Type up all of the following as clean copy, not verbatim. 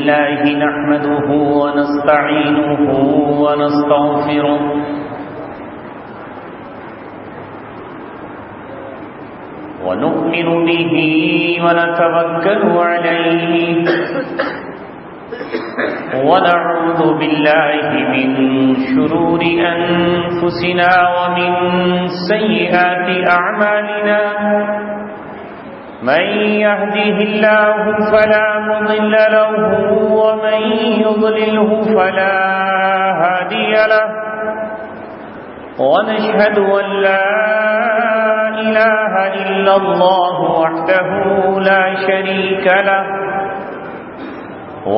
لله نحمده ونستعينه ونستغفره ونؤمن به ونتوكل عليه ونعوذ بالله من شرور أنفسنا ومن سيئات أعمالنا من يهده الله فلا مضل له ومن يضلله فلا هادي له ونشهد أن لا إله إلا الله وحده لا شريك له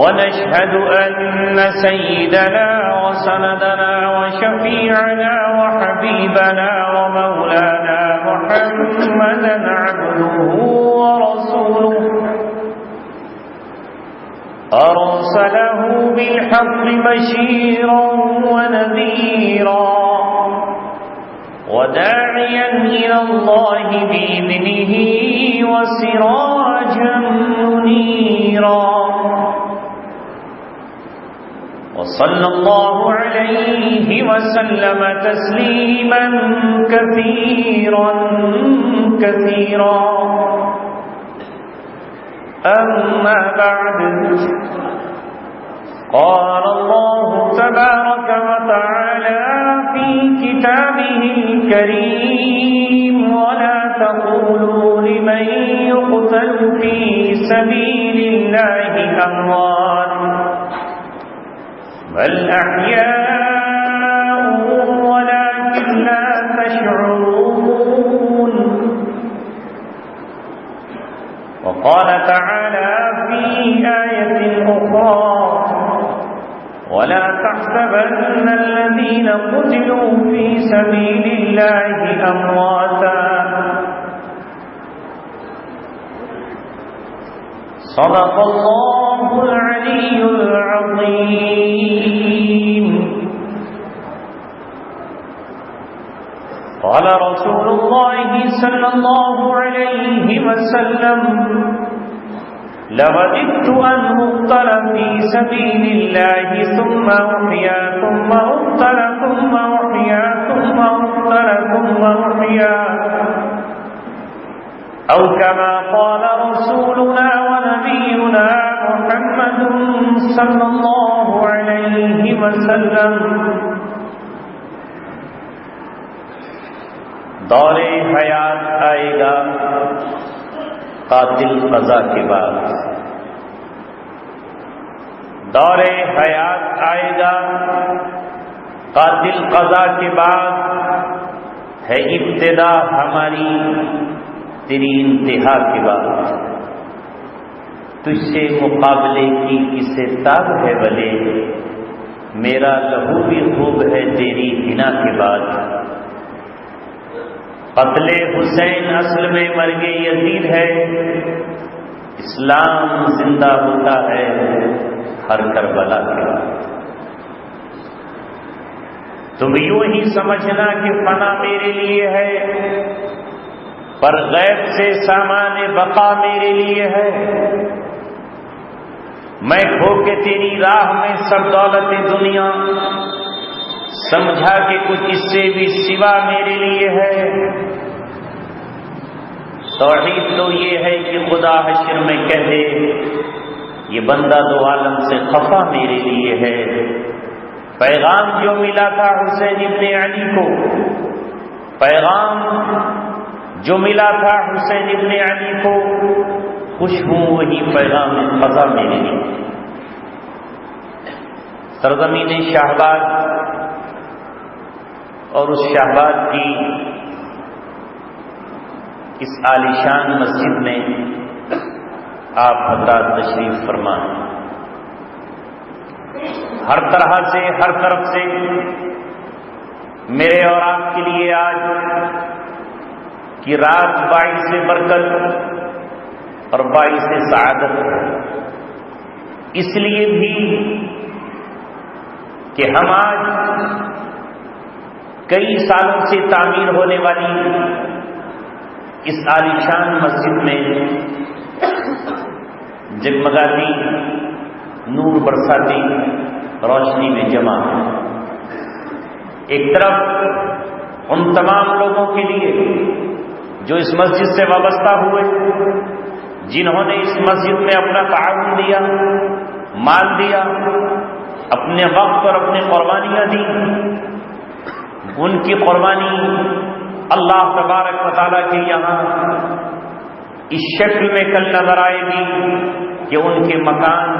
ونشهد أن سيدنا وسندنا وشفيعنا وحبيبنا ومولانا محمدا عبده ورسوله أرسله بالحق بشيرا ونذيرا وداعيا إلى الله بإذنه وسراجا منيرا وصلى الله عليه وسلم تسليما كثيرا كثيرا أما بعد قال الله تبارك وتعالى في كتابه الكريم ولا تقولوا لمن يقتل في سبيل الله أموات بل أحياء ولكن لا تشعرون وقال تعالى في آية أخرى ولا تحسبن الذين قتلوا في سبيل الله أمواتا صدق الله العلي العظيم قال رسول الله صلى الله عليه وسلم لوددت أن أقتل في سبيل الله ثم أحيا ثم أقتل ثم أحيا ثم أقتل ثم أحيا أو كما قال رسولنا ونبينا محمد صلى الله عليه وسلم دور حیات آئے گا قاتل قضا کے بعد، دور حیات آئے گا قاتل قضا کے بعد، ہے ابتدا ہماری تیری انتہا کے بعد، تجھ سے مقابلے کی کسے تاب ہے بلے، میرا لہو بھی خوب ہے تیری حنا کے بعد۔ قتل حسین اصل میں مرگ یزید ہے، اسلام زندہ ہوتا ہے ہر کربلا کے بعد۔ تم یوں ہی سمجھنا کہ فنا میرے لیے ہے، پر غیب سے سامان بقا میرے لیے ہے۔ میں کھو کے تیری راہ میں سب دولت دنیا، سمجھا کہ کچھ اس سے بھی سوا میرے لیے ہے۔ توحید تو یہ ہے کہ خدا حشر میں کہہ دے یہ بندہ دو عالم سے خفا میرے لیے ہے۔ پیغام جو ملا تھا حسین ابن علی کو، پیغام جو ملا تھا حسین ابن علی کو، خوش ہوں وہی پیغام قضا میرے لیے۔ سرزمین شہباز اور اس شہباز کی اس عالیشان مسجد میں آپ حضرات تشریف فرما، ہر طرح سے ہر طرف سے میرے اور آپ کے لیے آج کی رات باعث برکت اور باعث سعادت ہے، اس لیے بھی کہ ہم آج کئی سالوں سے تعمیر ہونے والی اس عالیشان مسجد میں جگمگاتی نور برساتی روشنی میں جمع ہے۔ ایک طرف ان تمام لوگوں کے لیے جو اس مسجد سے وابستہ ہوئے، جنہوں نے اس مسجد میں اپنا تعاون دیا، مال دیا، اپنے وقت اور اپنی قربانیاں دی، ان کی قربانی اللہ تبارک و تعالیٰ کے یہاں اس شکل میں کل نظر آئے گی کہ ان کے مکان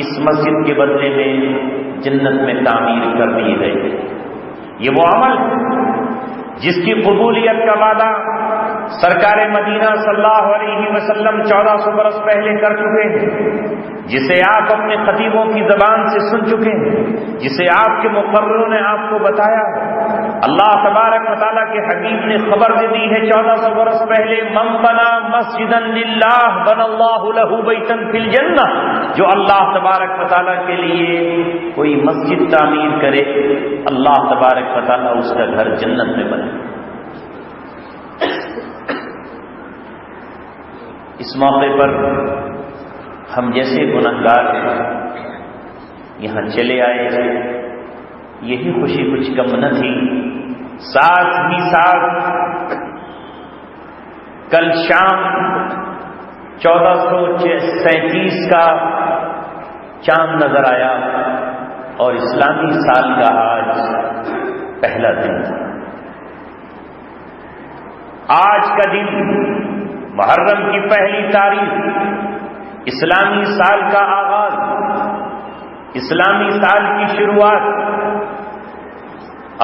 اس مسجد کے بدلے میں جنت میں تعمیر کر دیے گئے۔ یہ وہ عمل جس کی قبولیت کا وعدہ سرکار مدینہ صلی اللہ علیہ وسلم 1400 برس پہلے کر چکے ہیں، جسے آپ اپنے خطیبوں کی زبان سے سن چکے ہیں، جسے آپ کے مقرروں نے آپ کو بتایا۔ اللہ تبارک و تعالیٰ کے حبیب نے خبر دے دی ہے 1400 برس پہلے، من بنا مسجدا للہ بنا اللہ لہ بیتا فی الجنہ، جو اللہ تبارک و تعالیٰ کے لیے کوئی مسجد تعمیر کرے، اللہ تبارک و تعالیٰ اس کا گھر جنت میں بنے۔ اس موقع پر ہم جیسے گنہگار یہاں چلے آئے، یہی خوشی کچھ کم نہ تھی۔ ساتھ ہی ساتھ کل شام 1437 کا چاند نظر آیا اور اسلامی سال کا آج پہلا دن تھا۔ آج کا دن محرم کی پہلی تاریخ، اسلامی سال کا آغاز، اسلامی سال کی شروعات،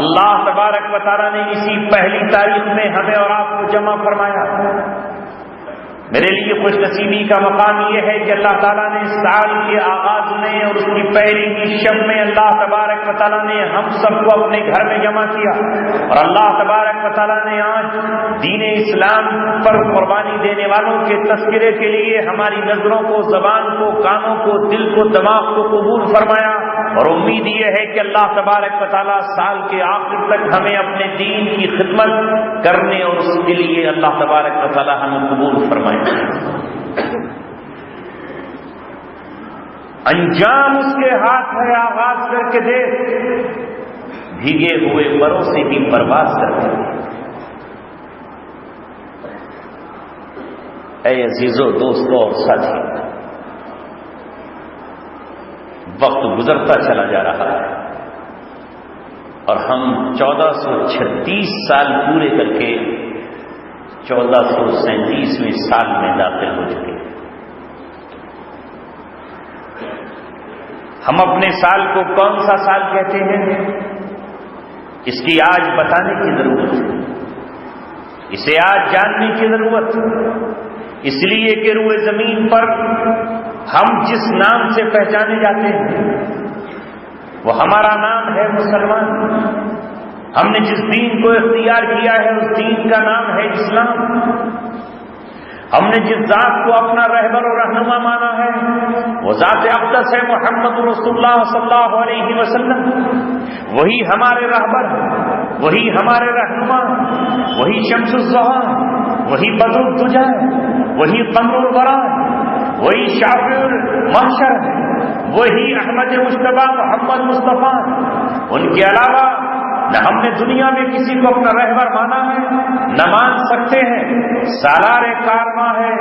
اللہ تبارک و تعالیٰ نے اسی پہلی تاریخ میں ہمیں اور آپ کو جمع فرمایا۔ میرے لیے خوش نصیبی کا مقام یہ ہے کہ اللہ تعالیٰ نے اس سال کے آغاز میں اور اس کی پہلی کی شب میں اللہ تبارک و تعالیٰ نے ہم سب کو اپنے گھر میں جمع کیا، اور اللہ تبارک و تعالیٰ نے آج دین اسلام پر قربانی دینے والوں کے تذکرے کے لیے ہماری نظروں کو، زبان کو، کانوں کو، دل کو، دماغ کو قبول فرمایا، اور امید یہ ہے کہ اللہ تبارک و تعالیٰ سال کے آخر تک ہمیں اپنے دین کی خدمت کرنے اور اس کے لیے اللہ تبارک و تعالیٰ ہمیں قبول فرمائے۔ انجام اس کے ہاتھ ہے، آغاز کر کے دیکھ، بھیگے ہوئے پروں سے بھی پرواز کرتے ہیں۔ اے عزیزو، دوستو اور ساتھی، وقت گزرتا چلا جا رہا ہے اور ہم 1436 سال پورے کر کے 1437ویں سال میں داخل ہو چکے ہیں۔ ہم اپنے سال کو کون سا سال کہتے ہیں، اس کی آج بتانے کی ضرورت ہے، اسے آج جاننے کی ضرورت ہے، اس لیے کہ روئے زمین پر ہم جس نام سے پہچانے جاتے ہیں وہ ہمارا نام ہے مسلمان۔ ہم نے جس دین کو اختیار کیا ہے اس دین کا نام ہے اسلام۔ ہم نے جس ذات کو اپنا رہبر اور رہنما مانا ہے وہ ذات اقدس ہے محمد رسول اللہ صلی اللہ علیہ وسلم۔ وہی ہمارے رہبر، وہی ہمارے رہنما، وہی شمس الضحیٰ، وہی بدر الدجا، وہی قمر البراق، وہی شافع المحشر، وہی احمد مجتبیٰ محمد مصطفیٰ۔ ان کے علاوہ نہ ہم نے دنیا میں کسی کو اپنا رہبر مانا ہے، نہ مان سکتے ہیں۔ سالار کارواں ہے،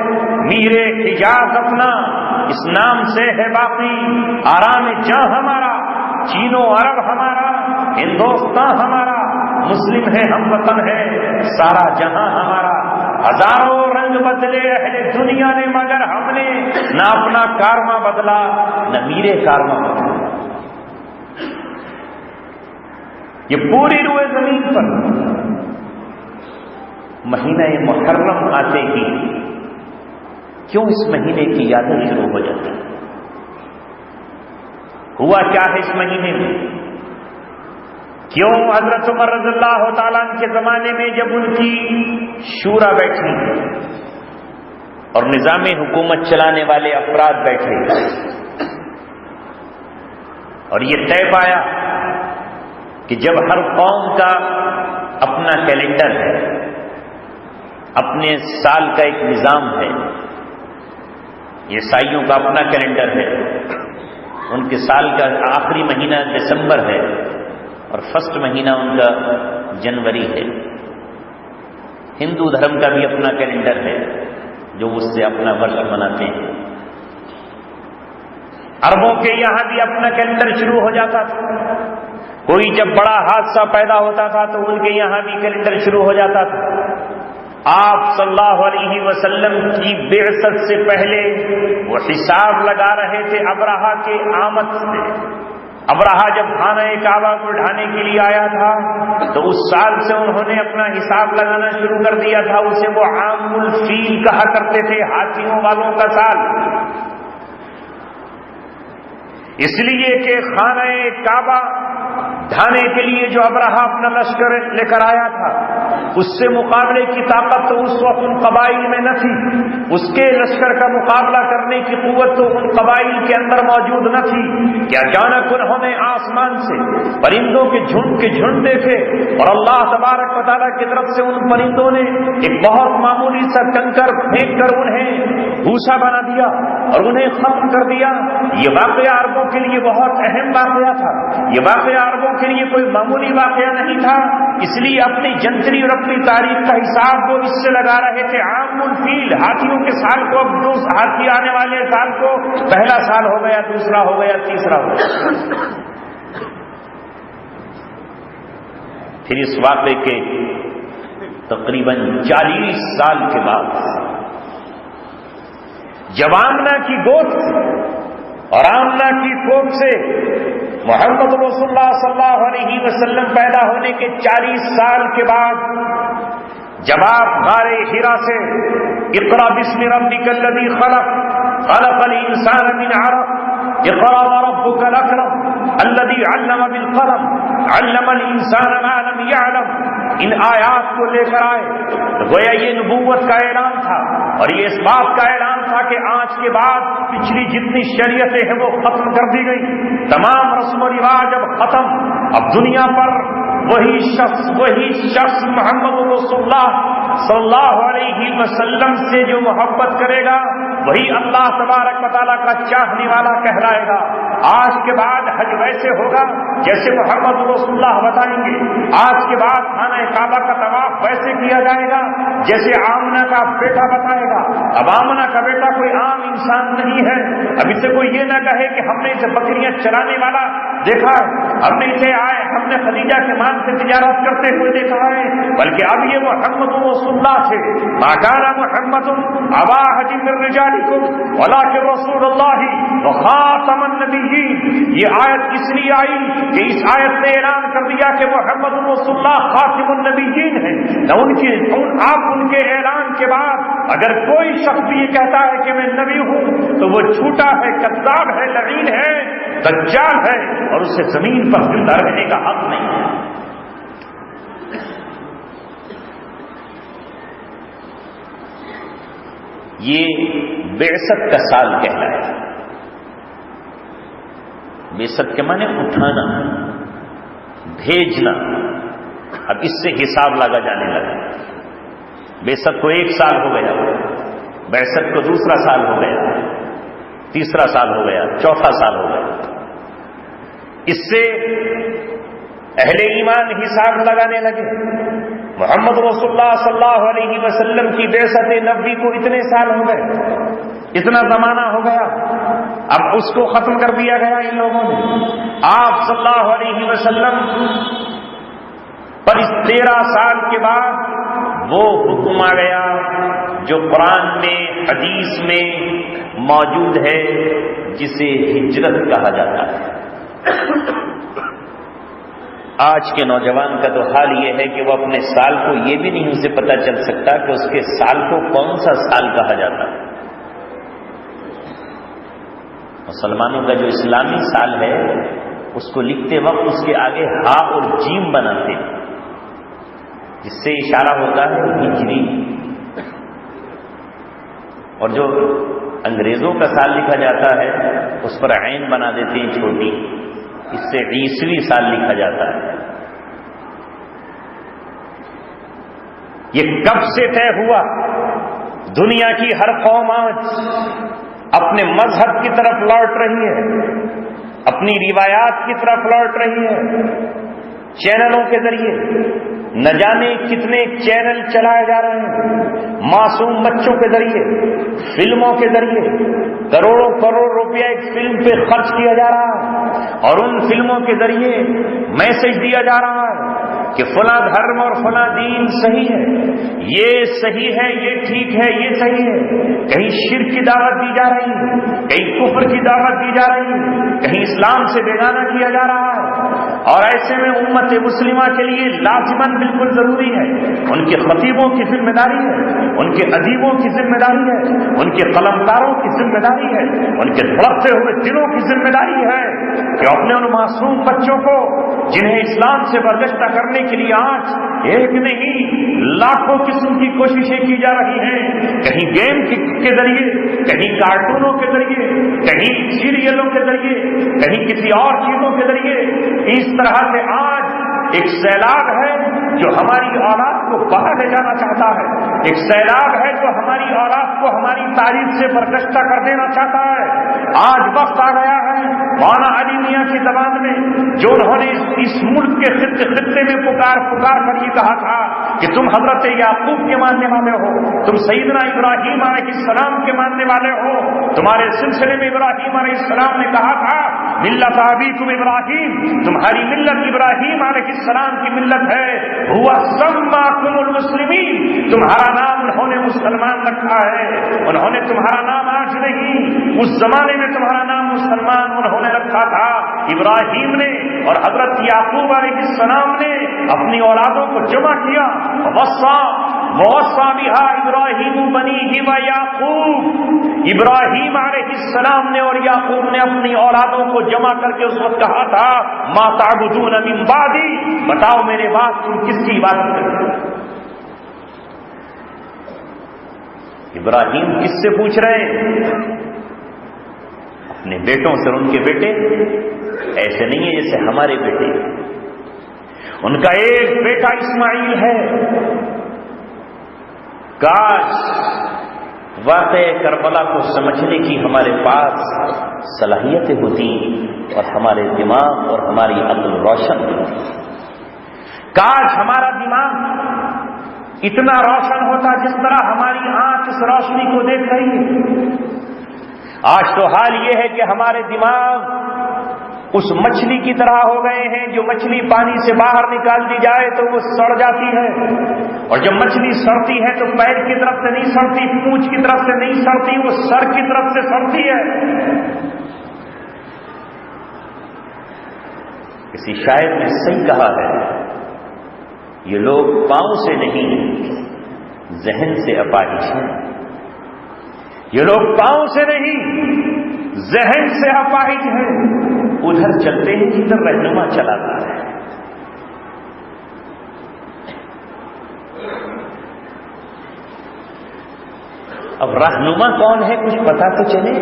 میر حجاز اپنا، اس نام سے ہے باقی۔ آرام جاں ہمارا، چین و عرب ہمارا، ہندوستان ہمارا، مسلم ہے، ہم وطن ہے، سارا جہاں ہمارا۔ ہزاروں رنگ بدلے اہل دنیا نے مگر ہم نے نہ اپنا کارواں بدلا نہ میرے کارواں بدلا۔ یہ پوری روئے زمین پر مہینہ محرم آتے ہی کیوں اس مہینے کی یادیں شروع ہو جاتی ہیں؟ ہوا کیا ہے اس مہینے میں؟ کیوں حضرت عمر رضی اللہ تعالیٰ عنہ کے زمانے میں جب ان کی شورا بیٹھی اور نظام حکومت چلانے والے افراد بیٹھے اور یہ طے پایا کہ جب ہر قوم کا اپنا کیلنڈر ہے، اپنے سال کا ایک نظام ہے، عیسائیوں کا اپنا کیلنڈر ہے، ان کے سال کا آخری مہینہ دسمبر ہے اور فرسٹ مہینہ ان کا جنوری ہے۔ ہندو دھرم کا بھی اپنا کیلنڈر ہے جو اس سے اپنا ورش مناتے ہیں۔ عربوں کے یہاں بھی اپنا کیلنڈر شروع ہو جاتا تھا، کوئی جب بڑا حادثہ پیدا ہوتا تھا تو ان کے یہاں بھی کیلنڈر شروع ہو جاتا تھا۔ آپ صلی اللہ علیہ وسلم کی بعثت سے پہلے وہ حساب لگا رہے تھے ابرہہ کے آمد سے۔ ابرہہ جب خانہ کعبہ کو ڈھانے کے لیے آیا تھا تو اس سال سے انہوں نے اپنا حساب لگانا شروع کر دیا تھا، اسے وہ عام الفیل کہا کرتے تھے، ہاتھیوں والوں کا سال، اس لیے کہ خانہ کعبہ ڈھانے کے لیے جو ابرہہ اپنا لشکر لے کر آیا تھا اس سے مقابلے کی طاقت تو اس وقت ان قبائل میں نہ تھی، اس کے لشکر کا مقابلہ کرنے کی قوت تو ان قبائل کے اندر موجود نہ تھی کہ اچانک انہوں نے آسمان سے پرندوں کے جھنڈ دیکھے اور اللہ تبارک و تعالیٰ کی طرف سے ان پرندوں نے ایک بہت معمولی سا کنکر پھینک کر انہیں بھوسا بنا دیا اور انہیں ختم کر دیا۔ یہ واقعہ عربوں کے لیے بہت اہم واقعہ تھا، یہ واقعہ عربوں کے لیے کوئی معمولی واقعہ نہیں تھا، اس لیے اپنی جنتری اور اپنی تاریخ کا حساب وہ اس سے لگا رہے تھے عام الفیل، ہاتھیوں کے سال کو، اب جو ہاتھی آنے والے سال کو پہلا سال ہو گیا، دوسرا ہو گیا، تیسرا ہو گیا۔ پھر اس واقعے کے تقریباً 40 سال کے بعد جب آمنہ کی گود اور آمنہ کی کوکھ سے محمد رسول اللہ صلی اللہ علیہ وسلم پیدا ہونے کے 40 سال کے بعد جب آپ غار حرا سے اقرا بسم ربک الذی خلق خلق الانسان من علق اقرا وربک الاکرم الذی علم بالقلم علم الانسان ما لم يعلم، ان آیات کو لے کر آئے تو گویا یہ نبوت کا اعلان تھا اور یہ اس بات کا اعلان تھا کہ آج کے بعد پچھلی جتنی شریعتیں ہیں وہ ختم کر دی گئی، تمام رسم و رواج اب ختم، اب دنیا پر وہی شخص محمد رسول اللہ صلی اللہ علیہ وسلم سے جو محبت کرے گا وہی اللہ تبارک و تعالیٰ کا چاہنے والا کہلائے گا۔ آج کے بعد حج ویسے ہوگا جیسے محمد رسول اللہ بتائیں گے، آج کے بعد خانہ کعبہ کا طواف ویسے کیا جائے گا جیسے آمنہ کا بیٹا بتائے گا۔ اب آمنہ کا بیٹا کوئی عام انسان نہیں ہے، اب اسے کوئی یہ نہ کہے کہ ہم نے اسے بکریاں چرانے والا دیکھا ہے، ہم نے اسے آئے ہم نے خدیجہ کے مال سے تجارت کرتے ہوئے دیکھا ہے، بلکہ اب یہ محمد رسول اللہ تھے۔ ما کان محمد ابا احد من رجالکم ولکن رسول اللہ وخاتم النبیین۔ یہ آیت اس لیے آئی کہ اس آیت نے اعلان کر دیا کہ محمد رسول اللہ خاتم النبیین ہیں، نہ ان کے اعلان کے بعد اگر کوئی شخص یہ کہتا ہے کہ میں نبی ہوں تو وہ جھوٹا ہے، کذاب ہے، لعین ہے، دجال ہے اور اسے زمین پر زندہ رہنے کا حق نہیں ہے۔ یہ بعثت کا سال کہلایا۔ بعثت کے معنی اٹھانا، بھیجنا، اب اس سے حساب لگا جانے لگا۔ بعثت کو 1 سال ہو گیا، بعثت کو 2 سال ہو گیا، 3 سال ہو گیا، 4 سال ہو گیا۔ اس سے اہل ایمان حساب لگانے لگے۔ محمد رسول اللہ صلی اللہ علیہ وسلم کی بعثت نبوی کو اتنے سال ہو گئے، اتنا زمانہ ہو گیا، اب اس کو ختم کر دیا گیا ان لوگوں نے۔ آپ صلی اللہ علیہ وسلم پر اس 13 سال کے بعد وہ حکم آ گیا جو قرآن میں حدیث میں موجود ہے جسے ہجرت کہا جاتا ہے۔ آج کے نوجوان کا تو حال یہ ہے کہ وہ اپنے سال کو یہ بھی نہیں اسے پتہ چل سکتا کہ اس کے سال کو کون سا سال کہا جاتا ہے۔ مسلمانوں کا جو اسلامی سال ہے اس کو لکھتے وقت اس کے آگے ہا اور جیم بناتے ہیں، جس سے اشارہ ہوتا ہے ہجری، اور جو انگریزوں کا سال لکھا جاتا ہے اس پر عین بنا دیتے ہیں چھوٹی، اس سے عیسوی سال لکھا جاتا ہے۔ یہ کب سے طے ہوا؟ دنیا کی ہر قوم آج اپنے مذہب کی طرف لوٹ رہی ہے، اپنی روایات کی طرف لوٹ رہی ہے۔ چینلوں کے ذریعے نہ جانے کتنے چینل چلائے جا رہے ہیں، معصوم بچوں کے ذریعے، فلموں کے ذریعے کروڑوں کروڑ روپیہ ایک فلم پہ خرچ کیا جا رہا ہے، اور ان فلموں کے ذریعے میسج دیا جا رہا ہے کہ فلاں دھرم اور فلاں دین صحیح ہے، یہ صحیح ہے، یہ ٹھیک ہے، یہ صحیح ہے۔ کہیں شرک کی دعوت دی جا رہی ہے، کہیں کفر کی دعوت دی جا رہی ہے، کہیں اسلام سے بیگانہ کیا جا رہا ہے۔ اور ایسے میں امت مسلمہ کے لیے لازماً بالکل ضروری ہے، ان کے خطیبوں کی ذمہ داری ہے، ان کے ادیبوں کی ذمہ داری ہے، ان کے قلمکاروں کی ذمہ داری ہے، ان کے دھڑکتے ہوئے دلوں کی ذمہ داری ہے کہ اپنے ان معصوم بچوں کو جنہیں اسلام سے برگشتہ کرنے کے لیے آج ایک نہیں لاکھوں قسم کی کوششیں کی جا رہی ہیں، کہیں گیم کے ذریعے، کہیں کارٹونوں کے ذریعے، کہیں سیریلوں کے ذریعے، کہیں کسی اور چیزوں کے ذریعے، اس طرح سے آج ایک سیلاب ہے جو ہماری اولاد کو باہر لے جانا چاہتا ہے، ایک سیلاب ہے جو ہماری اولاد کو ہماری تاریخ سے برگشتہ کر دینا چاہتا ہے۔ آج وقت آ گیا ہے، مولانا علی میاں کی زبان میں جو انہوں نے اس ملک کے خطے میں پکار کر یہ کہا تھا کہ تم حضرت یعقوب کے ماننے والے ہو، تم سیدنا ابراہیم علیہ السلام کے ماننے والے ہو، تمہارے سلسلے میں ابراہیم علیہ السلام نے کہا تھا ملت ابیکم ابراہیم، تمہاری ملت ابراہیم علیہ السلام کی ملت ہے، ہوا سماکم المسلمین، تمہارا نام انہوں نے مسلمان رکھا ہے، انہوں نے تمہارا نام آج نہیں، اس زمانے میں تمہارا نام مسلمان انہوں نے رکھا تھا۔ ابراہیم نے اور حضرت یعقوب علیہ السلام نے اپنی اولادوں کو جمع کیا، ووصى بها ابراہیم بنیہ و یعقوب، ابراہیم علیہ السلام نے اور یعقوب نے اپنی اولادوں کو جمع کر کے اس وقت کہا تھا ما تعبدون من بعدی، بتاؤ میرے بعد تم کس کی عبادت کرتے ہو؟ ابراہیم کس سے پوچھ رہے ہیں؟ اپنے بیٹوں سے۔ ان کے بیٹے ایسے نہیں ہیں جیسے ہمارے بیٹے، ان کا ایک بیٹا اسماعیل ہے۔ کاش واقع کربلا کو سمجھنے کی ہمارے پاس صلاحیتیں ہوتی اور ہمارے دماغ اور ہماری عقل روشن ہوتی۔ کاش ہمارا دماغ اتنا روشن ہوتا جس طرح ہماری آنکھ اس روشنی کو دیکھ رہی ہے۔ آج تو حال یہ ہے کہ ہمارے دماغ اس مچھلی کی طرح ہو گئے ہیں، جو مچھلی پانی سے باہر نکال دی جائے تو وہ سڑ جاتی ہے، اور جب مچھلی سڑتی ہے تو پیر کی طرف سے نہیں سڑتی، پونچھ کی طرف سے نہیں سڑتی، وہ سر کی طرف سے سڑتی ہے۔ کسی شاعر نے صحیح کہا ہے، یہ لوگ پاؤں سے نہیں ذہن سے اپاہج ہیں، یہ لوگ پاؤں سے نہیں ذہن سے اپاہج ہیں، ادھر چلتے ہیں جدھر رہنما چلاتا ہے۔ اب رہنما کون ہے کچھ پتا تو چلے۔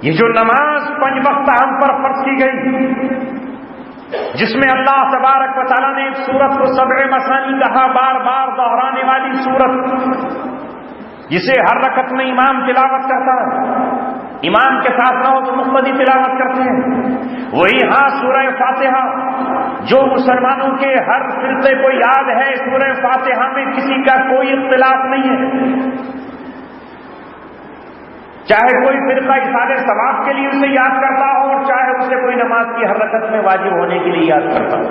یہ جو نماز 5 وقت ہم پر فرض کی گئی، جس میں اللہ تبارک و تعالیٰ نے ایک سورت کو 7 مثانی کہا، بار بار دہرانے والی سورت، جسے ہر رکعت میں امام تلاوت کرتا ہے، امام کے ساتھ نہ ہو تو مقتدی تلاوت کرتے ہیں، وہی ہاں سورہ فاتحہ جو مسلمانوں کے ہر فرقے کو یاد ہے۔ سورہ فاتحہ میں کسی کا کوئی اختلاف نہیں ہے، چاہے کوئی فرقہ اثار ثواب کے لیے اسے یاد کرتا ہو، اور چاہے اسے کوئی نماز کی ہر رکعت میں واجب ہونے کے لیے یاد کرتا ہو،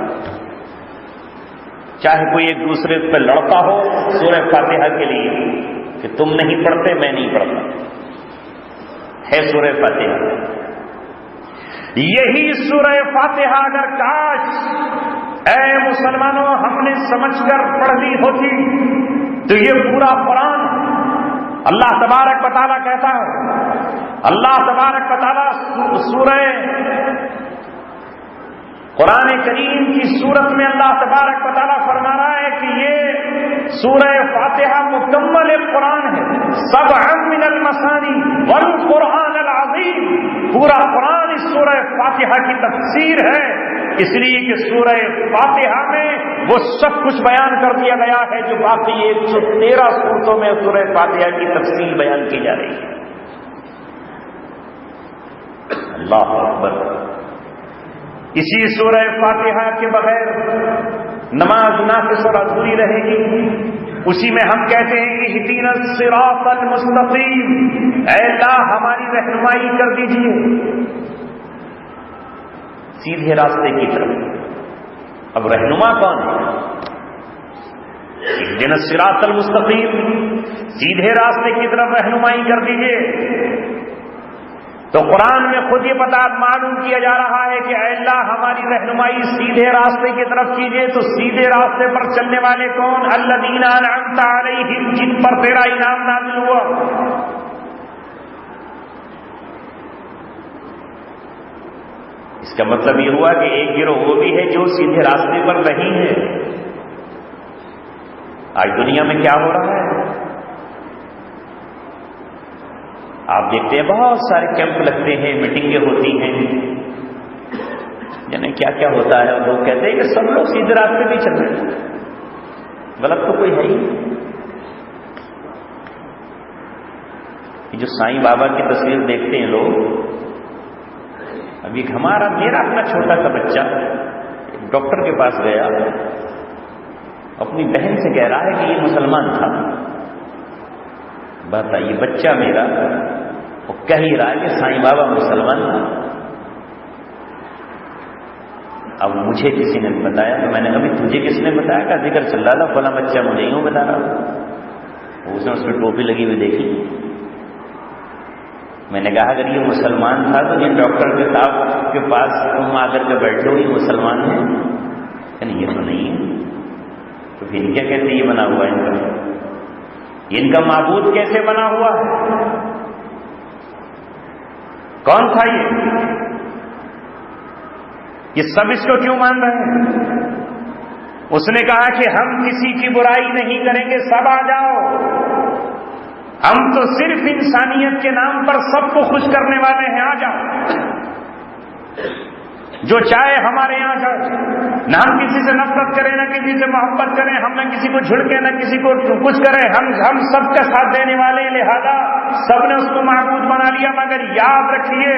چاہے کوئی ایک دوسرے پہ لڑتا ہو سورہ فاتحہ کے لیے کہ تم نہیں پڑھتے میں نہیں پڑھتا، ہے سورہ فاتحہ۔ یہی سورہ فاتحہ اگر کاش اے مسلمانوں ہم نے سمجھ کر پڑھ لی ہوتی تو یہ پورا قرآن، اللہ تبارک و تعالیٰ کہتا ہے، اللہ تبارک و تعالیٰ سورہ قرآن کریم کی سورت میں اللہ تبارک و تعالیٰ فرما رہا ہے کہ یہ سورہ فاتحہ مکمل قرآن ہے، سبع من المثانی والقرآن العظیم، پورا قرآن اس سورہ فاتحہ کی تفسیر ہے، اس لیے کہ سورہ فاتحہ میں وہ سب کچھ بیان کر دیا گیا ہے جو باقی 113 صورتوں میں سورہ فاتحہ کی تفصیل بیان کی جا رہی ہے۔ اللہ اکبر۔ اسی سورہ فاتحہ کے بغیر نماز ناقص اور ادھوری رہے گی۔ اسی میں ہم کہتے ہیں کہ اہدنا الصراط المستقیم، اے اللہ ہماری رہنمائی کر دیجیے سیدھے راستے کی طرف۔ اب رہنما کون ہے؟ اہدنا الصراط المستقیم، سیدھے راستے کی طرف رہنمائی کر دیجیے۔ تو قرآن میں خود یہ معلوم کیا جا رہا ہے کہ اے اللہ ہماری رہنمائی سیدھے راستے کی طرف کیجیے۔ تو سیدھے راستے پر چلنے والے کون؟ الذین انعمت علیہم، جن پر تیرا انعام نازل ہوا۔ اس کا مطلب یہ ہوا کہ ایک گروہ وہ بھی ہے جو سیدھے راستے پر نہیں ہے۔ آج دنیا میں کیا ہو رہا ہے؟ آپ دیکھتے ہیں بہت سارے کیمپ لگتے ہیں، میٹنگیں ہوتی ہیں، یعنی کیا کیا ہوتا ہے، اور لوگ کہتے ہیں کہ سب لوگ سیدھے راستے پہ چل رہے ہیں، غلط تو کوئی ہے ہی۔ جو سائیں بابا کی تصویر دیکھتے ہیں لوگ، ابھی میرا اپنا چھوٹا سا بچہ ڈاکٹر کے پاس گیا، اپنی بہن سے کہہ رہا ہے کہ یہ مسلمان تھا۔ بتائیے بچہ میرا وہ کہہ ہی رہا ہے کہ سائیں بابا مسلمان تھا۔ اب مجھے کسی نے بتایا تو میں نے کہا تجھے کس نے بتایا؟ کہ ذکر چل رہا تھا فلاں بچہ مجھے یوں بتا رہا تھا۔ اس نے اس پہ ٹوپی لگی ہوئی دیکھی۔ میں نے کہا اگر یہ مسلمان تھا تو جن ڈاکٹر کے صاحب کے پاس تم آ کر کے بیٹھے ہو یہ مسلمان ہے؟ یعنی یہ تو نہیں ہے، تو پھر کیا کہتے یہ بنا ہوا ہے ان کا معبود کیسے بنا ہوا ہے؟ کون تھا یہ سب اس کو کیوں مان رہے ہیں؟ اس نے کہا کہ ہم کسی کی برائی نہیں کریں گے، سب آ جاؤ، ہم تو صرف انسانیت کے نام پر سب کو خوش کرنے والے ہیں، آ جاؤ، جو چاہے ہمارے یہاں جائے، نہ ہم کسی سے نفرت کریں نہ کسی سے محبت کریں، ہم نہ کسی کو جھڑکیں نہ کسی کو کچھ کریں، ہم سب کا ساتھ دینے والے، لہذا سب نے اس کو معبود بنا لیا۔ مگر یاد رکھیے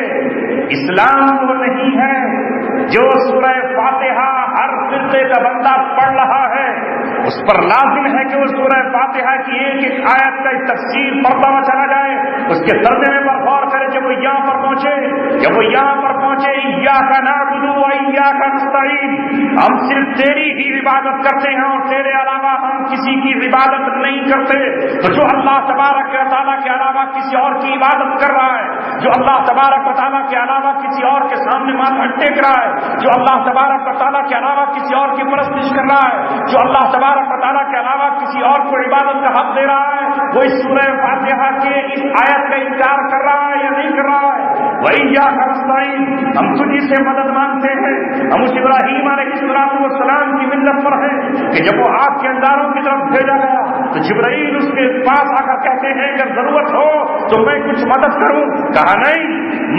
اسلام وہ نہیں ہے جو سورہ فاتحہ ہر فرقے کا بندہ پڑھ رہا ہے اس پر لازم ہے کہ وہ سورہ فاتحہ کی ایک ایک آیت کا تفسیر پڑھتا ہوا چلا جائے، اس کے ترجمے پر غور کرے جب وہ یہاں پر پہنچے ایاک نعبد و ایاک نستعین، ہم صرف تیری ہی عبادت کرتے ہیں اور تیرے علاوہ ہم کسی کی عبادت نہیں کرتے۔ تو جو اللہ تبارک و تعالیٰ کے علاوہ کسی اور کی عبادت کر رہا ہے، جو اللہ تبارک و تعالیٰ کے علاوہ کسی اور کے سامنے ماتھا ٹیک رہا ہے، جو اللہ تبارک و تعالیٰ کے علاوہ کسی اور کی پرستش کر رہا ہے، جو اللہ تبارک و تعالیٰ کے علاوہ کسی اور کو عبادت کا حق دے رہا ہے، وہ اس سورہ فاتحہ کے اس آیت کا انکار کر رہا ہے یا نہیں کر رہا ہے؟ وَإِيَّاكَ نَسْتَعِينُ، ہم تجھی سے مدد مانگتے ہیں۔ ہم اس ابراہیم علیہ السلام کی ملت پر ہیں کہ جب وہ آگ کے انداروں کی طرف بھیجا گیا تو جبرائیل اس کے پاس آ کر کہتے ہیں اگر ضرورت ہو تو میں کچھ مدد کروں؟ کہا نہیں،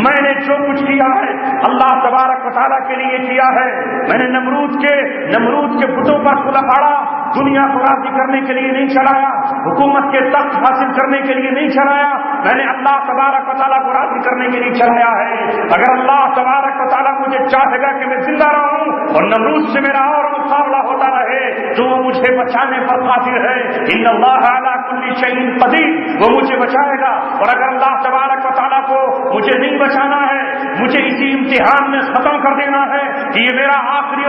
میں نے جو کچھ کیا ہے اللہ تبارک و تعالیٰ کے لیے کیا ہے۔ میں نے نمرود کے بتوں پر کلہاڑا دنیا کو راضی کرنے کے لیے نہیں چلایا، حکومت کے تخت حاصل کرنے کے لیے نہیں چلایا، میں نے اللہ تبارک و تعالیٰ کو راضی کرنے کے لیے چلایا ہے۔ اگر اللہ تبارک و تعالیٰ مجھے چاہے گا کہ میں زندہ رہوں اور نمرود سے میرا اور مقابلہ ہوتا رہے تو وہ مجھے بچانے پر قادر ہے۔ ان اللہ علی کل شیء قدیر، وہ مجھے بچائے گا۔ اور اگر اللہ تبارک و تعالیٰ کو مجھے نہیں بچانا ہے، مجھے اسی امتحان میں ختم کر دینا ہے کہ یہ میرا آخری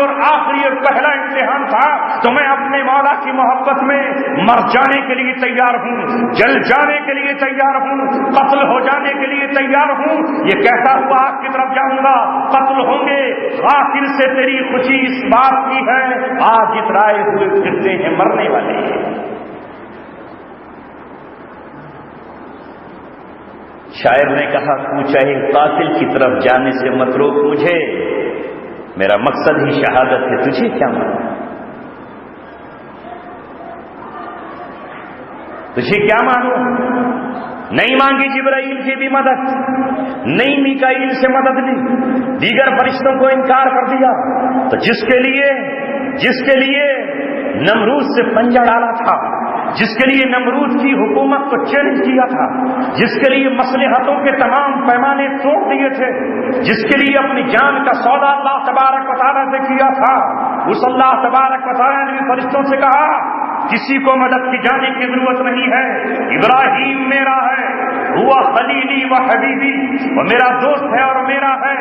اور پہلا امتحان تھا، تو میں اپنے مولا کی محبت میں مر جانے کے لیے تیار ہوں، جل جانے کے لیے تیار ہوں، قتل ہو جانے کے لیے تیار ہوں۔ یہ کہتا ہوا آگ کی طرف جاؤں گا، قتل ہوں گے، آخر سے تیری خوشی اس بات کی ہے آج اترائے ہوئے پھرتے ہیں مرنے والے ہیں۔ شاعر نے کہا تو چاہے قاتل کی طرف جانے سے مت روک مجھے، میرا مقصد ہی شہادت ہے، تجھے کیا مانگا؟ تجھے کیا مانوں؟ نہیں مانگی جبرائیل کی بھی مدد، نہیں میکائیل سے مدد لی، دیگر فرشتوں کو انکار کر دیا۔ تو جس کے لیے نمرود سے پنجہ ڈالا تھا، جس کے لیے نمرود کی حکومت کو چیلنج کیا تھا، جس کے لیے مصلحتوں کے تمام پیمانے توڑ دیے تھے، جس کے لیے اپنی جان کا سودا اللہ تبارک و تعالیٰ سے کیا تھا، اس اللہ تبارک و تعالیٰ نے فرشتوں سے کہا کسی کو مدد کی جانے کی ضرورت نہیں ہے، ابراہیم میرا ہے، ہوا خلیلی و حبیبی، وہ میرا دوست ہے اور میرا ہے،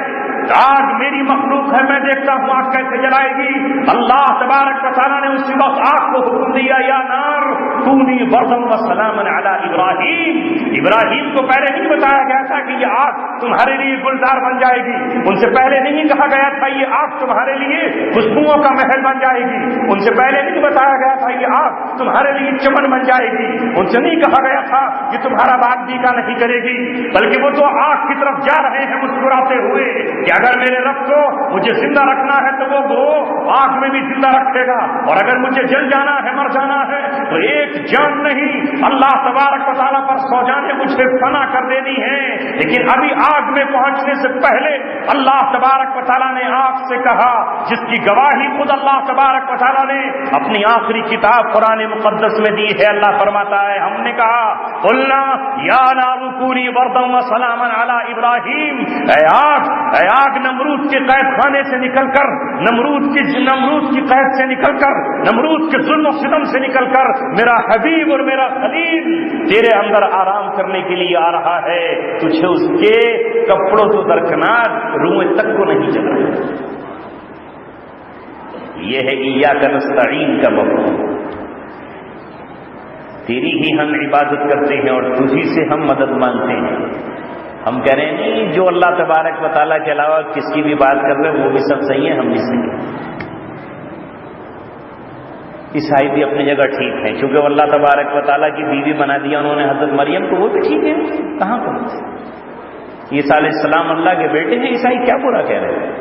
آگ میری مخلوق ہے، میں دیکھتا ہوں آگ کیسے جلائے گی۔ اللہ تبارک و تعالیٰ نے اسی وقت آگ کو حکم دیا یا نار کونی بردم و سلام علی ابراہیم۔ ابراہیم کو پہلے نہیں بتایا گیا تھا کہ یہ آگ تمہارے لیے گلزار بن جائے گی، ان سے پہلے نہیں کہا گیا تھا یہ آگ تمہارے لیے خوشبوؤں کا محل بن جائے گی، ان سے پہلے نہیں بتایا گیا تھا یہ آگ تمہارے لیے چمن بن جائے گی، ان سے نہیں کہا گیا تھا کہ تمہارا باغ بیکا نہیں کرے گی، بلکہ وہ تو آگ کی طرف جا رہے ہیں مسکراتے ہوئے کہ اگر میرے رب کو مجھے زندہ رکھنا ہے تو وہ آگ میں بھی زندہ رکھے گا، اور اگر مجھے جل جانا ہے مر جانا ہے تو ایک جان نہیں اللہ تبارک و تعالیٰ پر 100 جانیں مجھے فنا کر دینی ہے۔ لیکن ابھی آگ میں پہنچنے سے پہلے اللہ تبارک و تعالیٰ نے آگ سے کہا، جس کی گواہی خود اللہ تبارک و تعالیٰ نے اپنی آخری کتاب قرآن مقدس میں دی ہے۔ اللہ فرماتا ہے ہم نے کہا قلنا یا نار کونی بردا و سلاما علی ابراہیم، اے آگ نمرود کے قید خانے سے نکل کر، نمرود کی قید سے نکل کر، نمرود کے ظلم و ستم سے نکل کر میرا حبیب اور میرا خلیل تیرے اندر آرام کرنے کے لیے آ رہا ہے، تجھے اس کے کپڑوں تو درکنار روئیں تک کو نہیں چل رہا۔ یہ ہے ایاک نستعین کا مفہوم، تیری ہی ہم عبادت کرتے ہیں اور تجھی سے ہم مدد مانگتے ہیں۔ ہم کہہ رہے ہیں نہیں جو اللہ تبارک و تعالیٰ کے علاوہ کس کی بھی بات کر رہے ہیں وہ بھی سب صحیح ہیں، ہم بھی صحیح ہیں۔ عیسائی بھی اپنی جگہ ٹھیک ہیں، چونکہ وہ اللہ تبارک و تعالیٰ کی بیوی بنا دیا انہوں نے حضرت مریم کو، وہ بھی ٹھیک ہے، کہاں پر عیسیٰ علیہ السلام اللہ کے بیٹے ہیں، عیسائی کیا برا کہہ رہے ہیں؟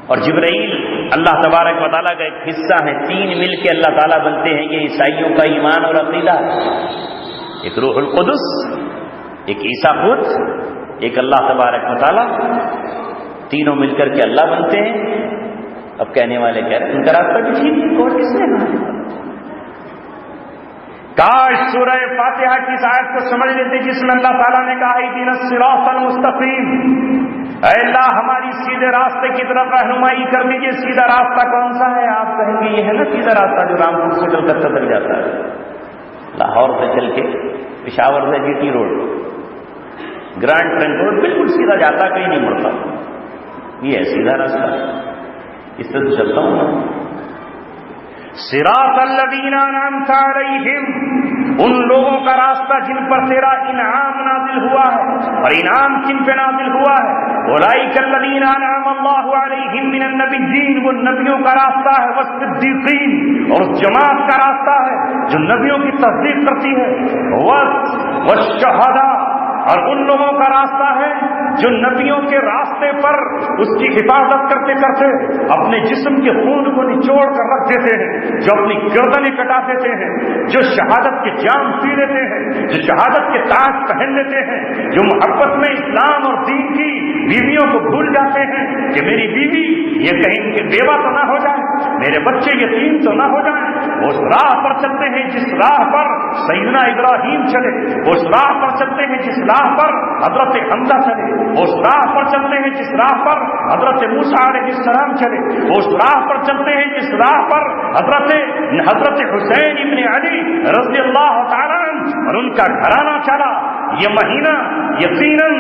اور جبرائیل اللہ تبارک و تعالیٰ کا ایک حصہ ہے، 3 مل کے اللہ تعالیٰ بنتے ہیں، یہ عیسائیوں کا ایمان اور عقیدہ ہے۔ ایک روح القدس، ایک عیسیٰ خود، ایک اللہ تبارک و تعالیٰ، تینوں مل کر کے اللہ بنتے ہیں۔ اب کہنے والے کہہ رہے ہیں ان کا راستہ بھی ٹھیک ہے، اور کس نے کہا؟ کاش سورہ فاتحہ کی اس آیت کو سمجھ لیتے جس میں اللہ تعالیٰ نے کہا اہدنا الصراط المستقیم، اے اللہ ہماری سیدھے راستے کی طرف رہنمائی کر دیجیے۔ سیدھا راستہ کون سا ہے؟ آپ کہیں گے یہ ہے نا سیدھا راستہ جو رامپور سے کلکتہ تک جاتا ہے، لاہور سے چل کے پشاور سے G T road, Grand Trunk road بالکل سیدھا جاتا، کہیں نہیں مڑتا، یہ ہے سیدھا راستہ، اس سے تو چلتا ہوں۔ صراط الذین انعمت علیہم، ان لوگوں کا راستہ جن پر تیرا انعام نازل ہوا ہے، اور انعام کن پہ نازل ہوا ہے؟ اولئک الذین انعم اللہ علیہم من النبیین، وہ نبیوں کا راستہ ہے، والصدیقین، اور اس جماعت کا راستہ ہے جو نبیوں کی تصدیق کرتی ہے، والشہداء، اور ان لوگوں کا راستہ ہے جو نبیوں کے راستے پر اس کی حفاظت کرتے کرتے اپنے جسم کے خون کو نچوڑ کر رکھ دیتے ہیں، جو اپنی گردنیں کٹا دیتے ہیں، جو شہادت کے جام پی لیتے ہیں، جو شہادت کے تاج پہن لیتے ہیں، جو محبت میں اسلام اور دین کی بیویوں کو بھول جاتے ہیں کہ میری بیوی یہ کہیں کہ بیوہ تو نہ ہو جائے، میرے بچے یتیم تو نہ ہو جائیں، اس راہ پر چلتے ہیں جس راہ پر سیدنا ابراہیم چلے، اس راہ پر چلتے ہیں جس راہ پر حضرت حمزہ چلے، اس راہ پر چلتے ہیں جس راہ پر حضرت موسیٰ علیہ السلام چلے، اس راہ پر چلتے ہیں جس راہ پر حضرت حسین ابن علی رضی اللہ تعالیٰ عنہ اور ان کا گھرانہ چلا۔ یہ مہینہ یقیناً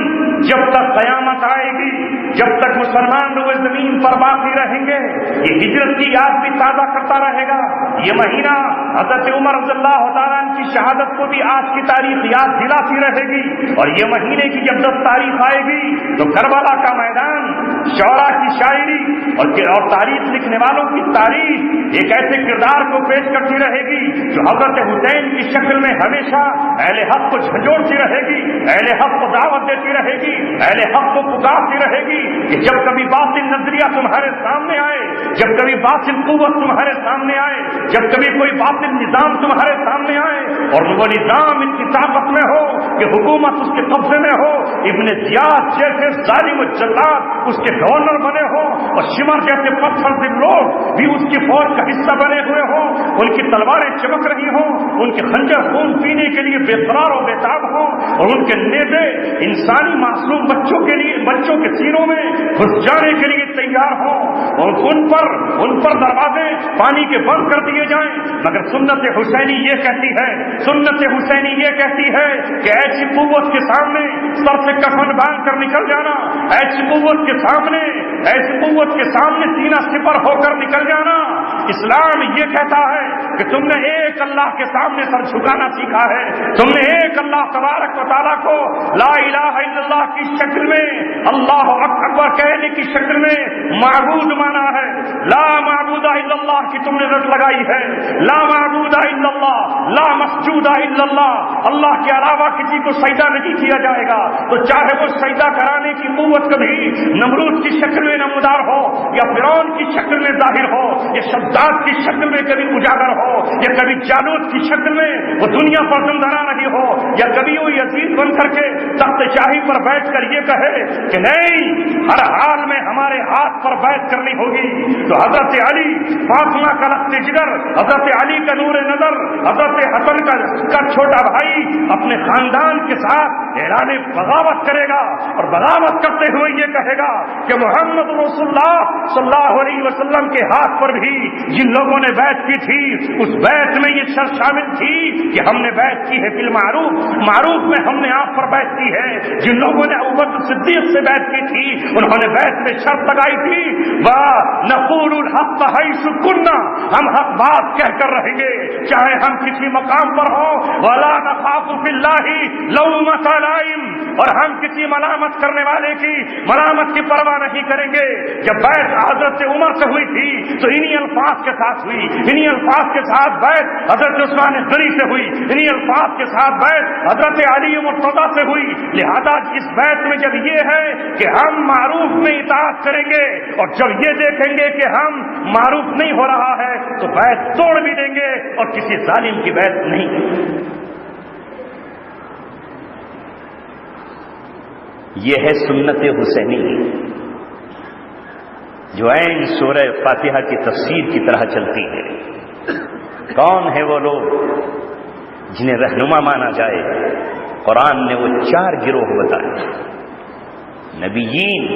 جب تک قیامت آئے گی، جب تک مسلمان روئے زمین پر باقی رہیں گے، یہ ہجرت کی یاد بھی تازہ کرتا رہے گا۔ یہ مہینہ حضرت عمر رضی اللہ تعالیٰ عنہ کی شہادت کو بھی آج کی تاریخ یاد دلاتی رہے گی، اور یہ مہینے کی جب 10 تاریخ آئے گی تو کربلا کا میدان، شعراء کی شاعری اور تاریخ لکھنے والوں کی تاریخ ایک ایسے کردار کو پیش کرتی رہے گی جو حضرت حسین کی شکل میں ہمیشہ اہل حق کو جھنجھوڑتی رہے گی، اہل حق کو دعوت دیتی رہے گی، اہل حق کو پکارتی رہے گی کہ جب جب کبھی باطل نظریہ تمہارے سامنے آئے، جب کبھی باطل قوت تمہارے سامنے آئے، جب کبھی کوئی باطل نظام تمہارے سامنے آئے اور وہ نظام اتنی طاقت میں ہو کہ حکومت اس کے قبضے میں ہو، ابن زیاد جیسے ظالم و جلاد اس کے گورنر بنے ہوں اور شمر جیسے پتھر دل لوگ بھی اس کی فوج کا حصہ بنے ہوئے ہوں، ان کی تلواریں چمک رہی ہوں، ان کے خنجر خون پینے کے لیے بے قرار و بےتاب ہوں، اور ان کے نیزے انسانی معصوم بچوں کے سینوں میں گھس جانے کے لیے تیار ہوں، اور ان پر دروازے پانی کے بند کر دیے جائیں، مگر سنت حسینی یہ کہتی ہے، سنت حسینی یہ کہتی ہے کہ ایسی قوت کے سامنے سر سے کفن باندھ کر نکل جانا، ایسی قوت کے سامنے سینہ سپر ہو کر نکل جانا۔ اسلام یہ کہتا ہے کہ تم نے ایک اللہ کے سامنے سر جھکانا سیکھا ہے، تم نے ایک اللہ تبارک و تعالیٰ کو لا الہ الا اللہ کی شکل میں، اللہ اکبر کہنے کی شکل میں معبود مانا ہے، لا معبود الا اللہ کی تم نے رٹ لگائی ہے، لا معبود الا اللہ، لا مسجود الا اللہ، اللہ کے علاوہ کسی کو سجدہ نہیں کیا جائے گا، تو چاہے وہ سجدہ کرانے کی قوت کبھی نمرود کی شکل میں نمودار ہو یا فرعون کی شکل میں ظاہر ہو یا شداد کی شکل میں کبھی اجاگر ہو یا کبھی جالوت کی شکل میں وہ دنیا پر زندہ نہیں ہو یا کبھی وہ یزید بن کر کے تخت شاہی پر بیٹھ کر یہ کہے کہ نہیں ہر حال میں ہمارے ہاتھ پر بیعت کرنی ہوگی، تو حضرت علی فاطمہ کا لخت جگر، حضرت علی کا نور نظر، حضرت حسن کا چھوٹا بھائی اپنے خاندان کے ساتھ اعلان بغاوت کرے گا اور بغاوت کرتے ہوئے یہ کہے گا کہ محمد رسول اللہ صلی اللہ علیہ وسلم کے ہاتھ پر بھی جن لوگوں نے بیعت کی تھی اس بیعت میں یہ شرط شامل تھی کہ ہم نے بیعت کی ہے بالمعروف، معروف میں ہم نے آپ پر بیعت کی ہے۔ جن لوگوں نے ابوبکر صدیق سے بیعت کی تھی انہوں نے بیعت میں شرط لگائی تھی وَنَقُولُ الْحَقَّ حَيْثُ كُنَّا، ہم حق بات کہہ کر رہیں گے چاہے ہم کسی مقام پر ہوں، وَلَا نَخَافُ فِي اللَّهِ لَوْمَةَ لَائِمٍ، اور ہم کسی ملامت کرنے والے کی ملامت کی پرواہ نہیں کریں گے۔ جب بیعت حضرت عمر سے ہوئی تھی تو انہی الفاظ کے ساتھ ہوئی، انہی الفاظ کے ساتھ بیعت حضرت عثمان غنی سے ہوئی، انہی الفاظ کے ساتھ بیعت حضرت علی مرتضیٰ سے ہوئی۔ لہذا اس بیعت میں جب یہ ہے کہ ہم معروف میں اطاعت کریں گے اور جب یہ دیکھیں گے کہ ہم معروف نہیں ہو رہا ہے تو بیعت توڑ بھی دیں گے اور کسی ظالم کی بیعت نہیں۔ یہ ہے سنت حسینی جو عین سورہ فاتحہ کی تفسیر کی طرح چلتی ہے۔ کون ہے وہ لوگ جنہیں رہنما مانا جائے؟ قرآن نے وہ 4 گروہ بتائے، نبیین،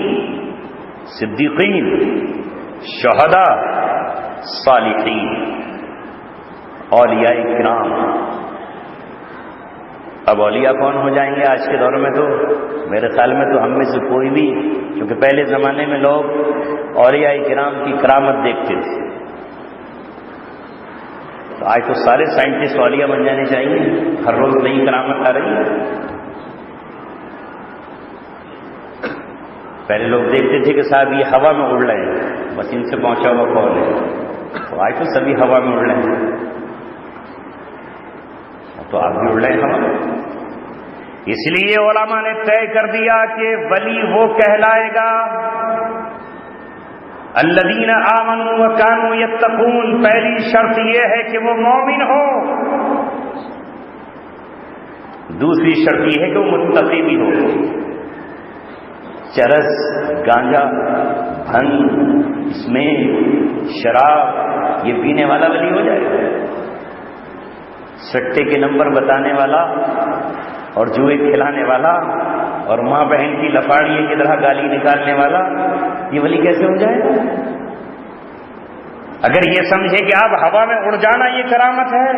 صدیقین، شہداء، صالحین، اولیاء کرام۔ اب اولیاء کون ہو جائیں گے آج کے دور میں؟ تو میرے خیال میں تو ہم میں سے کوئی بھی، کیونکہ پہلے زمانے میں لوگ اولیاء کرام کی کرامت دیکھتے تھے، تو آج تو سارے سائنٹسٹ اولیاء بن جانے چاہیے، ہر روز نئی کرامت آ رہی ہے۔ پہلے لوگ دیکھتے تھے کہ صاحب یہ ہوا میں اڑ رہے ہیں، بس ان سے پہنچا ہوا کون ہے، تو آج تو سبھی ہوا میں اڑ رہے ہیں، تو آپ بھی اڑ رہے ہیں ہوا میں۔ اس لیے علماء نے طے کر دیا کہ ولی وہ کہلائے گا الذین آمنوا وکانوا یتقون، پہلی شرط یہ ہے کہ وہ مومن ہو، دوسری شرط یہ ہے کہ وہ متقی بھی ہو۔ چرس، گانجا، بھنگ، اسمیک، شراب یہ پینے والا ولی ہو جائے گا؟ سٹے کے نمبر بتانے والا اور جوئے کھلانے والا اور ماں بہن کی لفاڑی کی طرح گالی نکالنے والا یہ ولی کیسے ہو جائے؟ اگر یہ سمجھے کہ اب ہوا میں اڑ جانا یہ کرامت ہے،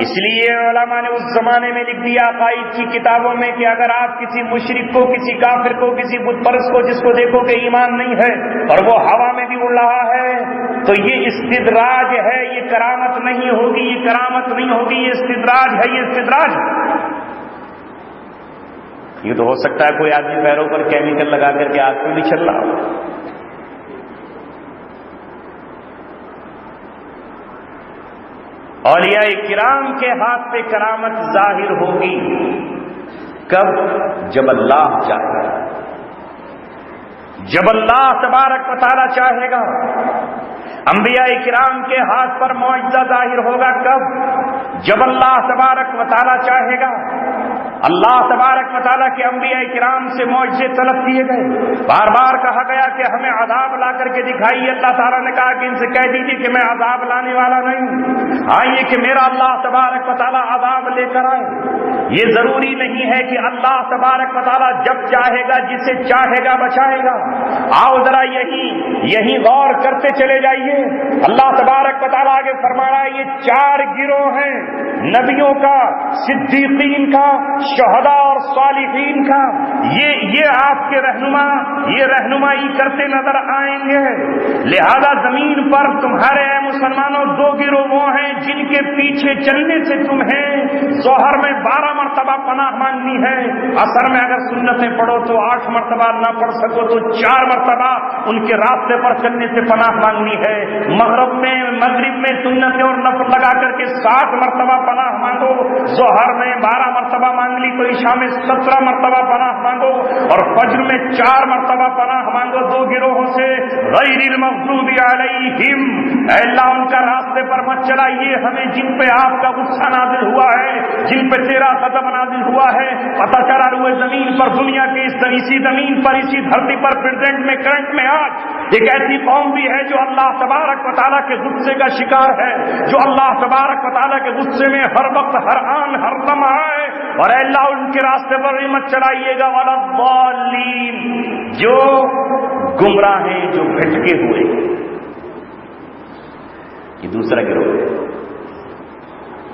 اس لیے علماء نے اس زمانے میں لکھ دیا عقائد کی کتابوں میں کہ اگر آپ کسی مشرک کو، کسی کافر کو، کسی بت پرست کو جس کو دیکھو کہ ایمان نہیں ہے اور وہ ہوا میں بھی اڑ رہا ہے تو یہ استدراج ہے، یہ کرامت نہیں ہوگی، یہ کرامت نہیں ہوگی، یہ استدراج ہے، یہ استدراج ہے۔ یہ تو ہو سکتا ہے کوئی آدمی پیروں پر کیمیکل لگا کر کے آگ پہ بھی چل رہا ہو۔ اولیاء کرام کے ہاتھ پہ کرامت ظاہر ہوگی کب؟ جب اللہ چاہے، جب اللہ تبارک و تعالیٰ چاہے گا انبیاء کرام کے ہاتھ پر معجزہ ظاہر ہوگا کب؟ جب اللہ تبارک و تعالیٰ چاہے گا. اللہ تبارک و تعالیٰ کے انبیاء کرام سے معجزے طلب کیے گئے. بار بار کہا گیا کہ ہمیں عذاب لا کر کے دکھائیے. اللہ تعالیٰ نے کہا کہ ان سے کہہ دیجیے کہ میں عذاب لانے والا نہیں، آئیے کہ میرا اللہ تبارک و تعالیٰ عذاب لے کر آئے. یہ ضروری نہیں ہے کہ اللہ تبارک و تعالیٰ جب چاہے گا جسے چاہے گا بچائے گا. آؤ ذرا یہی غور کرتے چلے جائیے. اللہ تبارک و تعالیٰ آگے فرما رہا ہے یہ 4 گروہ ہیں، نبیوں کا، صدیقین کا، شہداء اور صالحین کا. یہ آپ کے رہنما یہ رہنمائی کرتے نظر آئیں گے. لہذا زمین پر تمہارے اے مسلمانوں 2 گروہ وہ ہیں جن کے پیچھے چلنے سے تمہیں ظہر میں 12 مرتبہ پناہ مانگنی ہے، عصر میں اگر سنتیں پڑھو تو 8 مرتبہ، نہ پڑھ سکو تو 4 مرتبہ ان کے راستے پر چلنے سے پناہ مانگنی ہے. مغرب میں سنتیں اور نفل لگا کر کے 60 مرتبہ پناہ مانگو. ظہر میں 12 مرتبہ مانگ لی تو عشاء میں 17 مرتبہ پناہ مانگو، اور فجر میں 4 مرتبہ پناہ مانگو 2 گروہوں سے. غیر المغضوب علیہم، اے اللہ ان کا راستے پر مت چلائیے ہمیں جن پہ آپ کا غصہ نازل ہوا ہے، جن پہ تیرا غضب نازل ہوا ہے. پتہ چلا روئے زمین پر، دنیا کے اسی زمین پر، اسی دھرتی پر پریزنٹ میں، کرنٹ میں آج ایک ایسی قوم بھی ہے جو اللہ تبارک و تعالیٰ کے غصے کا شکار ہے، جو اللہ تبارک و تعالیٰ کے غصے میں ہر وقت، ہر آن، ہر لمحہ ہے. اور اے اللہ ان کے راستے پر مت چلائیے گا ولا الضالین، جو گمراہ ہیں، جو بھٹکے ہوئے. یہ دوسرا گروہ ہے.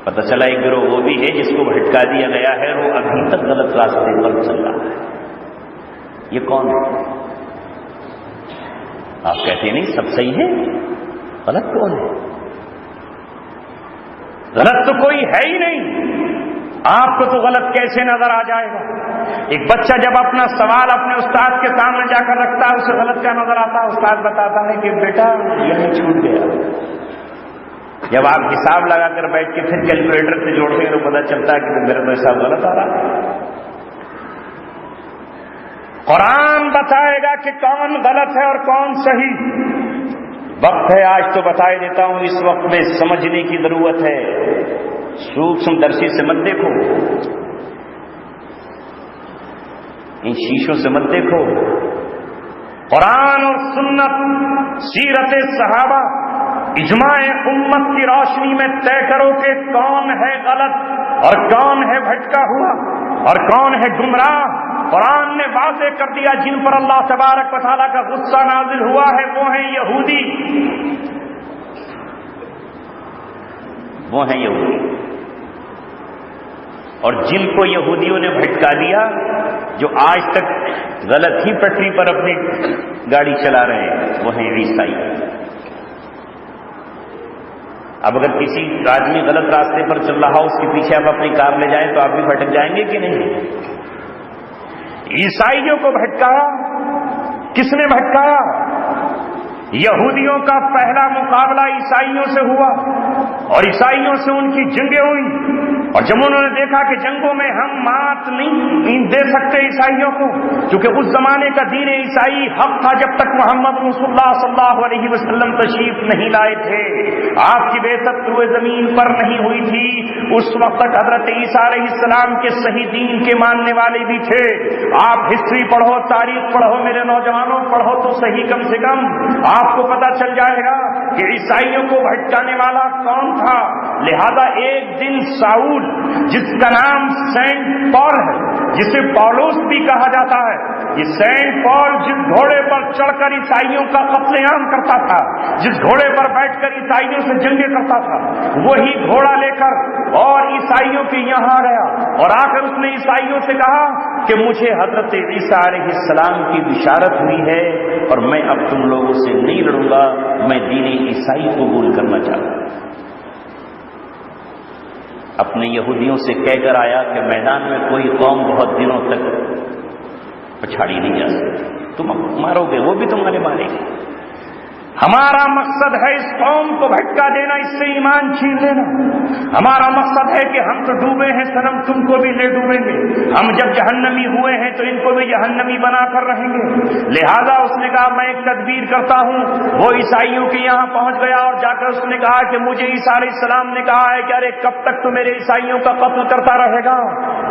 پتہ چلا ایک گروہ وہ بھی ہے جس کو بھٹکا دیا گیا ہے، وہ ابھی تک غلط راستے پر چل رہا ہے. یہ کون ہے؟ آپ کہتے ہیں نہیں سب صحیح ہے، غلط کون ہے؟ غلط تو کوئی ہے ہی نہیں. آپ کو تو غلط کیسے نظر آ جائے گا؟ ایک بچہ جب اپنا سوال اپنے استاد کے سامنے جا کر رکھتا ہے، اسے غلط کیا نظر آتا ہے؟ استاد بتاتا ہے کہ بیٹا یہی چھوٹ گیا. جب آپ حساب لگا کر بیٹھ کے پھر کیلکولیٹر سے جوڑتے ہیں تو پتہ چلتا ہے کہ میرا تو حساب غلط آ رہا ہے. قرآن بتائے گا کہ کون غلط ہے اور کون صحیح. وقت ہے آج تو بتائی دیتا ہوں، اس وقت میں سمجھنے کی ضرورت ہے. سوکھم درشی سے مت دیکھو، ان شیشوں سے مت دیکھو. قرآن اور سنت، سیرت صحابہ، اجماع امت کی روشنی میں طے کرو کہ کون ہے غلط اور کون ہے بھٹکا ہوا اور کون ہے گمراہ. قرآن نے واضح کر دیا جن پر اللہ تبارک و تعالیٰ کا غصہ نازل ہوا ہے وہ ہیں یہودی. وہ ہیں یہودی. اور جن کو یہودیوں نے بھٹکا دیا، جو آج تک غلط ہی پٹری پر اپنی گاڑی چلا رہے ہیں، وہ ہیں عیسائی. اب اگر کسی آدمی غلط راستے پر چل رہا ہو، اس کے پیچھے آپ اپنی کار لے جائیں تو آپ بھی بھٹک جائیں گے کہ نہیں؟ عیسائیوں کو بھٹکایا. کس نے بھٹکایا؟ یہودیوں کا پہلا مقابلہ عیسائیوں سے ہوا اور عیسائیوں سے ان کی جنگیں ہوئی. اور جب انہوں نے دیکھا کہ جنگوں میں ہم مات نہیں دے سکتے عیسائیوں کو، کیونکہ اس زمانے کا دین عیسائی حق تھا جب تک محمد رسول اللہ صلی اللہ علیہ وسلم تشریف نہیں لائے تھے، آپ کی بعثت روئے زمین پر نہیں ہوئی تھی. اس وقت تک حضرت عیسیٰ علیہ السلام کے صحیح دین کے ماننے والے بھی تھے. آپ ہسٹری پڑھو، تاریخ پڑھو، میرے نوجوانوں پڑھو تو صحیح، کم سے کم آپ کو پتہ چل جائے گا کہ عیسائیوں کو بھٹکانے والا کون تھا. لہذا ایک دن ساؤل، جس کا نام سینٹ پال ہے، جسے پولوس بھی کہا جاتا ہے، یہ سینٹ پال جس گھوڑے پر چڑھ کر عیسائیوں کا قتل عام کرتا تھا، جس گھوڑے پر بیٹھ کر عیسائیوں سے جنگیں کرتا تھا، وہی گھوڑا لے کر اور عیسائیوں کے یہاں گیا اور آ کر اس نے عیسائیوں سے کہا کہ مجھے حضرت عیسیٰ علیہ السلام کی بشارت ہوئی ہے اور میں اب تم لوگوں سے نہیں لڑوں گا، میں دین عیسائی قبول کرنا چاہتا ہوں. اپنے یہودیوں سے کہہ کر آیا کہ میدان میں کوئی قوم بہت دنوں تک پچھاڑی نہیں جا سکتی، تم مارو گے وہ بھی تمہارے مارے گے. ہمارا مقصد ہے اس قوم کو بھٹکا دینا، اس سے ایمان چھین لینا۔ ہمارا مقصد ہے کہ ہم تو ڈوبے ہیں صنم، تم کو بھی لے ڈوبیں گے، ہم جب جہنمی ہوئے ہیں تو ان کو بھی جہنمی بنا کر رہیں گے۔ لہذا اس نے کہا میں ایک تدبیر کرتا ہوں۔ وہ عیسائیوں کے یہاں پہنچ گیا اور جا کر اس نے کہا کہ مجھے عیسیٰ علیہ السلام نے کہا ہے کہ ارے کب تک تو میرے عیسائیوں کا قتل کرتا رہے گا،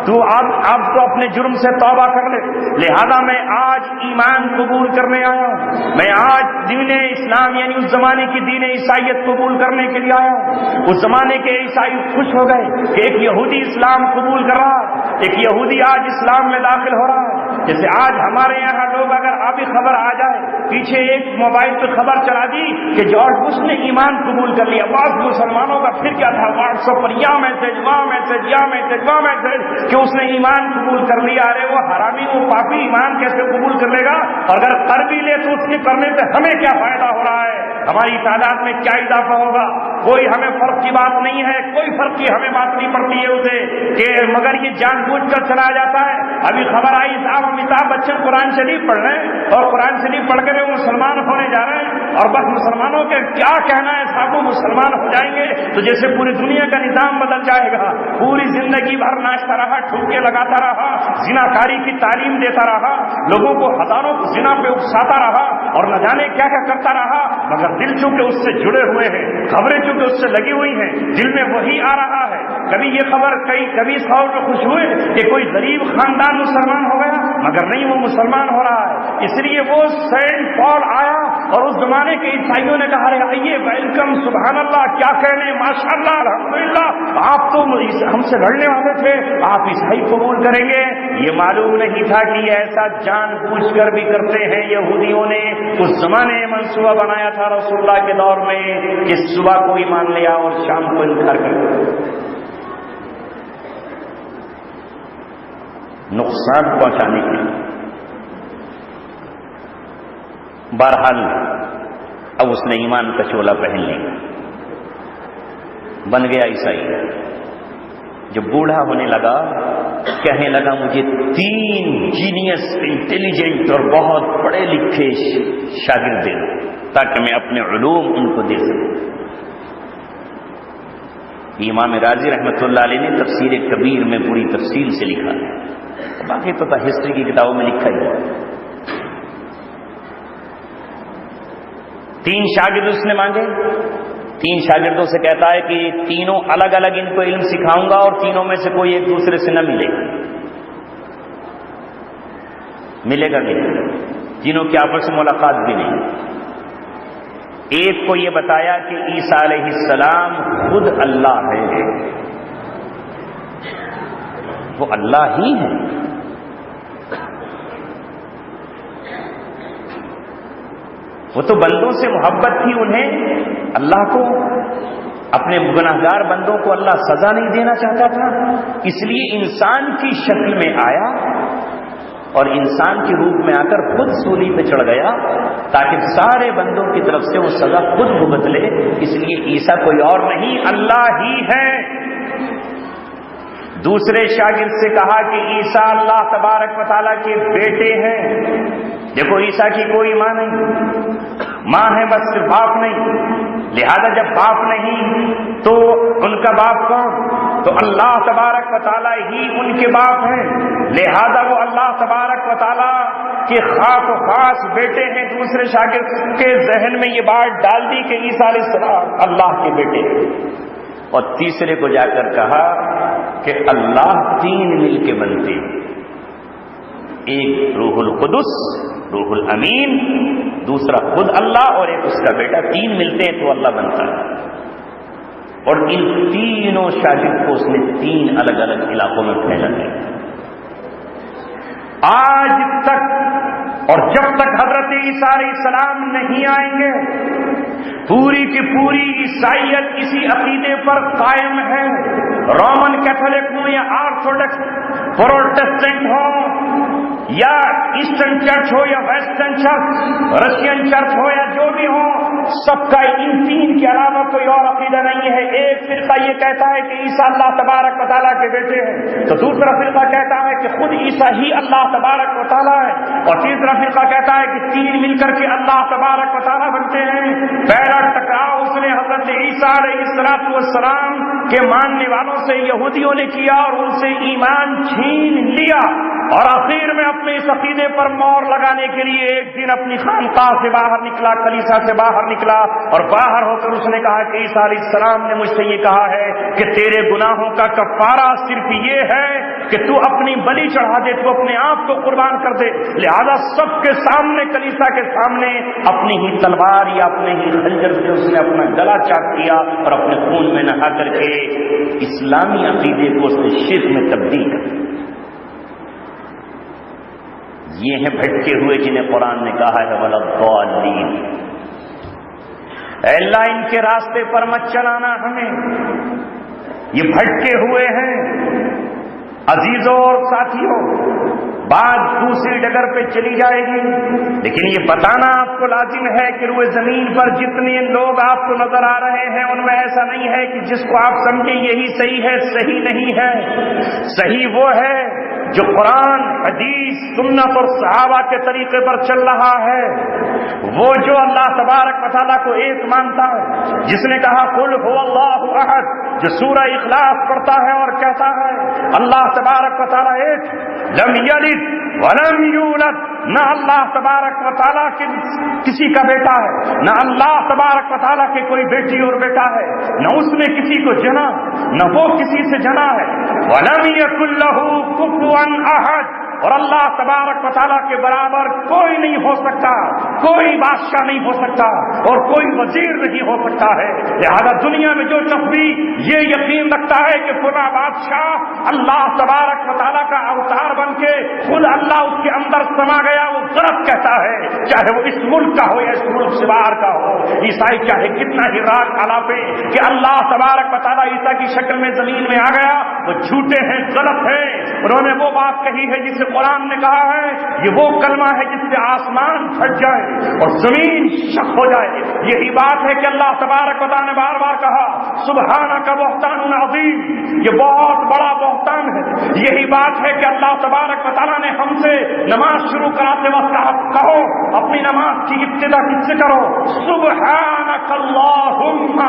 تو اب تو اپنے جرم سے توبہ کر لے۔ لہذا میں آج ایمان قبول کرنے آیا ہوں، میں آج دین اسلام یعنی اس زمانے کی دین عیسائیت قبول کرنے کے لیے آیا ہوں۔ اس زمانے کے عیسائی خوش ہو گئے کہ ایک یہودی اسلام قبول کر رہا ہے، ایک یہودی آج اسلام میں داخل ہو رہا ہے۔ جیسے آج ہمارے یہاں لوگ اگر ابھی خبر آ جائے، پیچھے ایک موبائل پہ خبر چلا دی کہ جارج بش نے ایمان قبول کر لیا، بعض مسلمانوں کا پھر کیا تھا، واٹس ایپ پر یا میسج وہاں میسج یا میسج وہاں میسج کہ اس نے ایمان قبول کر لیا۔ ارے وہ حرامی، وہ پاپی ایمان کیسے قبول کر لے گا؟ اور اگر کر بھی لے تو اس کے کرنے سے ہمیں کیا فائدہ ہو رہا ہے؟ ہماری تعداد میں کیا اضافہ ہوگا؟ کوئی ہمیں فرق کی بات نہیں ہے، کوئی فرق کی ہمیں بات نہیں پڑتی ہے اسے کہ مگر یہ جان بوجھ کر چلا جاتا ہے۔ ابھی خبر آئی صاحب امیتابھ بچن قرآن شریف پڑھ رہے ہیں اور قرآن شریف پڑھ کر وہ مسلمان ہونے جا رہے ہیں، اور بس مسلمانوں کے کیا کہنا ہے صاحب، وہ مسلمان ہو جائیں گے تو جیسے پوری دنیا کا نظام بدل جائے گا۔ پوری زندگی بھر ناچتا رہا، ٹھوکے لگاتا رہا، زنا کاری کی تعلیم دیتا رہا، لوگوں کو ہزاروں کو زنا پہ اکساتا رہا اور نہ جانے کیا کیا کرتا رہا، مگر دل چونکہ اس سے جڑے ہوئے ہیں، خبریں چونکہ اس سے لگی ہوئی ہیں، دل میں وہی آ رہا ہے۔ کبھی یہ خبر کبھی اس خبر پہ خوش ہوئے کہ کوئی غریب خاندان مسلمان ہو گیا، مگر نہیں، وہ مسلمان ہو رہا ہے۔ اس لیے وہ سینٹ پال آیا اور اس زمانے کے عیسائیوں نے کہا آئیے ویلکم، سبحان اللہ، کیا کہنے، ماشاء اللہ، الحمدللہ، آپ تو ہم سے لڑنے والے تھے، آپ عیسائی قبول کریں گے۔ یہ معلوم نہیں تھا کہ ایسا جان بوجھ کر بھی کرتے ہیں یہودیوں نے۔ اس زمانے میں منصوبہ بنایا تھا رسول اللہ کے دور میں کہ صبح کو ایمان لیا اور شام کو انکار کر نقصان پہنچانے کے لیے۔ بہرحال اب اس نے ایمان کا چولا پہن لیا، بن گیا عیسائی۔ جب بوڑھا ہونے لگا کہنے لگا مجھے 3 جینیس، انٹیلیجنٹ اور بہت پڑھے لکھے شاگرد دے دو تاکہ میں اپنے علوم ان کو دے سکوں۔ امام رازی رحمۃ اللہ علیہ نے تفسیر کبیر میں پوری تفصیل سے لکھا ہے، باقی تو ہسٹری کی کتابوں میں لکھا ہی ہے۔ 3 شاگرد اس نے مانگے، 3 شاگردوں سے کہتا ہے کہ تینوں الگ الگ ان کو علم سکھاؤں گا اور تینوں میں سے کوئی ایک دوسرے سے نہ ملے گا، تینوں کی آپس میں ملاقات بھی نہیں۔ ایک کو یہ بتایا کہ عیسیٰ علیہ السلام خود اللہ ہے، وہ اللہ ہی ہے۔ وہ تو بندوں سے محبت تھی انہیں، اللہ کو، اپنے گناہگار بندوں کو اللہ سزا نہیں دینا چاہتا تھا، اس لیے انسان کی شکل میں آیا اور انسان کے روپ میں آ کر خود سولی پہ چڑھ گیا تاکہ سارے بندوں کی طرف سے وہ سزا خود بھگت لے۔ اس لیے عیسیٰ کوئی اور نہیں، اللہ ہی ہے۔ دوسرے شاگرد سے کہا کہ عیسیٰ اللہ تبارک و تعالیٰ کے بیٹے ہیں۔ دیکھو عیسیٰ کی کوئی ماں نہیں، ماں ہے بس صرف باپ نہیں، لہذا جب باپ نہیں تو ان کا باپ کون؟ تو اللہ تبارک و تعالیٰ ہی ان کے باپ ہیں، لہذا وہ اللہ تبارک و تعالیٰ کے خاص و خاص بیٹے ہیں۔ دوسرے شاگرد کے ذہن میں یہ بات ڈال دی کہ عیسیٰ علیہ السلام اللہ کے بیٹے ہیں، اور تیسرے کو جا کر کہا کہ اللہ 3 مل کے بنتے، ایک روح القدس، روح الامین، دوسرا خود اللہ اور ایک اس کا بیٹا، 3 ملتے ہیں تو اللہ بنتا ہے۔ اور ان تینوں شاگرد کو اس نے 3 الگ الگ علاقوں میں پھیلا دیا۔ آج تک اور جب تک حضرت عیسیٰ علیہ السلام نہیں آئیں گے پوری کی پوری عیسائیت اسی عقیدے پر قائم ہے، رومن کیتھولک ہو یا آرتھوڈکس پروٹسٹنٹ ہو یا ایسٹرن چرچ ہو یا ویسٹرن چرچ، رشین چرچ ہو یا جو بھی ہو، سب کا ان تین کے علاوہ کوئی اور عقیدہ نہیں ہے. ایک فرقہ یہ کہتا ہے کہ عیسیٰ اللہ تبارک و تعالیٰ کے بیٹے ہیں، تو دوسرا فرقہ کہتا ہے کہ خود عیسیٰ ہی اللہ تبارک و تعالیٰ ہے، اور تیسرا فرقہ کہتا ہے کہ تین مل کر کے اللہ تبارک و تعالیٰ بنتے ہیں. پہلا ٹکراؤ اس نے حضرت عیسیٰ علیہ السلام کے ماننے والوں سے یہودیوں نے کیا اور ان سے ایمان چھین لیا، اور آخر میں اپنے اس عقیدے پر مور لگانے کے لیے ایک دن اپنی خانقاہ سے باہر نکلا، کلیسا سے باہر نکلا، اور باہر ہو کر اس نے کہا کہ عیسیٰ علیہ السلام نے مجھ سے یہ کہا ہے کہ تیرے گناہوں کا کفارہ صرف یہ ہے کہ تو اپنی بلی چڑھا دے، تو اپنے آپ کو قربان کر دے. لہذا سب کے سامنے، کلیسا کے سامنے، اپنی ہی تلوار یا اپنے ہی خنجر سے اس نے اپنا گلا چاک کیا اور اپنے خون میں نہا کر کے اسلامی عقیدے کو اس نے شرک میں تبدیل کر دیا. یہ ہیں بھٹکے ہوئے جنہیں قرآن نے کہا ہے وَلَضَّالِّينَ. اے اللہ ان کے راستے پر مت چلانا ہمیں، یہ بھٹکے ہوئے ہیں. عزیزوں اور ساتھیوں، بات دوسری ڈگر پہ چلی جائے گی، لیکن یہ بتانا آپ کو لازم ہے کہ روئے زمین پر جتنے لوگ آپ کو نظر آ رہے ہیں ان میں ایسا نہیں ہے کہ جس کو آپ سمجھیں یہی صحیح ہے. صحیح نہیں ہے. صحیح وہ ہے جو قرآن، حدیث، سنت اور صحابہ کے طریقے پر چل رہا ہے، وہ جو اللہ تبارک و تعالیٰ کو ایک مانتا ہے، جس نے کہا قل هو اللہ احد، جو سورہ اخلاص پڑھتا ہے اور کہتا ہے اللہ تبارک و تعالیٰ ایک، لم یلد ولم یولد، نہ اللہ تبارک و تعالیٰ کے کسی کا بیٹا ہے، نہ اللہ تبارک و تعالیٰ کے کوئی بیٹی اور بیٹا ہے، نہ اس نے کسی کو جنا، نہ وہ کسی سے جنا ہے. ولم یکن لہ کفوا احد، اور اللہ تبارک و تعالیٰ کے برابر کوئی نہیں ہو سکتا، کوئی بادشاہ نہیں ہو سکتا اور کوئی وزیر نہیں ہو سکتا ہے. لہذا دنیا میں جو شخص بھی یہ یقین رکھتا ہے کہ فلاں بادشاہ اللہ تبارک و تعالیٰ کا اوتار بن کے خود اللہ اس کے اندر سما گیا، وہ غلط کہتا ہے. چاہے وہ اس ملک کا ہو یا اس ملک سے باہر کا ہو، عیسائی چاہے کتنا ہی راگ الاپے کہ اللہ تبارک و تعالیٰ عیسیٰ کی شکل میں زمین میں آ گیا، وہ جھوٹے ہیں، غلط ہیں. انہوں نے وہ بات کہی ہے جسے قرآن نے کہا ہے یہ وہ کلمہ ہے جس سے آسمان پھٹ جائے اور زمین شق ہو جائے. یہی بات ہے کہ اللہ تبارک و تعالیٰ نے بار بار کہا سبحانک بہتان عظیم، یہ بہت بڑا بہتان ہے. یہی بات ہے کہ اللہ تبارک و تعالیٰ نے ہم سے نماز شروع کراتے وقت کہو اپنی نماز کی ابتدا کس سے کرو، سبحانک اللہم،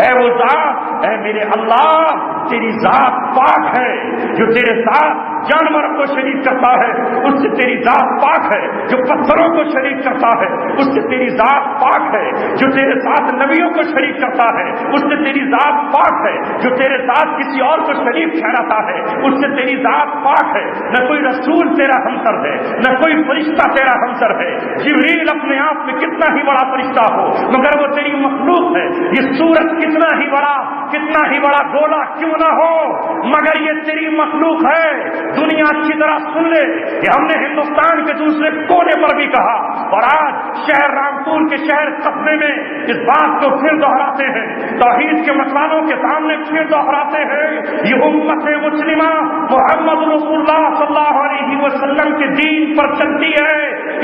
اے وہ ذات، اے میرے اللہ تیری ذات پاک ہے. جو تیرے ساتھ جانور کو شریک کرتا ہے اس سے تیری ذات پاک ہے، جو پتھروں کو شریک کرتا ہے اس سے تیری ذات پاک ہے، جو تیرے ساتھ نبیوں کو شریک کرتا ہے اس سے تیری ذات پاک ہے، جو تیرے ساتھ کسی اور کو شریک ٹھہراتا ہے اس سے تیری ذات پاک ہے. نہ کوئی رسول تیرا ہمسر ہے، نہ کوئی فرشتہ تیرا ہمسر ہے. جبریل اپنے آپ میں کتنا ہی بڑا فرشتہ ہو مگر وہ تیری مخلوق ہے. یہ سورج کتنا ہی بڑا گولا کیوں نہ ہو مگر یہ تیری مخلوق ہے. دنیا اچھی طرح سن لے کہ ہم نے ہندوستان کے دوسرے کونے پر بھی کہا اور آج شہر رامپور کے شہر قصبے میں اس بات کو پھر دہراتے ہیں، توحید کے مسئلوں کے سامنے پھر دہراتے ہیں. یہ امت مسلمہ محمد رسول اللہ صلی اللہ علیہ وسلم کے دین پر چلتی ہے،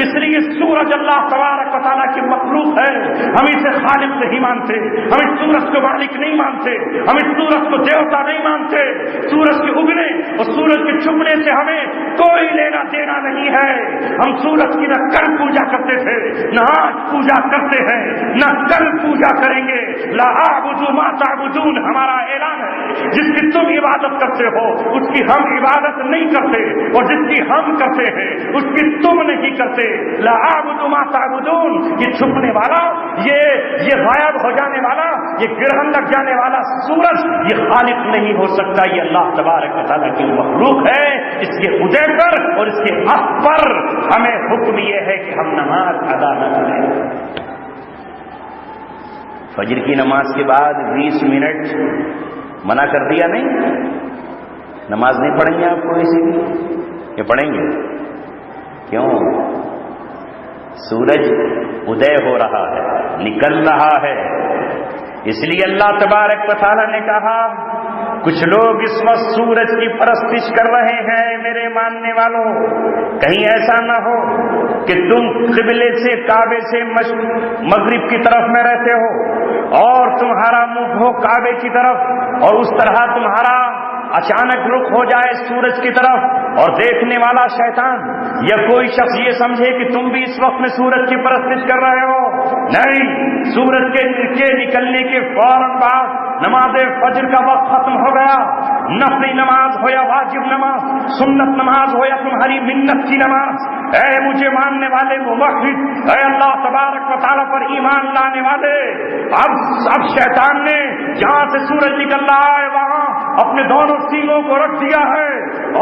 اس لیے سورج اللہ تبارک و تعالیٰ کی مخلوق ہے. ہم اسے خالق نہیں مانتے، ہم اس سورج کو مالک نہیں مانتے، ہم اس سورج کو دیوتا نہیں مانتے. سورج کے اگنے اور سورج کے چھپنے سے ہمیں کوئی لینا دینا نہیں ہے. ہم سورج کی نہ کل پوجا کرتے تھے، نہ آج پوجا کرتے ہیں، نہ کل پوجا کریں گے. لا اعبد ما تعبدون ہمارا اعلان ہے. جس کی تم عبادت کرتے ہو اس کی ہم عبادت نہیں کرتے، اور جس کی ہم کرتے ہیں اس کی تم نہیں کرتے. لا اعبد ما تعبدون، یہ چھپنے والا، یہ غائب ہو جانے والا، یہ گرہن لگ جانے والا سورج یہ خالق نہیں ہو سکتا. یہ اللہ تبارک و تعالیٰ کی مخلوق ہے. اس کے ادے پر اور اس کے حق پر ہمیں حکم یہ ہے کہ ہم نماز ادا نہ کریں. فجر کی نماز کے بعد 20 منٹ منع کر دیا نہیں، نماز نہیں پڑھیں گے آپ کو اسی لیے یہ پڑھیں گے. کیوں؟ سورج ادے ہو رہا ہے، نکل رہا ہے، اس لیے اللہ تبارک و تعالیٰ نے کہا کچھ لوگ اس وقت سورج کی پرستش کر رہے ہیں میرے ماننے والوں، کہیں ایسا نہ ہو کہ تم قبلے سے کعبے سے مغرب کی طرف میں رہتے ہو اور تمہارا منہ ہو کعبے کی طرف اور اس طرح تمہارا اچانک رخ ہو جائے سورج کی طرف اور دیکھنے والا شیطان یا کوئی شخص یہ سمجھے کہ تم بھی اس وقت میں سورج کی پرستش کر رہے ہو۔ نہیں، سورج کے نکلنے کے فوراً بعد نماز فجر کا وقت ختم ہو گیا، نفلی نماز ہو یا واجب نماز، سنت نماز ہو یا تمہاری منت کی نماز، اے مجھے ماننے والے موحد، اے اللہ تبارک و تعالیٰ پر ایمان لانے والے، اب شیطان نے جہاں سے سورج نکل رہا ہے وہاں اپنے دونوں سینگوں کو رکھ دیا ہے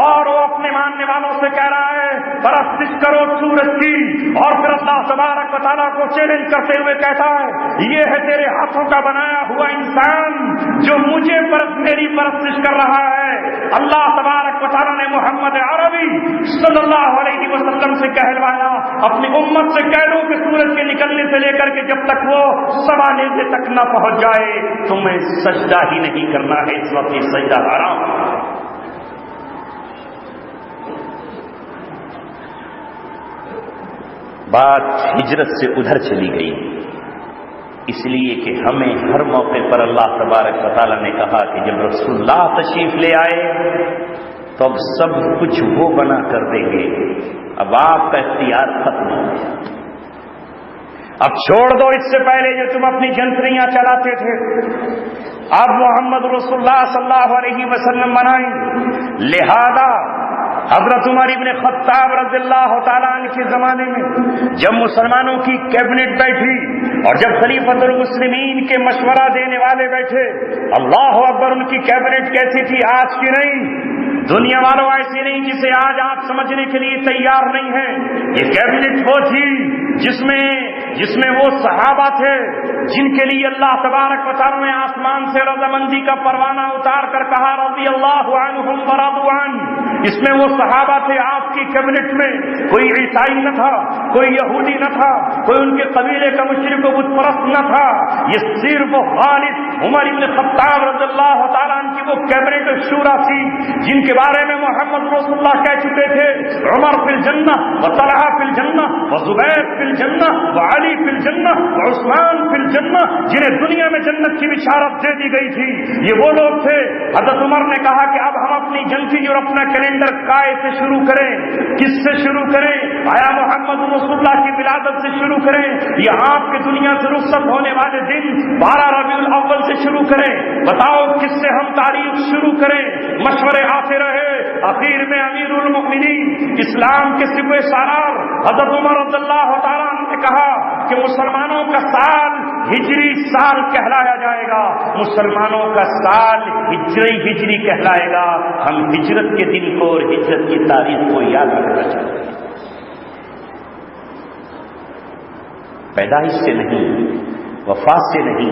اور وہ اپنے ماننے والوں سے کہہ رہا ہے پرستش کرو سورج کی، اور پھر اللہ تبارک و تعالیٰ کو چیلنج کرتے ہوئے کہتا ہے یہ ہے تیرے ہاتھوں کا بنایا ہوا انسان جو مجھے میری پرستش کر رہا ہے۔ اللہ تبارک و تعالیٰ نے محمد عربی صلی اللہ علیہ وسلم سے کہلوایا اپنی امت سے کہہ دو کہ سورج کے نکلنے سے لے کر کے جب تک وہ سوا نیزے تک نہ پہنچ جائے تمہیں سجدہ ہی نہیں کرنا ہے، اس وقت یہ سجدہ حرام۔ بات ہجرت سے ادھر چلی گئی، اس لیے کہ ہمیں ہر موقع پر اللہ تبارک و تعالیٰ نے کہا کہ جب رسول اللہ تشریف لے آئے تو اب سب کچھ وہ بنا کر دیں گے، اب آپ کا اختیار ختم ہو گیا، اب چھوڑ دو اس سے پہلے جو تم اپنی جنتریاں چلاتے تھے، اب محمد رسول اللہ صلی اللہ علیہ وسلم بنائیں۔ لہذا حضرت عمر ابن خطاب رضی اللہ تعالیٰ عنہ کے زمانے میں جب مسلمانوں کی کیبنٹ بیٹھی اور جب خلیفۃ المسلمین کے مشورہ دینے والے بیٹھے، اللہ اکبر، ان کی کیبنٹ کیسی تھی؟ آج کی نہیں، دنیا والوں ایسی نہیں جسے آج آپ سمجھنے کے لیے تیار نہیں ہیں۔ یہ کیبنٹ وہ تھی جس میں وہ صحابہ تھے جن کے لیے اللہ تبارک و تعالیٰ نے آسمان سے رضامندی کا پروانہ اتار کر کہا رضی اللہ عنہم ورضوا عنہ۔ اس میں وہ صحابہ تھے آپ کی کیبنٹ میں، کوئی عیسائی نہ تھا، کوئی یہودی نہ تھا، کوئی ان کے قبیلے کا مشرک و بت پرست نہ تھا، یہ صرف خالص عمر بن خطاب رضی اللہ تعالیٰ عنہ کی وہ کیبنٹ شورا تھی جن کے بارے میں محمد رسول اللہ کہہ چکے تھے عمر فی الجنہ وطلحہ فی الجنہ وزبیر فی الجنہ وعلی فی الجنہ وعثمان فی الجنہ، جنہیں دنیا میں جنت کی بشارت دے دی گئی تھی، یہ وہ لوگ تھے۔ حضرت عمر نے کہا کہ اب ہم اپنی جنتی اور اپنا کیلنڈر کائے سے شروع کریں، کس سے شروع کریں؟ آیا محمد رسول اللہ کی ولادت سے شروع کریں یا آپ کے دنیا سے رخصت ہونے والے دن 12 ربیع الاول سے شروع کریں؟ بتاؤ کس سے ہم تاریخ شروع کریں؟ مشورے آتے رہے، اخیر میں امیر المؤمنین اسلام کے سپہ سالار حضرت عمر رضی اللہ تعالیٰ عنہ نے کہا کہ مسلمانوں کا سال ہجری سال کہلایا جائے گا، مسلمانوں کا سال ہجری کہلائے گا۔ ہم ہجرت کے دن کو اور ہجرت کی تاریخ کو یاد رکھنا چاہتے ہیں، پیدائش سے نہیں، وفات سے نہیں،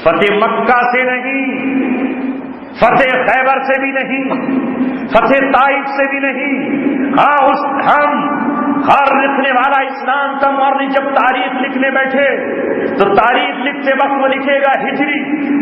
فتح مکہ سے نہیں، فتح خیبر سے بھی نہیں، فتح طائف سے بھی نہیں۔ ہم ہر لکھنے والا اسلام کا مورخ جب تاریخ لکھنے بیٹھے تو تاریخ لکھتے وقت وہ لکھے گا ہجری،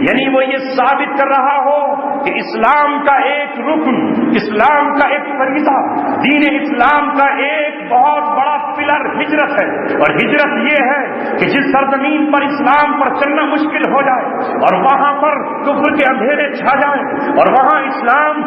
یعنی وہ یہ ثابت کر رہا ہو کہ اسلام کا ایک رکن، اسلام کا ایک فریضہ، دین اسلام کا ایک بہت بڑا پلر ہجرت ہے، اور ہجرت یہ ہے کہ جس سرزمین پر اسلام پر چلنا مشکل ہو جائے اور وہاں پر کفر کے اندھیرے چھا جائیں اور وہاں اسلام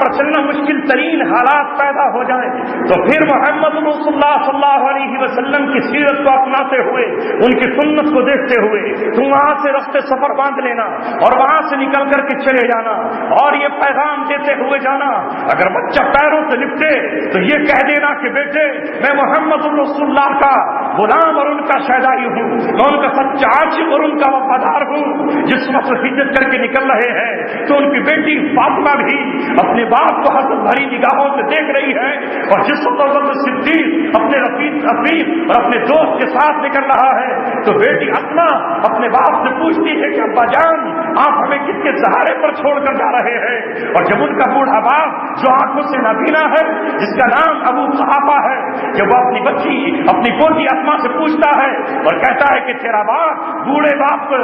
پر چلنا مشکل ترین حالات پیدا ہو جائیں، تو پھر محمد رسول اللہ صلی اللہ علیہ وسلم کی سیرت کو اپناتے ہوئے، ان کی سنت کو دیکھتے ہوئے تم وہاں سے رستے سفر باندھ لینا اور وہاں سے نکل کر کے چلے جانا اور یہ پیغام دیتے ہوئے جانا۔ اگر بچہ پیروں سے لپٹے تو یہ کہہ دینا کہ بیٹے میں محمد رسول اللہ کا غلام اور ان کا شہدائی ہوں، میں ان کا سچا عاشق اور ان کا وفادار ہوں۔ جس وقت ہجرت کر کے نکل رہے ہیں تو ان کی بیٹی فاطمہ بھی اپنے باپ کو حسرت بھری نگاہوں سے دیکھ رہی ہے، اور جس وقت صدیق اپنے رفیق اور اپنے دوست کے ساتھ نکل رہا ہے تو بیٹی اسما اپنے باپ سے پوچھتی ہے کہ ابا جان آپ ہمیں کس کے سہارے پر چھوڑ کر جا رہے ہیں؟ اور جب ان کا بوڑھا باپ جو آنکھوں سے نابینا ہے، جس کا نام ابو قحافہ ہے، جب وہ اپنی بچی اپنی پوتی اسما سے پوچھتا ہے اور کہتا ہے کہ تیرا باپ بوڑھے باپ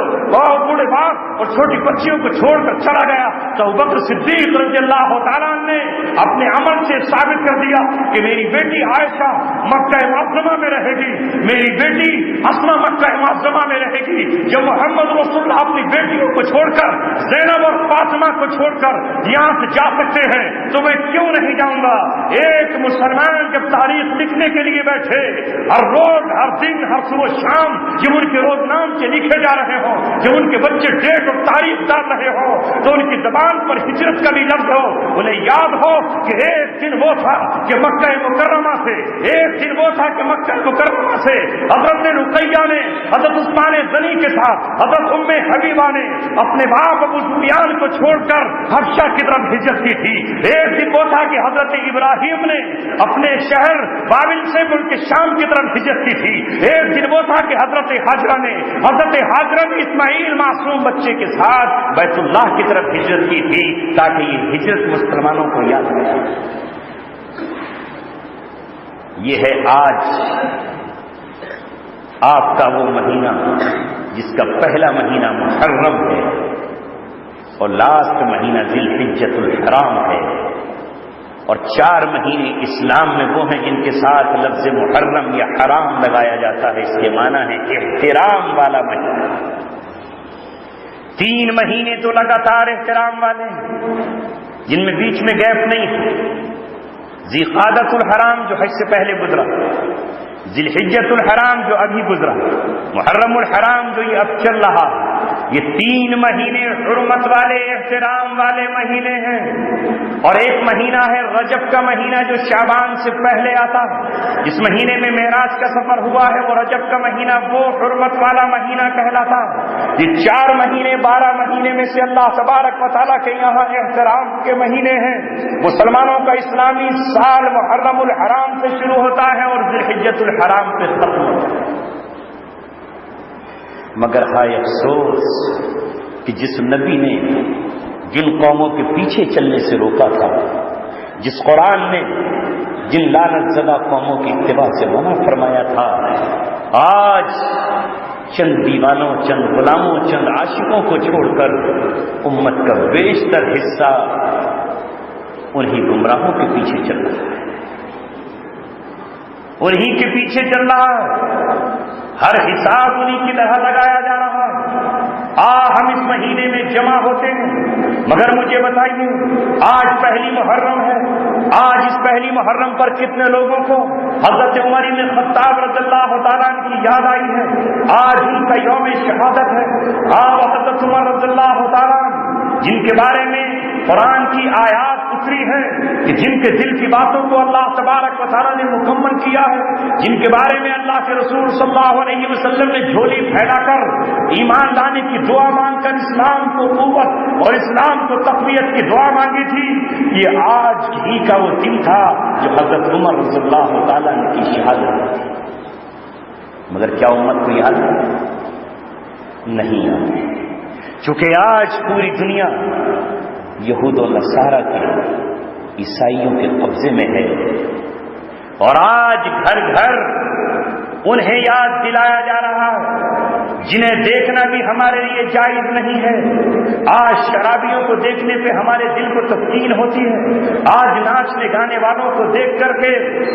اور چھوٹی بچیوں کو چھوڑ کر چلا گیا، تو ابوبکر صدیق رضی اللہ تعالیٰ نے اپنے عمل سے ثابت کر دیا کہ میری بیٹی عائشہ مکہ معظمہ میں رہے گی، میری بیٹی اسما مکہ معظمہ میں رہے گی۔ جب محمد رسول اللہ اپنی بیٹیوں کو چھوڑ کر، زینب اور فاطمہ کو چھوڑ کر یہاں سے جا سکتے ہیں تو میں کیوں نہیں جاؤں گا؟ ایک مسلمان جب تاریخ لکھنے کے لیے بیٹھے، ہر روز ہر دن ہر صبح شام جب ان کے روز نام سے لکھے جا رہے ہوں، جب ان کے بچے ڈیٹ اور تاریخ ڈال رہے ہوں، تو ان کی زبان پر ہجرت کا بھی لفظ ہو، انہیں یاد ہو کہ ایک دن وہ تھا کہ مکہ مکرمہ سے، ایک دن وہ تھا کہ مکہ مکرمہ سے حضرت رقیہ نے حضرت عثمان غنی کے ساتھ حضرت ام حبیبہ نے اپنے باپ ابو سفیان کو چھوڑ کر حبشہ کی طرف ہجرت کی تھی۔ ایک دن وہ تھا کہ حضرت ابراہیم نے اپنے شہر بابل سے ملک شام کی طرف ہجرت کی تھی۔ ایک دن وہ تھا کہ حضرت ہاجرہ نے اسماعیل معصوم بچے کے ساتھ بیت اللہ کی طرف ہجرت کی تھی، تاکہ یہ ہجرت مسلمانوں کو یاد رہے۔ یہ ہے آج آپ کا وہ مہینہ جس کا پہلا مہینہ محرم ہے اور لاسٹ مہینہ ذی الحجۃ الحرام ہے، اور 4 مہینے اسلام میں وہ ہیں جن کے ساتھ لفظ محرم یا حرام لگایا جاتا ہے، اس کے معنی ہے احترام والا مہینہ۔ 3 مہینے تو لگاتار احترام والے جن میں بیچ میں گیپ نہیں ہے۔ ذی قعدۃ الحرام جو حج سے پہلے گزرا، ذی الحجۃ الحرام جو ابھی گزرا، محرم الحرام جو یہ اب چل رہا، یہ 3 مہینے حرمت والے احترام والے مہینے ہیں۔ اور ایک مہینہ ہے رجب کا مہینہ جو شعبان سے پہلے آتا ہے، جس مہینے میں معراج کا سفر ہوا ہے، وہ رجب کا مہینہ وہ حرمت والا مہینہ کہلاتا ہے۔ یہ 4 مہینے 12 مہینے میں سے اللہ تبارک و تعالیٰ کے یہاں احترام کے مہینے ہیں۔ مسلمانوں کا اسلامی سال محرم الحرام سے شروع ہوتا ہے اور ذی الحجۃ الحرام پہ ختم ہوتا ہے۔ مگر ہائے افسوس کہ جس نبی نے جن قوموں کے پیچھے چلنے سے روکا تھا، جس قرآن نے جن لعنت زدہ قوموں کی اتباع سے منع فرمایا تھا، آج چند دیوانوں، چند غلاموں، چند عاشقوں کو چھوڑ کر امت کا بیشتر حصہ انہی گمراہوں کے پیچھے چل رہا ہے، انہی کے پیچھے چل رہا ہے، ہر حساب انہی کی طرح لگایا جا رہا ہے۔ ہم اس مہینے میں جمع ہوتے ہیں، مگر مجھے بتائیے آج پہلی محرم ہے، آج اس پہلی محرم پر کتنے لوگوں کو حضرت عمر بن خطاب رضی اللہ تعالیٰ عنہ کی یاد آئی ہے؟ آج ان کا یوم شہادت ہے۔ حضرت عمر رضی اللہ تعالیٰ عنہ جن کے بارے میں قرآن کی آیات اتری ہیں کہ جن کے دل کی باتوں کو اللہ تبارک و تعالیٰ نے مکمل کیا ہے، جن کے بارے میں اللہ کے رسول صلی اللہ علیہ وسلم نے جھولی پھیلا کر ایمان لانے کی دعا مانگ کر اسلام کو قوت اور اسلام کو تقویت کی دعا مانگی تھی، یہ آج ہی کا وہ دن تھا جو حضرت عمر رضی اللہ تعالیٰ عنہ کی شہادت تھی۔ مگر کیا امت کو یاد نہیں آتی؟ چونکہ آج پوری دنیا یہود و نصارہ کے، عیسائیوں کے قبضے میں ہے، اور آج گھر گھر انہیں یاد دلایا جا رہا ہے جنہیں دیکھنا بھی ہمارے لیے جائز نہیں ہے۔ آج شرابیوں کو دیکھنے پہ ہمارے دل کو تسکین ہوتی ہے، آج ناچنے گانے والوں کو دیکھ کر کے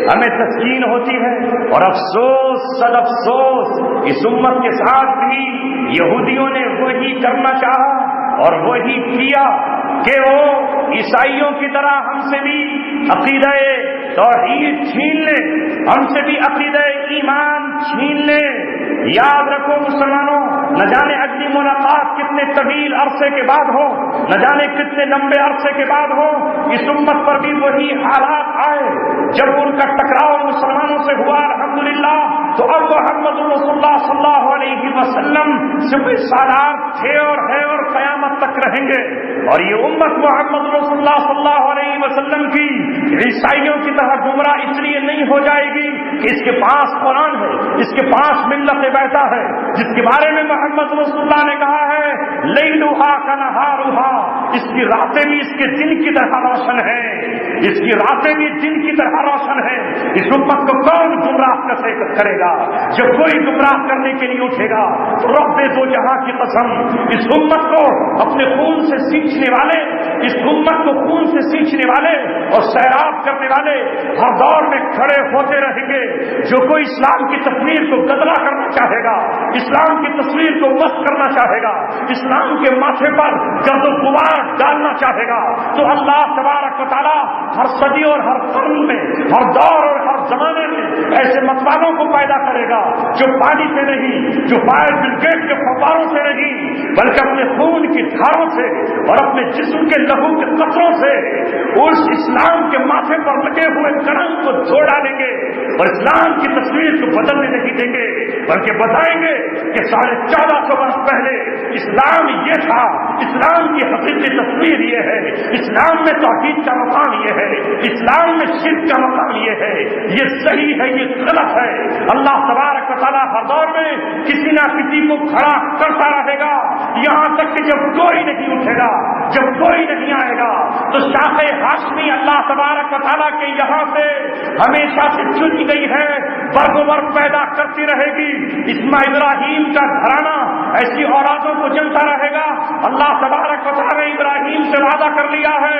ہمیں تسکین ہوتی ہے، اور افسوس صد افسوس اس امت کے ساتھ بھی یہودیوں نے وہی کرنا چاہا اور وہی کیا کہ وہ عیسائیوں کی طرح ہم سے بھی عقیدہ توحید چھین لیں، ہم سے بھی عقیدہ ایمان چھین لیں۔ یاد رکھو مسلمانوں، نہ جانے اگلی ملاقات کتنے طویل عرصے کے بعد ہو، نہ جانے کتنے لمبے عرصے کے بعد ہو، اس امت پر بھی وہی حالات آئے۔ جب ان کا ٹکراؤ مسلمانوں سے ہوا الحمدللہ، تو اب محمد رسول اللہ صلی اللہ علیہ وسلم صرف سالار تھے اور ہے اور قیامت تک رہیں گے، اور یہ امت محمد رسول اللہ صلی اللہ علیہ وسلم کی عیسائیوں کی طرح گمراہ اس لیے نہیں ہو جائے گی کہ اس کے پاس قرآن ہے، اس کے پاس ملت بیٹا ہے، جس کے بارے میں محمد رسول اللہ نے کہا ہے لیلھا کنہارھا، اس کی راتیں بھی اس کے دن کی طرح روشن ہیں، اس کی راتیں بھی دن کی طرح روشن ہیں۔ اس امت کو کون گمراہ کرے گا؟ جب کوئی گمراہ کرنے کے لیے اٹھے گا تو رب دو جہاں کی قسم اس امت کو اپنے خون سے سینچنے والے، اس امت کو خون سے سینچنے والے اور سیراب کرنے والے ہر دور میں کھڑے ہوتے رہیں گے۔ جو کوئی اسلام کی تصویر کو گدلا کرنا چاہے گا، اسلام کی تصویر کو مست کرنا چاہے گا، اسلام کے ماتھے پر گرد و غبار ڈالنا چاہے گا، تو اللہ تبارک و تعالی ہر صدی اور ہر قرن میں، ہر دور اور ہر زمانے میں ایسے متوالوں کو پیدا کرے گا جو پانی سے نہیں، جو فائر بریگیڈ کے فواروں سے نہیں، بلکہ اپنے خون کی دھاروں سے اور اپنے جسم کے لہو کے قطروں سے اس اسلام کے ماتھے پر لگے ہوئے کلنگ کو دھو ڈالیں گے اور اسلام کی تصویر کو بدلنے نہیں دیں گے، بلکہ بتائیں گے کہ 1450 برس پہلے اسلام یہ تھا، اسلام کی حقیقی تصویر یہ ہے، اسلام میں توحید کا مقام یہ ہے، اسلام میں شرک کا مقام یہ ہے، یہ صحیح ہے، یہ غلط ہے۔ اللہ تبارک و تعالیٰ ہر دور میں کسی نہ کسی کو کھڑا کرتا رہے گا، یہاں تک کہ جب کوئی نہیں اٹھے گا، جب کوئی نہیں آئے گا تو شاخ ہاشمی اللہ تبارک و تعالیٰ کے یہاں سے ہمیشہ سے چنی گئی ہے، برگ و برگ پیدا کرتی رہے گی۔ اسماعیل ابراہیم کا گھرانہ ایسی اولادوں کو جنتا رہے گا۔ اللہ تبارک و تعالیٰ نے ابراہیم سے وعدہ کر لیا ہے،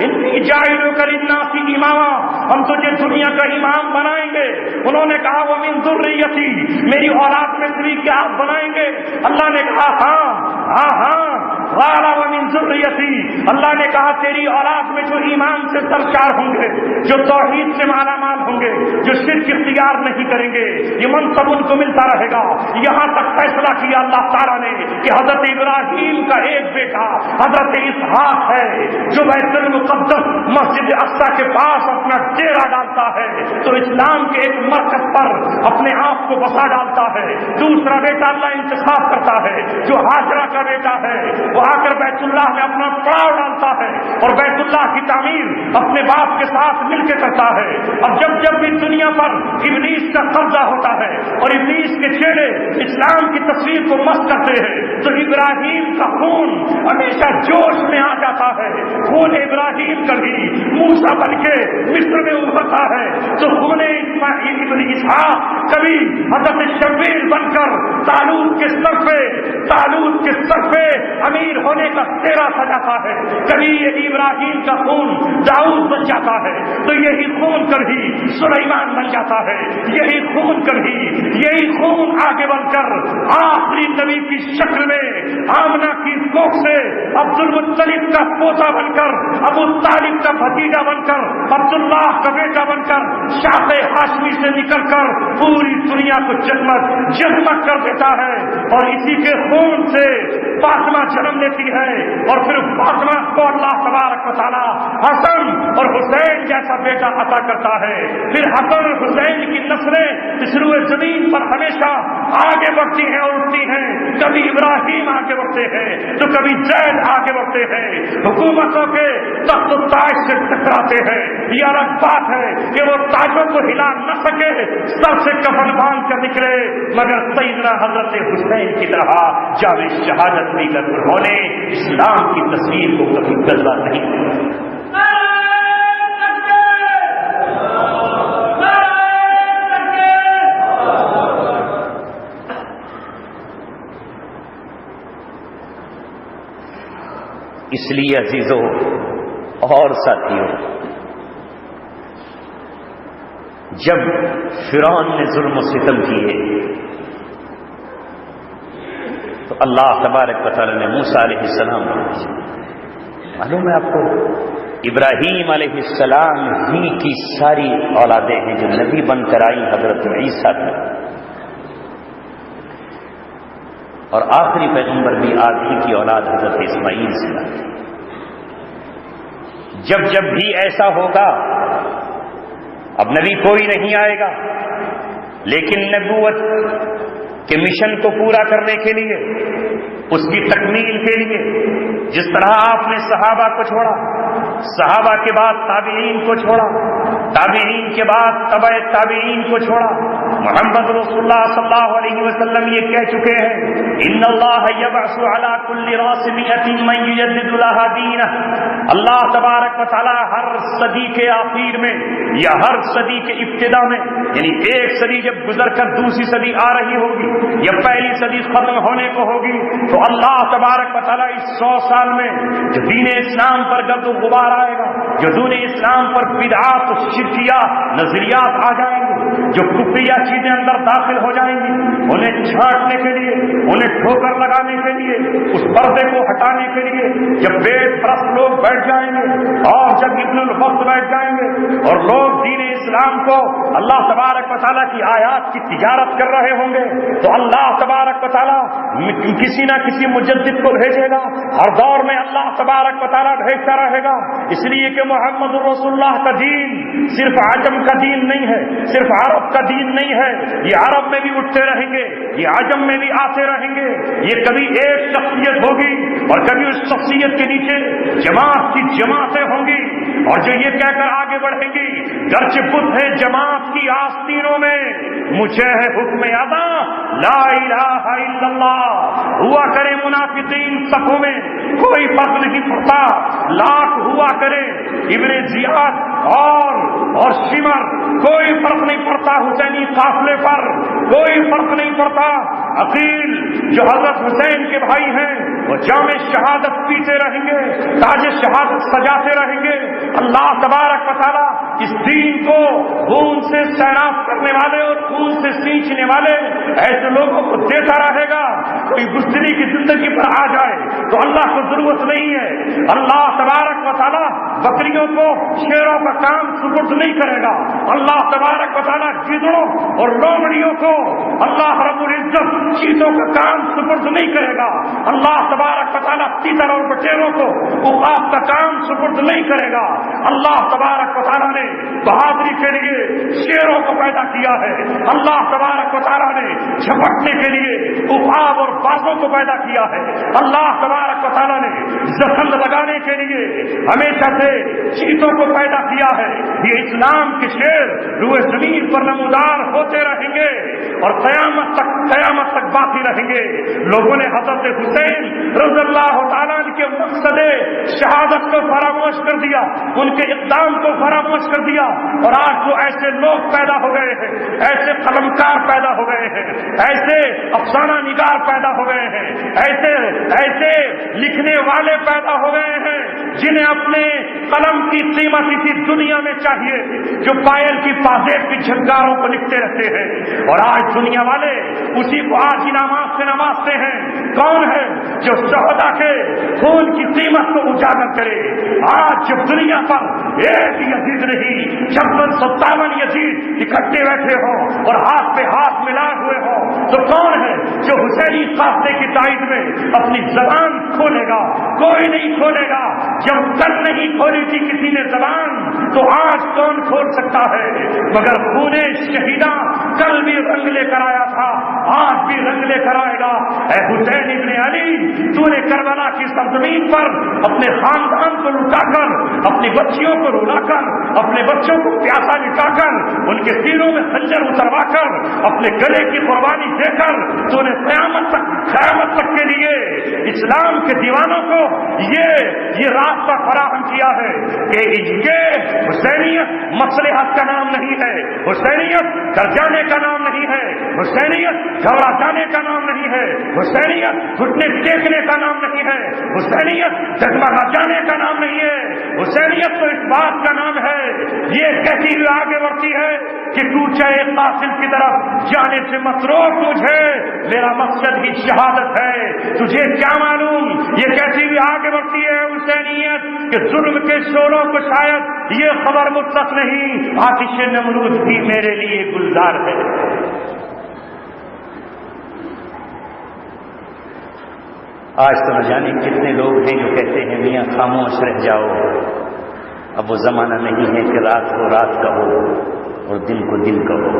انی جاعلک للناس اماما، ہم تجھے دنیا کا امام بنائیں گے۔ انہوں نے کہا ومن ذریتی، میری اولاد میں سے کیا آپ بنائیں گے؟ اللہ نے کہا ہاں قال ومن ذریتی، اللہ نے کہا تیری اولاد میں جو ایمان سے سرشار ہوں گے، جو توحید سے مالا مال ہوں گے، جو شرک اختیار نہیں کریں گے، یہ منصب ان کو ملتا رہے گا۔ یہاں تک فیصلہ کیا اللہ تعالیٰ نے کہ حضرت ابراہیم کا ایک بیٹا حضرت اسحاق ہے جو بیت المقدس مسجد اقصی کے پاس اپنا ڈیرا ڈالتا ہے تو اسلام کے ایک مرکز پر اپنے آپ کو بسا ڈالتا ہے۔ دوسرا بیٹا اللہ انتخاب کرتا ہے جو ہاجرہ کا بیٹا ہے، وہ آ کر بیت اللہ میں اپنا پڑاؤ ڈالتا ہے اور بیت اللہ کی تعمیر اپنے باپ کے ساتھ مل کے کرتا ہے۔ اب جب بھی دنیا پر ابلیس کا قبضہ ہوتا ہے اور ابلیس کے چہرے اسلام کی تصویر کو مست کرتے ہیں تو ابراہیم کا خون ہمیشہ جوش میں آ جاتا ہے۔ خون ابراہیم کبھی موسیٰ بن کے مصر میں ابھرتا ہے تو خون ابن اسحاق کبھی حضرت شبیر بن کر طالوت کے سر پہ امیر ہونے کا تیرا سجاتا ہے۔ کبھی یہ ابراہیم کا خون داؤد بن جاتا ہے تو یہی خون کبھی سلیمان بن جاتا ہے، یہی خون آگے بڑھ کر آخری نبی کی شکل میں آمنہ کی کوکھ سے عبد المطلب کا پوتا بن کر، ابو طالب کا بھتیجا بن کر، عبداللہ کا بیٹا بن کر، شاخ ہاشمی سے نکل کر پوری دنیا کو جگمگ کر دیتا ہے۔ اور اسی کے خون سے فاطمہ جنم لیتی ہے اور پھر فاطمہ کو اللہ تبارک و تعالی حسن اور حسین جیسا بیٹا عطا کرتا ہے۔ پھر حسن اور حسین کی نسلیں اس روئے زمین پر ہمیشہ آگے بڑھتی ہیں اور اٹھتی ہیں، کبھی ابراہیم آگے بڑھتے ہیں تو کبھی زید آگے بڑھتے ہیں، حکومتوں کے تخت و تاج سے ٹکراتے ہیں۔ یہ الگ بات ہے کہ وہ تاجوں کو ہلا نہ سکے، سر سے کفن باندھ کر نکلے، مگر سیدنا حضرت حسین کی طرح جامع شہادت بھی کر انہوں نے اسلام کی تصویر کو کبھی بدلا نہیں۔ اس لیے عزیزوں اور ساتھیوں، جب فرعون نے ظلم و ستم کیے تو اللہ تبارک و تعالی نے موسیٰ علیہ السلام کو بھیجا۔ معلوم ہے آپ کو، ابراہیم علیہ السلام ہی کی ساری اولادیں ہیں جو نبی بن کر آئی حضرت عیسیٰ تک، اور آخری پیغمبر بھی آپ ہی کی اولاد حضرت اسماعیل سے آئی۔ جب بھی ایسا ہوگا، اب نبی کوئی نہیں آئے گا، لیکن نبوت کے مشن کو پورا کرنے کے لیے، اس کی تکمیل کے لیے، جس طرح آپ نے صحابہ کو چھوڑا، صحابہ کے بعد تابعین کو چھوڑا، تابعین کے بعد تبع تابعین کو چھوڑا، محمد رسول اللہ صلی اللہ علیہ وسلم یہ کہہ چکے ہیں، ان اللہ یبعث علی کل راس مئۃ من یجدد لها دین مدینہ اللہ تبارک و تعالی ہر صدی کے آخر میں یا ہر صدی کے ابتدا میں، یعنی ایک صدی جب گزر کر دوسری صدی آ رہی ہوگی یا پہلی صدی ختم ہونے کو ہوگی، تو اللہ تبارک و تعالی اس 100 سال میں جو دین اسلام پر گرد و غبار آئے گا، جو دین اسلام پر بدعات و شرکیہ نظریات آ جائیں گے، جو کفریہ چیزیں اندر داخل ہو جائیں گی، انہیں چھانٹنے کے لیے، انہیں ٹھوکر لگانے کے لیے، اس پردے کو ہٹانے کے لیے جب بید پرست لوگ بیٹھ جائیں گے اور جب ابن الوقت بیٹھ جائیں گے اور لوگ دین اسلام کو اللہ تبارک و تعالیٰ کی آیات کی تجارت کر رہے ہوں گے، تو اللہ تبارک و تعالیٰ کسی نہ کسی مجدد کو بھیجے گا۔ ہر دور میں اللہ تبارک و تعالیٰ بھیجتا رہے گا، اس لیے کہ محمد رسول اللہ کا دین صرف عجم کا دین نہیں ہے، صرف عرب کا دین نہیں ہے، یہ عرب میں بھی اٹھتے رہیں گے، یہ عجم میں بھی آتے رہیں گے۔ یہ کبھی ایک شخصیت ہوگی اور کبھی اس شخصیت کے نیچے جماعت کی جماعتیں ہوں گی، اور جو یہ کہہ کر آگے بڑھیں گی گرچہ بت ہے جماعت کی آستینوں میں، مجھے ہے حکم ادا لا الہ الا اللہ۔ ہوا کرے منافقین صفوں میں، کوئی فرق نہیں پڑتا، لاکھ ہوا کرے ابن زیاد اور شمر، کوئی فرق نہیں پڑتا، حسینی قافلے پر کوئی فرق نہیں پڑتا۔ عقیل جو حضرت حسین کے بھائی ہیں وہ جام شہادت پیتے رہیں گے، تاج شہادت سجاتے رہیں گے۔ اللہ تبارک و تعالی اس دین کو خون سے سیراب کرنے والے اور خون سے سینچنے والے ایسے لوگوں کو دیتا رہے گا۔ کوئی بزدلی کی زندگی پر آ جائے تو اللہ کو ضرورت نہیں ہے، اللہ تبارک و تعالی بکریوں کو شیروں کا کام سپرد نہیں کرے گا، اللہ تبارک و تعالی گیدڑوں اور لومڑیوں کو اللہ رب العزت چیتوں کا کام سپرد نہیں کرے گا، اللہ تبارک و تعالی تیتر اور بٹیروں کو عقاب کا کام سپرد نہیں کرے گا۔ اللہ تبارک و تعالی نے بہادری کے لیے شیروں کو پیدا کیا ہے، اللہ تبارک و تعالی نے جھپٹنے کے لیے عقاب اور بازوں کو پیدا کیا ہے، اللہ تبارک و تعالی نے زخم لگانے کے لیے ہمیشہ سے چیتوں کو پیدا کیا ہے۔ یہ اسلام کے شیر روئے زمین پر نمودار ہوتے رہیں گے اور قیامت تک باقی رہیں گے۔ لوگوں نے حضرت حسین رضی اللہ تعالیٰ کے مقصد شہادت کو فراموش کر دیا، ان کے اقدام کو فراموش کر دیا، اور آج جو ایسے لوگ پیدا ہو گئے ہیں، ایسے قلمکار پیدا ہو گئے ہیں، ایسے افسانہ نگار پیدا ہو گئے ہیں، ایسے لکھنے والے پیدا ہو گئے ہیں جنہیں اپنے قلم کی قیمت اسی دنیا میں چاہیے، جو پائل کی پازیب کی جھنکاروں کو لکھتے رہتے ہیں، اور آج دنیا والے اسی کو آج انعامات سے نوازتے ہیں۔ کون ہے جو شہداء کے خون کی قیمت کو اجاگر کرے؟ آج جب دنیا پر ایک یزید نہیں 56-57 یزید اکٹھے بیٹھے ہوں اور ہاتھ پہ ہاتھ ملائے ہوئے ہوں، تو کون ہے جو حسینی قافلے کی تائید میں اپنی زبان کھولے گا؟ کوئی نہیں کھولے گا۔ جب کل نہیں کھولی تھی کسی نے زبان، تو آج کون کھول سکتا ہے؟ مگر خون شہیداں کل بھی رنگ لے کر آیا تھا، آج بھی رنگ لے کر آئے گا۔ اے حسین ابن علی، تو نے کربلا کی سرزمین پر اپنے خاندان کو لٹا کر، اپنی بچیوں کو رلا کر، اپنے بچوں کو پیاسا لٹا کر، ان کے سینوں میں خنجر اتروا کر، اپنے گلے کی قربانی دے کر، تو نے قیامت تک کے لیے اسلام کے دیوانوں کو یہ راستہ فراہم کیا ہے کہ حسینیت مصلحت کا نام نہیں ہے، حسینیت گھر جانے کا نام نہیں ہے، حسینیت گھبرا جانے کا نام نہیں ہے، حسینیت گھٹنے ٹیکنے کا نام نہیں ہے، حسینیت جگمگا جانے کا نام نہیں ہے، حسینیت تو اس بات کا نام ہے، یہ کہتی ہوئی آگے بڑھتی ہے کہ تو چاہے قاتل کی طرف جانے سے مت روک، مجھے میرا مقصد ہی شہادت ہے، تجھے کیا معلوم؟ یہ کہتی ہوئی آگے بڑھتی ہے حسینیت کہ ظلم کے شوروں کو شاید یہ خبر مطلق نہیں، آتش نمرود بھی میرے لیے گلزار ہے۔ آج تو نہ جانے کتنے لوگ ہیں جو کہتے ہیں میاں خاموش رہ جاؤ، اب وہ زمانہ نہیں ہے کہ رات کو رات کہو اور دن کو دن کہو،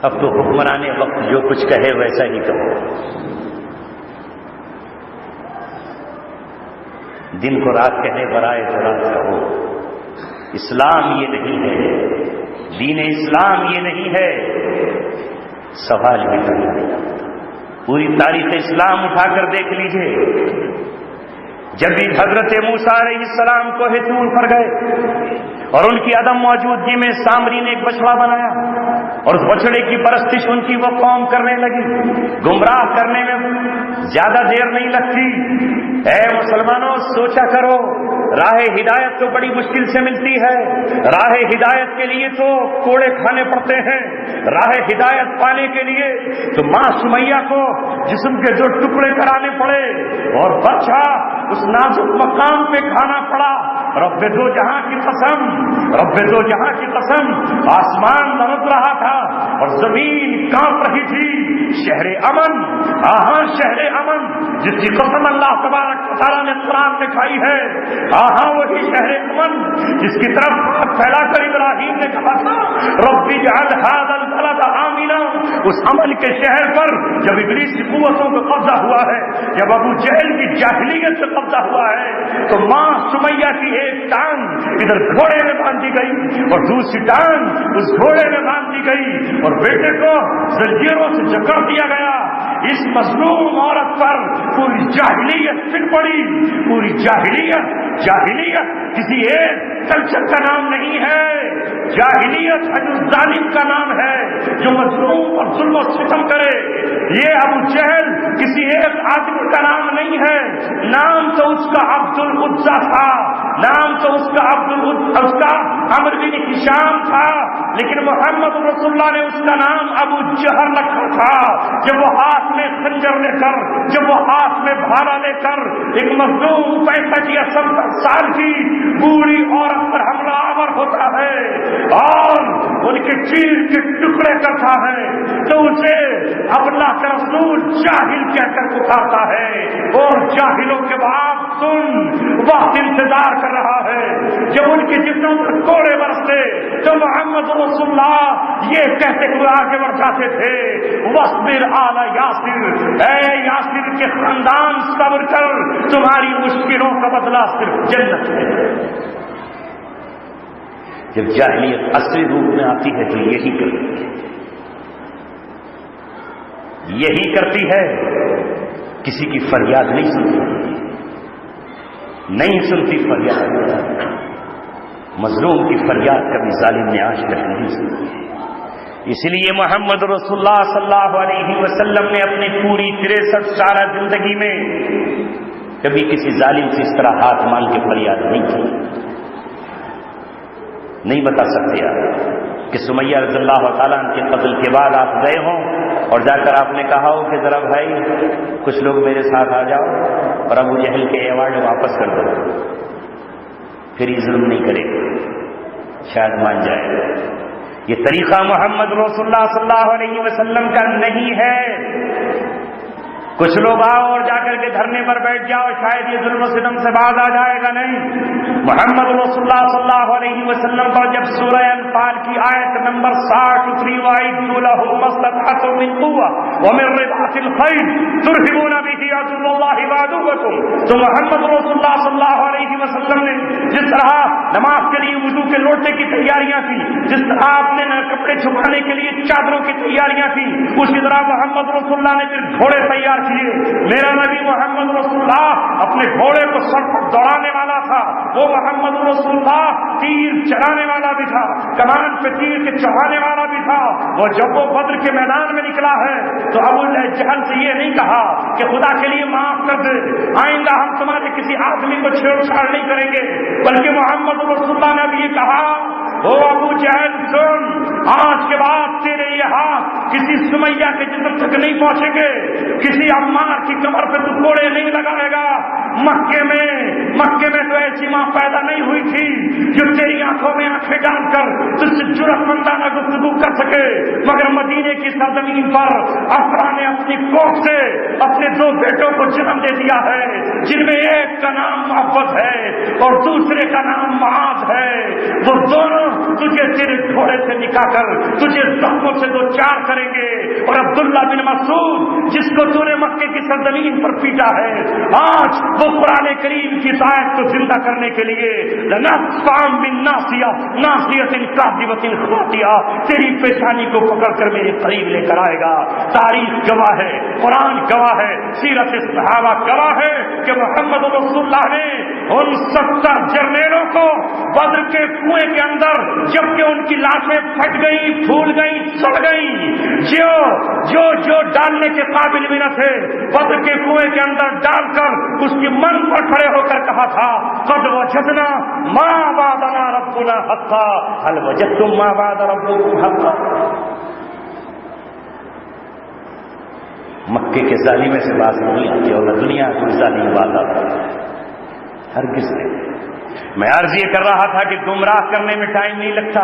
اب تو حکمران وقت جو کچھ کہے ویسا ہی کہو، دن کو رات کہے برائے تو رات کہو۔ اسلام یہ نہیں ہے، دین اسلام یہ نہیں ہے۔ سوال بھی نہیں، پوری تاریخ اسلام اٹھا کر دیکھ لیجئے، جب بھی حضرت موسیٰ علیہ السلام کوہ طور پر گئے اور ان کی عدم موجودگی میں سامری نے ایک بچڑا بنایا اور اس بچڑے کی پرستش ان کی وہ قوم کرنے لگی، گمراہ کرنے میں زیادہ دیر نہیں لگتی۔ اے مسلمانوں، سوچا کرو، راہ ہدایت تو بڑی مشکل سے ملتی ہے، راہ ہدایت کے لیے تو کوڑے کھانے پڑتے ہیں، راہ ہدایت پانے کے لیے تو ماں سمیہ کو جسم کے جو ٹکڑے کرانے پڑے اور بچہ اس نازک مقام پہ کھانا پڑا۔ رب دو جہاں کی قسم، رب دو جہاں کی قسم، آسمان لرز رہا تھا اور زمین کانپ رہی تھی۔ شہر امن، ہاں شہر امن جس کی قسم اللہ تبارک و تعالیٰ نے قرآن میں کھائی ہے، ہاں وہی شہر امن جس کی طرف ہاتھ پھیلا کر ابراہیم نے کہا تھا رب اجعل هذا البلد آمنا۔ اس امن کے شہر پر جب ابلیس کی قوتوں کا قبضہ ہوا ہے، جب ابو جہل کی جاہلیت سے قبضہ ہوا ہے، تو ماں سمیہ کی ایک ٹانگ ادھر گھوڑے میں باندھی گئی اور دوسری ٹانگ اس گھوڑے میں باندھی گئی اور بیٹے کو زنجیروں سے جکڑ دیا گیا۔ اس مظلوم عورت پر پوری جاہلیت پھر پڑی، پوری جاہلیت کسی ایک کلچر کا نام نہیں ہے، جاہلیت ظالم کا نام ہے جو مظلوم اور ظلم و ستم کرے۔ یہ ابو جہل کسی ایک آدمی کا نام نہیں ہے، نام تو اس کا عبد العزا تھا، نام تو اس کا عمرو بن ہشام تھا، لیکن محمد رسول اللہ نے اس کا نام ابو جہل رکھا تھا۔ جب وہ ہاتھ میں خنجر لے کر، جب وہ ہاتھ میں بھالا لے کر ایک مظلوم 65 یا 70 سال کی بوڑھی عورت پر حملہ آور ہوتا ہے اور ان کے چیر کے ٹکڑے کرتا ہے تو اسے اللہ کا رسول جاہل کہہ کر پکارتا ہے۔ اور جاہلوں کے بعد سن وقت انتظار کر رہا ہے جب ان کے جسموں پر کوڑے برستے تو محمد رسول اللہ یہ کہتے ہوئے آگے بڑھ جاتے تھے وَاصْبِرْ آلَ یاسر، اے یاسر کے خاندان صبر کر، تمہاری مشکلوں کا بدلہ صرف جنت ہے۔ جب جاہلیت اصلی روپ میں آتی ہے تو یہی کرتی ہے، کسی کی فریاد نہیں سنتی فریاد، مظلوم کی فریاد کبھی ظالم نے آج تک نہیں سنی۔ اس لیے محمد رسول اللہ صلی اللہ علیہ وسلم نے اپنی پوری 63 سالہ زندگی میں کبھی کسی ظالم سے اس طرح ہاتھ مانگ کے فریاد نہیں کی۔ نہیں بتا سکتے آپ کہ سمیہ رضی اللہ تعالیٰ عنہ کے قتل کے بعد آپ گئے ہوں اور جا کر آپ نے کہا ہو کہ ذرا بھائی کچھ لوگ میرے ساتھ آ جاؤ اور ابو جہل کے ایوارڈ واپس کر دو، پھر یہ ظلم نہیں کرے، شاید مان جائے۔ یہ طریقہ محمد رسول اللہ صلی اللہ علیہ وسلم کا نہیں ہے۔ کچھ لوگ آؤ اور جا کر کے دھرنے پر بیٹھ جاؤ، شاید یہ ظلم و ستم سے باز آ جائے گا، نہیں۔ محمد رسول اللہ صلی اللہ علیہ وسلم پر جب سورہ انفال کی آیت نمبر 60 اتری وَأَعِدُّوا لَهُم مَّا اسْتَطَعْتُم مِّن قُوَّةٍ وَمِن رِّبَاطِ الْخَيْلِ تُرْهِبُونَ بِهِ عَدُوَّ اللَّهِ وَعَدُوَّكُمْ، تو محمد رسول اللہ صلی اللہ علیہ وسلم نے جس طرح نماز کے لیے وضو کے لوٹے کی تیاریاں کی، جس طرح آپ نے کپڑے چھپانے کے لیے چادروں کی تیاریاں کی، اسی طرح محمد رسول اللہ نے پھر گھوڑے تیار کیے۔ میرا نبی محمد رسول اللہ اپنے گھوڑے کو سر پر دوڑانے والا تھا، وہ محمد رسول اللہ تیر چلانے والا بھی تھا، کمان پہ تیر کے چڑھانے والا بھی تھا۔ وہ جب وہ بدر کے میدان میں نکلا ہے تو ابو جہل سے یہ نہیں کہا کہ خدا کے لیے معاف کر دے، آئندہ ہم تمہارے کسی آدمی کو چھیڑ چھاڑ نہیں کریں گے، بلکہ محمد رسول اللہ نے بھی یہ کہا او ابو جہل سن، آج کے بعد تیرے یہ ہاتھ کسی سمیہ کے جسم تک نہیں پہنچیں گے، کسی عمار کی کمر پہ تو کوڑے نہیں لگائے گا۔ مکے میں تو ایسی ماں پیدا نہیں ہوئی تھی جو تیری آنکھوں میں آنکھیں ڈال کر تجھ سے جرأت مندانہ گفتگو کر سکے، مگر مدینے کی سرزمین پر افرا نے اپنی کوکھ سے اپنے 2 بیٹوں کو جنم دے دیا ہے، جن میں ایک کا نام محبت ہے اور دوسرے کا نام معاذ ہے۔ وہ دونوں تجھے تیرے گھوڑے سے نکال کر تجھے زخموں سے دو چار کریں گے. اور عبداللہ بن مسعود جس کو تو نے مکے کی سرزمین پر پیٹا ہے، آج وہ قرآن کریم کی آیت کو زندہ کرنے کے لیے لنصفعن بالناصیہ ناصیۃ کاذبۃ خاطئہ تیری پیشانی کو پکڑ کر میرے قریب لے کر آئے گا. تاریخ گواہ ہے، قرآن گواہ ہے، سیرت صحابہ گواہ ہے کہ محمد رسول اللہ نے ان 70 جرنیلوں کو بدر کے کنویں کے اندر جبکہ ان کی لاشیں پھٹ گئی، پھول گئی، سڑ گئی، جو ڈالنے کے قابل بھی نہ تھے، بدر کے کنویں کے اندر ڈال کر اس کی من پر کھڑے ہو کر کہا تھا قد وجدنا ما وعدنا ربنا حقا هل وجدتم ما وعد ربكم حقا. مکے کے ظالمے سے بات نہیں آتی اور نہ دنیا کوئی ظالم بات آتا ہرگز نہیں. میں عرض یہ کر رہا تھا کہ گمراہ کرنے میں ٹائم نہیں لگتا.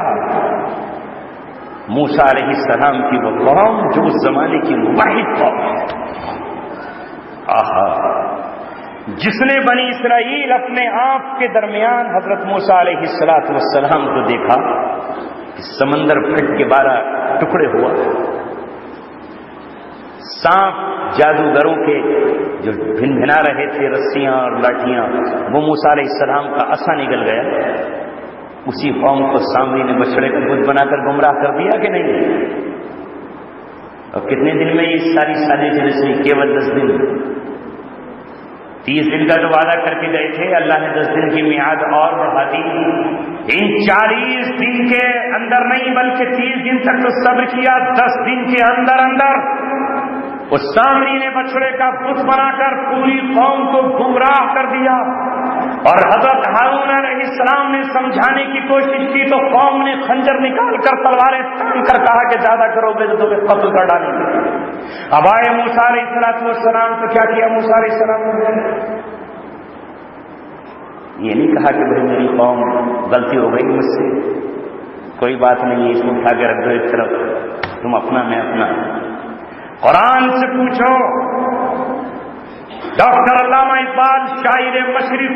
موسیٰ علیہ السلام کی وہ قوم جو اس زمانے کی واحد قوم ہے، آہا، جس نے بنی اسرائیل اپنے آپ کے درمیان حضرت موسیٰ علیہ السلام کو دیکھا کہ سمندر پھٹ کے 12 ٹکڑے ہوا، سانپ جادوگروں کے جو بھن بھنا رہے تھے رسیاں اور لاٹھیاں، وہ موسیٰ علیہ السلام کا عصا نکل گیا. اسی قوم کو سامری نے بچڑے کا بت بنا کر گمراہ کر دیا کہ نہیں؟ اور کتنے دن میں یہ ساری سازش رچی؟ کیول 10 دن. 30 دن کا تو وعدہ کر کے گئے تھے، اللہ نے 10 دن کی میعاد اور بڑھا دی. ان 40 دن کے اندر نہیں بلکہ 30 دن تک تو صبر کیا، 10 دن کے اندر اس سامری نے بچڑے کا بت بنا کر پوری قوم کو گمراہ کر دیا. اور حضرت ہارون علیہ السلام نے سمجھانے کی کوشش کی تو قوم نے خنجر نکال کر تلواریں تان کر کہا کہ زیادہ کرو گے تو تمہیں قتل کر ڈالیں گے. اب آئے موسیٰ علیہ السلام تو کیا کیا موسیٰ علیہ السلام نے؟ یہ نہیں کہا کہ بھائی میری قوم غلطی ہو گئی مجھ سے، کوئی بات نہیں، اس کو اٹھا کے رکھ دو ایک طرف، تم اپنا میں اپنا. قرآن سے پوچھو. ڈاکٹر علامہ اقبال شاعر مشرق،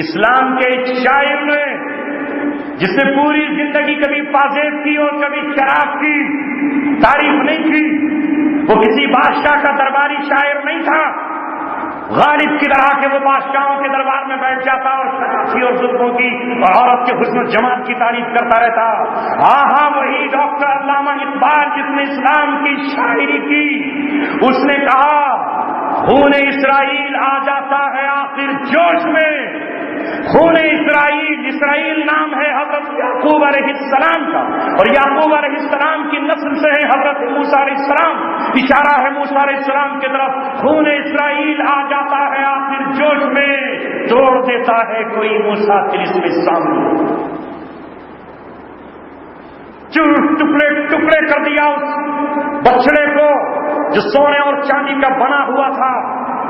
اسلام کے ایک شاعر نے جس نے پوری زندگی کبھی پازیب کی اور کبھی شراب کی تعریف نہیں کی، وہ کسی بادشاہ کا درباری شاعر نہیں تھا. غالب کی طرح کے وہ بادشاہوں کے دربار میں بیٹھ جاتا اور شرافی اور ظلموں کی اور عورت کے حسن و جمال کی تعریف کرتا رہتا. ہاں وہی ڈاکٹر علامہ اقبال جس نے اسلام کی شاعری کی، اس نے کہا خون اسرائیل آ جاتا ہے آخر جوش میں. خون اسرائیل نام ہے حضرت یعقوب علیہ السلام کا، اور یعقوب علیہ السلام کی نسل سے ہے حضرت موسیٰ علیہ السلام. اشارہ ہے موسیٰ علیہ السلام کی طرف. خون اسرائیل آ جاتا ہے آخر جوش میں، توڑ دیتا ہے کوئی موسیٰ طلسم سامنے. ٹکڑے کر دیا اس بچڑے کو جو سونے اور چاندی کا بنا ہوا تھا،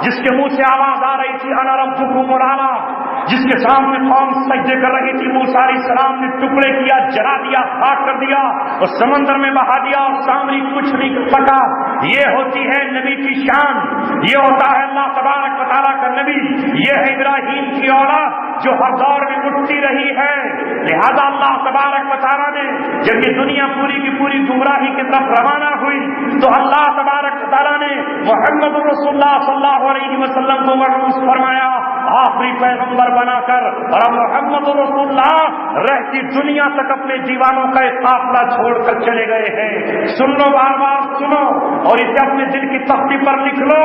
جس کے منہ سے آواز آ رہی تھی انا ربکم الاعلی، جس کے سامنے قوم سجدے کر رہی تھی. موسیٰ علیہ السلام نے ٹکڑے کیا، جلا دیا، خاک کر دیا اور سمندر میں بہا دیا اور سامنے کچھ نہیں کر سکا. یہ ہوتی ہے نبی کی شان، یہ ہوتا ہے اللہ تبارک و تعالیٰ کا نبی، یہ ہے ابراہیم کی اولاد جو ہر دور میں اٹھتی رہی ہے. لہذا اللہ تبارک و تعالیٰ نے جب یہ دنیا پوری کی پوری گمراہی کی طرف روانہ ہوئی تو اللہ تبارک و تعالیٰ نے محمد رسول اللہ صلی اللہ علیہ وسلم کو مبعوث فرمایا آخری پیغمبر بنا کر. اور اب محمد رسول اللہ رہتی دنیا تک اپنے دیوانوں کا ایک قافلہ چھوڑ کر چلے گئے ہیں. سن لو، بار بار سنو اور اسے اپنے دل کی تختی پر لکھ لو.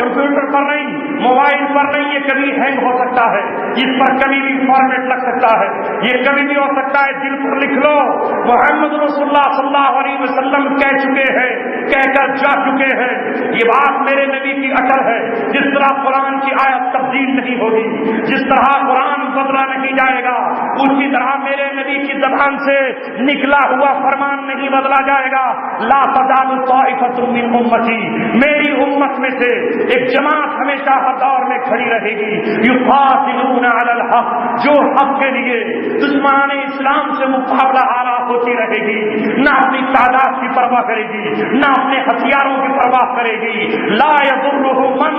کمپیوٹر پر نہیں، موبائل پر نہیں، یہ کبھی ہینگ ہو سکتا ہے، اس پر کبھی بھی فارمیٹ لگ سکتا ہے، یہ کبھی بھی ہو سکتا ہے. دل پر لکھ لو. محمد رسول اللہ صلی اللہ علیہ وسلم کہہ چکے ہیں، کہہ کر جا چکے ہیں. یہ بات میرے نبی کی اٹل ہے. جس طرح قرآن کی آیت تبدیل نہیں ہوگی، جس طرح قرآن بدلا نہیں جائے گا، اسی طرح میرے نبی کی زبان سے نکلا ہوا فرمان نہیں بدلا جائے گا. لا تزال طائفۃ من امتی، میری امت میں سے ایک جماعت ہمیشہ ہر دور میں کھڑی رہے گی. یقاتلون علی الحق، جو حق کے لیے دشمنان اسلام سے مقابلہ آرا ہوتی رہے گی، نہ اپنی تعداد کی پرواہ کرے گی، نہ اپنے ہتھیاروں کی پرواہ کرے گی. لا یضرهم من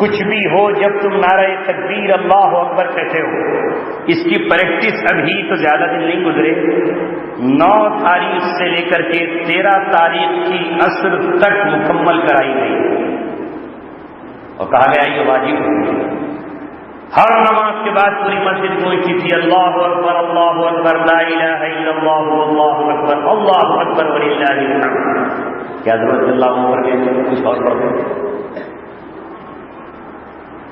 کچھ بھی ہو جب تم نعرہ تکبیر اللہ اکبر کہتے ہو، اس کی پریکٹس ابھی تو زیادہ دن نہیں گزرے، 9 تاریخ سے لے کر کے 13 تاریخ کی عصر تک مکمل کرائی گئی اور کہا گیا یہ واجب ہے۔ ہر نماز کے بعد پوری مسجد گونجتی تھی اللہ اکبر لا الہ الا اللہ اللہ اکبر وللہ الحمد۔ کیا ضرورت اللہ اکبر کے کچھ اور پڑھتے؟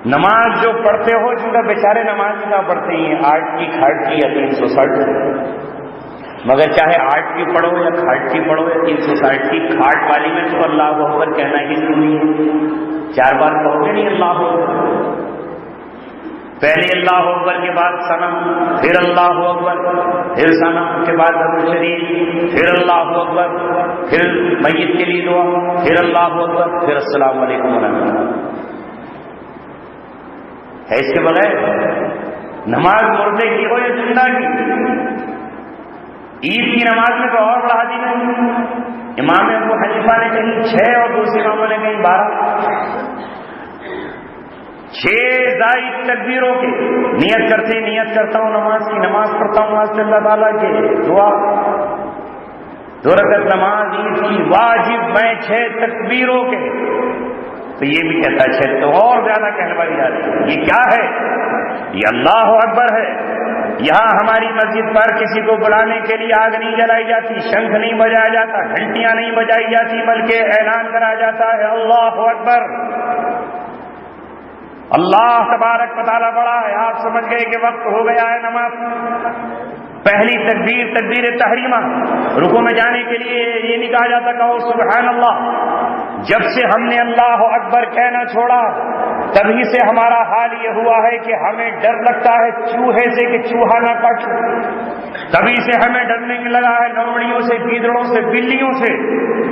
نماز جو پڑھتے ہو جن کا بیچارے نماز نہ پڑھتے ہیں 8 کی کھاٹ کی یا 360، مگر چاہے 8 کی پڑھو یا کھاٹ کی پڑھو یا 360 کی، کھاٹ والی میں تو اللہ اکبر کہنا ہی ضروری ہے، 4 بار کہو گے نہیں اللہ اکبر؟ پہلے اللہ اکبر کے بعد صنم، پھر اللہ اکبر، پھر صنم کے بعد درود شریف، پھر اللہ اکبر، پھر میت کے لیے دعا، پھر اللہ اکبر، پھر السلام علیکم ورحمۃ اللہ۔ ہے اس کے بغیر نماز مردے کی ہو یا زندہ کی؟ عید کی نماز میں تو اور بڑھا دی نہیں، امام ابو حنیفہ نے کہیں 6 اور دوسرے اماموں نے کہیں 12، 6 زائد تکبیروں کے نیت کرتا ہوں نماز کی، نماز پڑھتا ہوں واسطے اللہ تعالیٰ کے، دعا 2 رکعت نماز عید کی واجب میں 6 تکبیروں کے، تو یہ بھی کہتا ہے تو اور زیادہ کہنے والی جا رہی ہے۔ یہ کیا ہے؟ یہ اللہ اکبر ہے۔ یہاں ہماری مسجد پر کسی کو بلانے کے لیے آگ نہیں جلائی جاتی، شنکھ نہیں بجایا جاتا، گھنٹیاں نہیں بجائی جاتی، بلکہ اعلان کرا جاتا ہے اللہ اکبر، اللہ تبارک و تعالیٰ بڑا ہے۔ آپ سمجھ گئے کہ وقت ہو گیا ہے نماز۔ پہلی تکبیر تکبیر تحریمہ، رکوع میں جانے کے لیے یہ نہیں کہا جاتا کہو سبحان اللہ۔ جب سے ہم نے اللہ اکبر کہنا چھوڑا تبھی سے ہمارا حال یہ ہوا ہے کہ ہمیں ڈر لگتا ہے چوہے سے کہ چوہا نہ کاٹ، تبھی سے ہمیں ڈرنے لگا ہے لومڑیوں سے، گیدڑوں سے، بلیوں سے،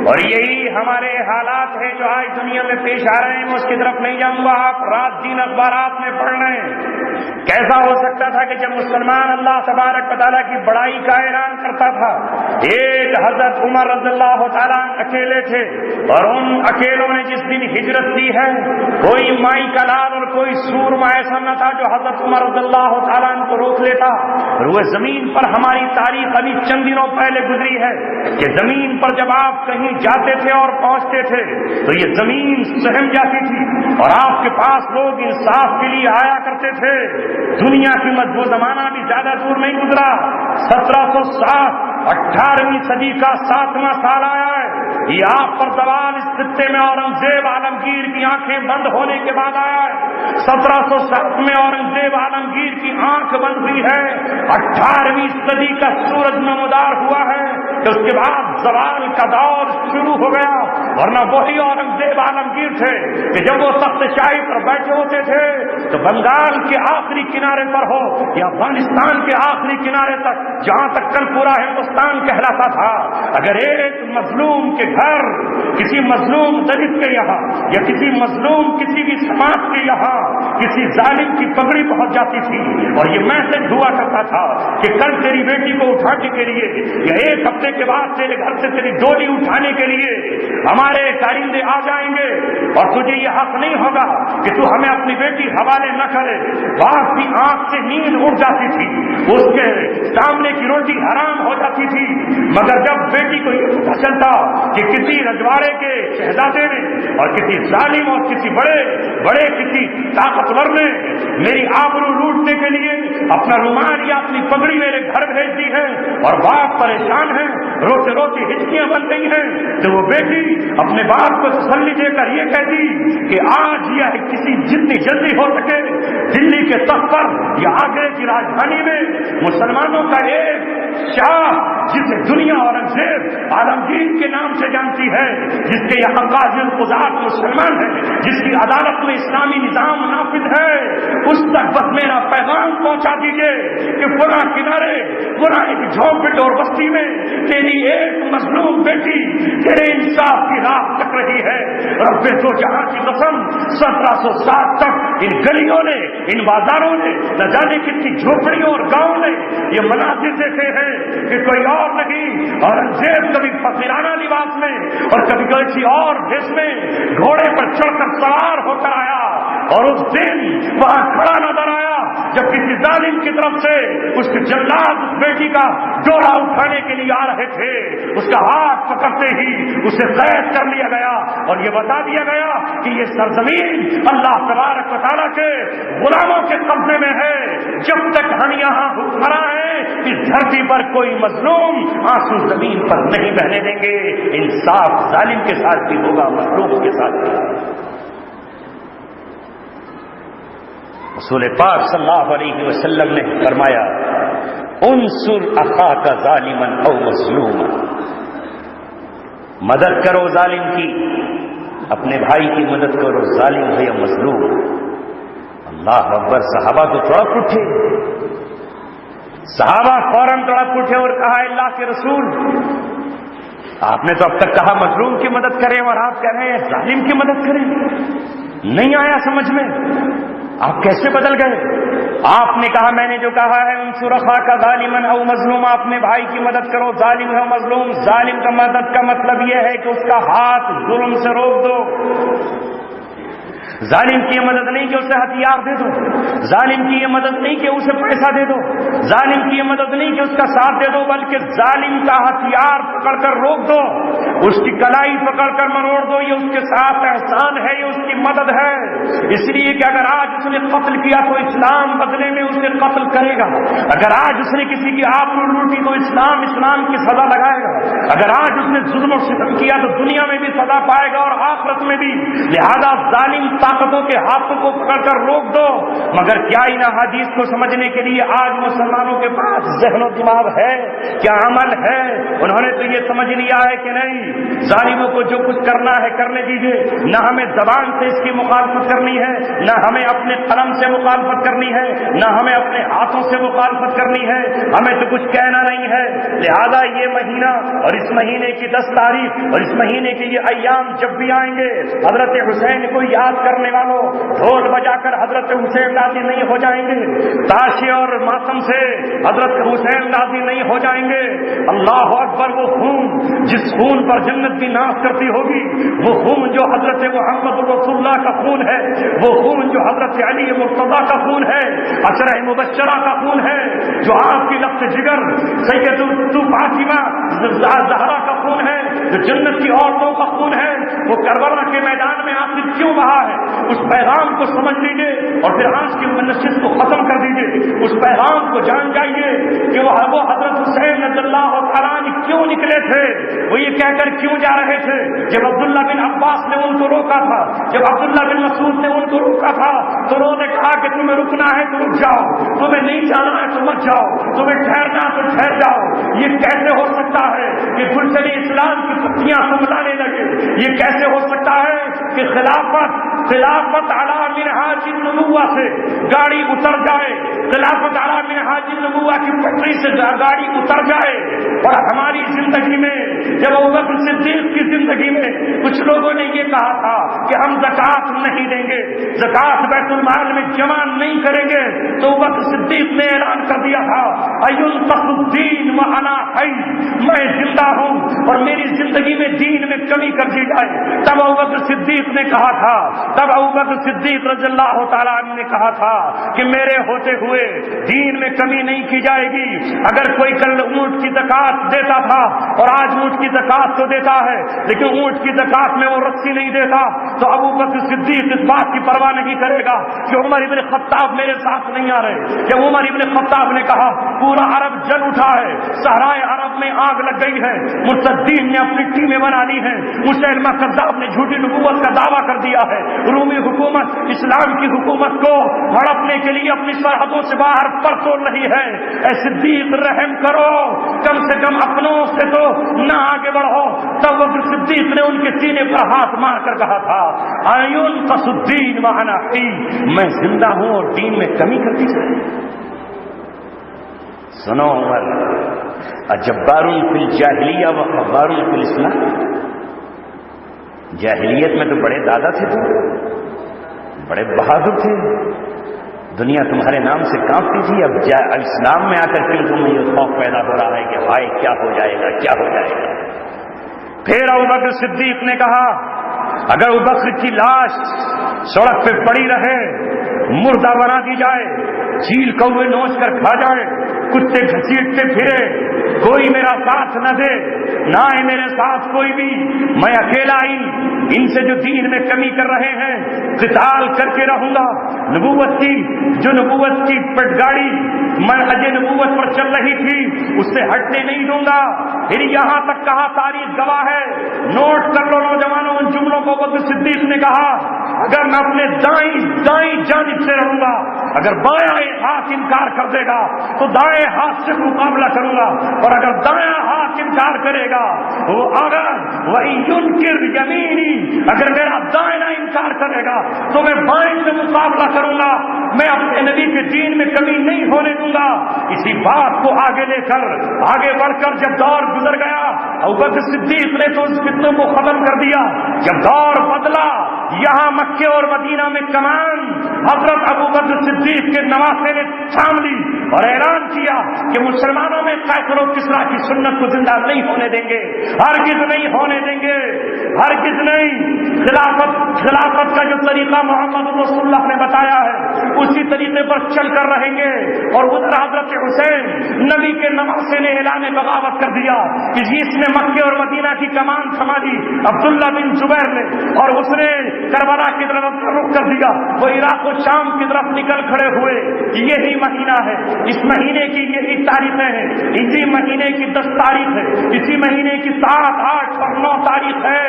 اور یہی ہمارے حالات ہیں جو آج دنیا میں پیش آ رہے ہیں۔ میں اس کی طرف نہیں جاؤں گا، آپ رات دن اخبارات میں پڑھ رہے ہیں۔ کیسا ہو سکتا تھا کہ جب مسلمان اللہ تبارک و تعالیٰ کی بڑائی کا اعلان کرتا تھا، ایک حضرت عمر رضی اللہ تعالیٰ اکیلے تھے، اور ان اکیلوں نے جس دن ہجرت کی ہے کوئی مائی کا لال اور کوئی سورما ایسا نہ تھا جو حضرت عمر رضی اللہ تعالیٰ کو روک لیتا۔ روئے زمین پر ہماری تاریخ ابھی چند دنوں پہلے گزری ہے کہ زمین پر جب آپ کہیں جاتے تھے اور پہنچتے تھے تو یہ زمین سہم جاتی تھی اور آپ کے پاس لوگ انصاف کے لیے آیا کرتے تھے۔ دنیا کی مضبوط زمانہ بھی زیادہ دور نہیں گزرا، 1760 18ویں صدی کا 7واں سال آیا ہے۔ یہ آپ پر زوال اس خطے میں اورنگزیب عالمگیر کی آنکھیں بند ہونے کے بعد آیا ہے۔ 1707 میں اورنگزیب عالمگیر کی آنکھ بند ہوئی ہے، 18ویں صدی کا سورج نمودار ہوا ہے کہ اس کے بعد زوال کا دور شروع ہو گیا۔ ورنہ وہی اورنگزیب عالمگیر تھے کہ جب وہ تخت شاہی پر بیٹھے ہوتے تھے تو بنگال کے آخری کنارے پر ہو یا افغانستان کے آخری کنارے تک، جہاں تک کل پورا ہندوستان کہلاتا تھا، اگر ایک مظلوم کے گھر کسی مظلوم دلت کے یہاں یا کسی مظلوم کسی بھی سماج کے یہاں کسی ظالم کی پگڑی پہنچ جاتی تھی اور یہ میسج ہوا کرتا تھا کہ کل تیری بیٹی کو اٹھانے کے لیے یا ایک ہفتے کے بعد تیرے گھر سے تیری ڈولی اٹھانے کے لیے ہمارے کارندے آ جائیں گے اور تجھے یہ حق نہیں ہوگا کہ تو ہمیں اپنی بیٹی حوالے نہ کرے۔ باپ کی آنکھ سے نیند اڑ جاتی تھی، اس کے سامنے کی روٹی حرام ہو جاتی تھی، مگر جب بیٹی کو یہ پتہ چلتا کہ کسی رجواڑے کے شہزادے نے اور کسی ظالم اور کسی بڑے کسی طاقتور نے میری آبرو لوٹنے کے لیے اپنا رومال یا اپنی پگڑی میرے گھر بھیج دی ہے اور باپ پریشان ہے، روتے روتے ہچکیاں بن گئی ہیں، تو وہ بیٹی اپنے باپ کو تسلی دے کر یہ کہتی کہ آج یہ کسی جتنی جلدی ہو سکے دلی کے تخت پر یا آگرے کی راجدھانی میں مسلمانوں کا ایک شاہ جسے دنیا اورنگزیب عالمگیر کے نام سے جانتی ہے، جس کے یہاں قاضی القضات مسلمان ہے، جس کی عدالت میں اسلامی نظام نافذ ہے، اس تک بس میرا پیغام پہنچا دیجئے کہ پورا کنارے پورا ایک جھونپڑ اور بستی میں تیری ایک مظلوم بیٹی تیرے انصاف کی راہ تک رہی ہے۔ رب دو جہاں کی قسم 1707 تک ان گلیوں نے، ان بازاروں نے، نہ جانے کتنی جھونپڑیوں اور گاؤں نے یہ مناظر دیکھے ہیں کہ کوئی اور نہیں، اورنگزیب کبھی فقیرانہ لباس میں اور کبھی کسی اور ڈریس میں گھوڑے پر چڑھ کر سوار ہو کر آیا اور اس دن وہاں کھڑا نظر آیا جب کسی ظالم کی طرف سے اس کے جلاد اس بیٹی کا ڈولا اٹھانے کے لیے آ رہے تھے، اس کا ہاتھ پکڑتے ہی اسے قید کر لیا گیا اور یہ بتا دیا گیا کہ یہ سرزمین اللہ تبارک و تعالیٰ کے غلاموں کے قبضے میں ہے، جب تک ہم یہاں حکمراں ہیں اس دھرتی پر کوئی مظلوم آنسو زمین پر نہیں بہنے دیں گے۔ انصاف ظالم کے ساتھ بھی ہوگا، مظلوم کے ساتھ بھی۔ رسول پاک صلی اللہ علیہ وسلم نے فرمایا انصر اخاک ظالما او مظلوما، مدد کرو ظالم کی، اپنے بھائی کی مدد کرو، ظالم ہے یا مظلوم۔ اللہ اکبر! صحابہ تو تڑپ اٹھے، صحابہ فوراً تڑپ اٹھے اور کہا اللہ کے رسول، آپ نے تو اب تک کہا مظلوم کی مدد کریں اور آپ کہہ رہے ہیں ظالم کی مدد کریں، نہیں آیا سمجھ میں، آپ کیسے بدل گئے؟ آپ نے کہا میں نے جو کہا ہے انصر اخاک ظالما او مظلوما، اپنے بھائی کی مدد کرو، ظالم ہے مظلوم۔ ظالم کا مدد کا مطلب یہ ہے کہ اس کا ہاتھ ظلم سے روک دو، ظالم کی یہ مدد نہیں کہ اسے ہتھیار دے دو، ظالم کی یہ مدد نہیں کہ اسے پیسہ دے دو، ظالم کی یہ مدد نہیں کہ اس کا ساتھ دے دو، بلکہ ظالم کا ہتھیار پکڑ کر روک دو، اس کی کلائی پکڑ کر مروڑ دو، یہ اس کے ساتھ احسان ہے، یہ اس کی مدد ہے۔ اس لیے کہ اگر آج اس نے قتل کیا تو اسلام بدلے میں اسے قتل کرے گا، اگر آج اس نے کسی کی آبرو لوٹی تو اسلام کی سزا لگائے گا، اگر آج اس نے ظلم و ستم کیا تو دنیا میں بھی سزا پائے گا اور آخرت میں بھی۔ لہذا ظالم طاقتوں کے ہاتھوں کو پکڑ کر روک دو۔ مگر کیا ان حدیث کو سمجھنے کے لیے آج مسلمانوں کے پاس ذہن و دماغ ہے؟ کیا عمل ہے؟ انہوں نے تو یہ سمجھ لیا ہے کہ نہیں، ظالموں کو جو کچھ کرنا ہے کرنے دیجیے، نہ ہمیں زبان سے اس کی مخالفت کرنی ہے، نہ ہمیں اپنے قلم سے مخالفت کرنی ہے، نہ ہمیں اپنے ہاتھوں سے مخالفت کرنی ہے، ہمیں تو کچھ کہنا نہیں ہے۔ لہذا یہ مہینہ اور اس مہینے کی 10 تاریخ اور اس مہینے کے یہ ایام جب بھی آئیں گے، حضرت حسین کو یاد کرنے والوں ڈھول بجا کر حضرت حسین راضی نہیں ہو جائیں گے، تاشے اور ماتم سے حضرت حسین راضی نہیں ہو جائیں گے۔ اللہ اکبر! وہ خون جس خون پر جنت بھی ناز کرتی ہوگی، وہ خون جو حضرت محمد رسول اللہ کا خون ہے، وہ خون جو حضرت علی مرتضیٰ کا خون ہے، عشرہ مبشرہ کا خون ہے، جو آپ کی لفظ جگر سید فاطمہ زہرا کا خون ہے، جو جنت کی عورتوں کا خون ہے، وہ کربلا کے میدان میں آخر کیوں بہا ہے؟ اس پیغام کو سمجھ لیجیے اور پھر آج کی نشست کو ختم کر دیجیے۔ اس پیغام کو جان جائیے کہ وہ حضرت حسین رضی اللہ تعالیٰ عنہ کیوں نکلے تھے، وہ یہ کہہ کر کیوں جا رہے تھے؟ جب عبداللہ بن عباس نے ان کو روکا تھا، جب عبداللہ بن مسعود نے ان کو روکا تھا تو انہوں نے کہا کہ تمہیں رکنا ہے تو رک جاؤ، تمہیں نہیں جانا ہے تو مت جاؤ، تمہیں ٹھہرنا تو ٹھہر جاؤ۔ یہ کیسے ہو سکتا ہے کہ گلشن اسلام کی پتیاں سنبھلانے لگے؟ یہ کیسے ہو سکتا ہے کہ خلافت علی منہاج النبوہ سے گاڑی اتر جائے، خلافت علی منہاج النبوہ کی پٹری سے گاڑی اتر جائے، اور ہماری زندگی میں جب ابوبکر صدیق کی زندگی میں کچھ لوگوں نے یہ کہا تھا کہ ہم زکوٰۃ نہیں دیں گے، زکوٰۃ بیت المال میں جمع نہیں کریں گے، تو ابوبکر صدیق نے اعلان کر دیا تھا اینقص الدین وانا حی، میں زندہ ہوں اور میری زندگی میں دین میں کمی کر دی جائے۔ تب ابوبکر صدیق نے کہا تھا، تب ابوبکر صدیق رضی اللہ تعالیٰ عنہ نے کہا تھا کہ میرے ہوتے ہوئے دین میں کمی نہیں کی جائے گی۔ اگر کوئی کل اونٹ کی زکوٰۃ دیتا تھا اور آج اونٹ کی زکوٰۃ تو دیتا ہے لیکن اونٹ کی زکوٰۃ میں وہ رسی نہیں دیتا، تو ابوبکر صدیق اس بات کی پرواہ نہیں کرے گا کہ عمر ابن خطاب میرے ساتھ نہیں آ رہے۔ جب عمر ابن خطاب نے کہا پورا عرب جل اٹھا ہے، صحرائے عرب میں آگ لگ گئی ہے، مرتدین نے اپنی ٹیمیں بنا لی ہیں، مسیلمہ کذاب نے جھوٹی نبوت کا دعویٰ کر دیا ہے، رومی حکومت اسلام کی حکومت کو ہڑپنے کے لیے اپنی سرحدوں سے باہر پرتو رہی ہے۔ اے صدیق رحم کرو، کم سے کم اپنوں سے تو نہ آگے بڑھو۔ تب وہ صدیق نے ان کے سینے پر ہاتھ مار کر کہا تھا اینقص الدین وانا حی، میں زندہ ہوں اور دین میں کمی کر دی جائے۔ سنو عمر، اجبار فی الجاہلیہ و خبار فی الاسلام، جاہلیت میں تو بڑے دادا تھے، تو بڑے بہادر تھے، دنیا تمہارے نام سے کانپتی تھی، اب اسلام میں آ کر کے تمہیں یہ خوف پیدا ہو رہا ہے کہ ہائے کیا ہو جائے گا، کیا ہو جائے گا۔ پھر ابوبکر صدیق نے کہا اگر ابو بکر کی لاش سڑک پہ پڑی رہے، مردہ بنا دی جائے، چیل کوے نوچ کر کھا جائے، کتے گھسیٹتے پھرے، کوئی میرا ساتھ نہ دے، نہ آئے میرے ساتھ کوئی بھی، میں اکیلا ہی ان سے جو دین میں کمی کر رہے ہیں قتال کر کے رہوں گا، نبوت کی پٹ گاڑی منہج نبوت پر چل رہی تھی اس سے ہٹنے نہیں دوں گا۔ پھر یہاں تک کہا، تاریخ گواہ ہے، نوٹ کر لو نوجوانوں ان جملوں کو، بکر صدیق نے کہا اگر میں اپنے دائیں جانب سے رہوں گا، اگر بایاں ہاتھ انکار کر دے گا تو دائیں ہاتھ سے مقابلہ کروں گا، اور اگر دایاں ہاتھ انکار کرے گا وہ اگر وہی ينکر یمینی، اگر میرا دائیں انکار کرے گا تو میں بائیں سے مقابلہ کروں گا، میں اپنے نبی کے دین میں کمی نہیں ہونے دوں گا۔ اسی بات کو آگے لے کر آگے بڑھ کر جب دور گزر گیا، ابوبکر صدیق نے تو اس فتنوں کو ختم کر دیا۔ جب دور بدلا، یہاں مکے اور مدینہ میں کمان حضرت ابوبکر صدیق کے نواسے نے تھام لی اور اعلان کیا کہ مسلمانوں میں قیصر و کسریٰ کی سنت کو زندہ نہیں ہونے دیں گے، ہرگز نہیں ہونے دیں گے، ہرگز نہیں۔ خلافت کا جو طریقہ محمد رسول اللہ نے بتایا ہے اسی طریقے پر چل کر رہیں گے۔ اور ادھر حضرت حسین نبی کے نواسے نے اعلان بغاوت کر دیا کہ جس نے مکے اور مدینہ کی کمان تھما دی عبداللہ بن زبیر نے، اور اس نے کربلا کی طرف رخ کر دیا، وہ عراق و شام کی طرف نکل کھڑے ہوئے۔ یہی مہینہ ہے، اس مہینے کی یہی تاریخیں ہیں، اسی مہینے کی 10 تاریخ ہے، اسی مہینے کی 7، 8 اور 9 تاریخ ہے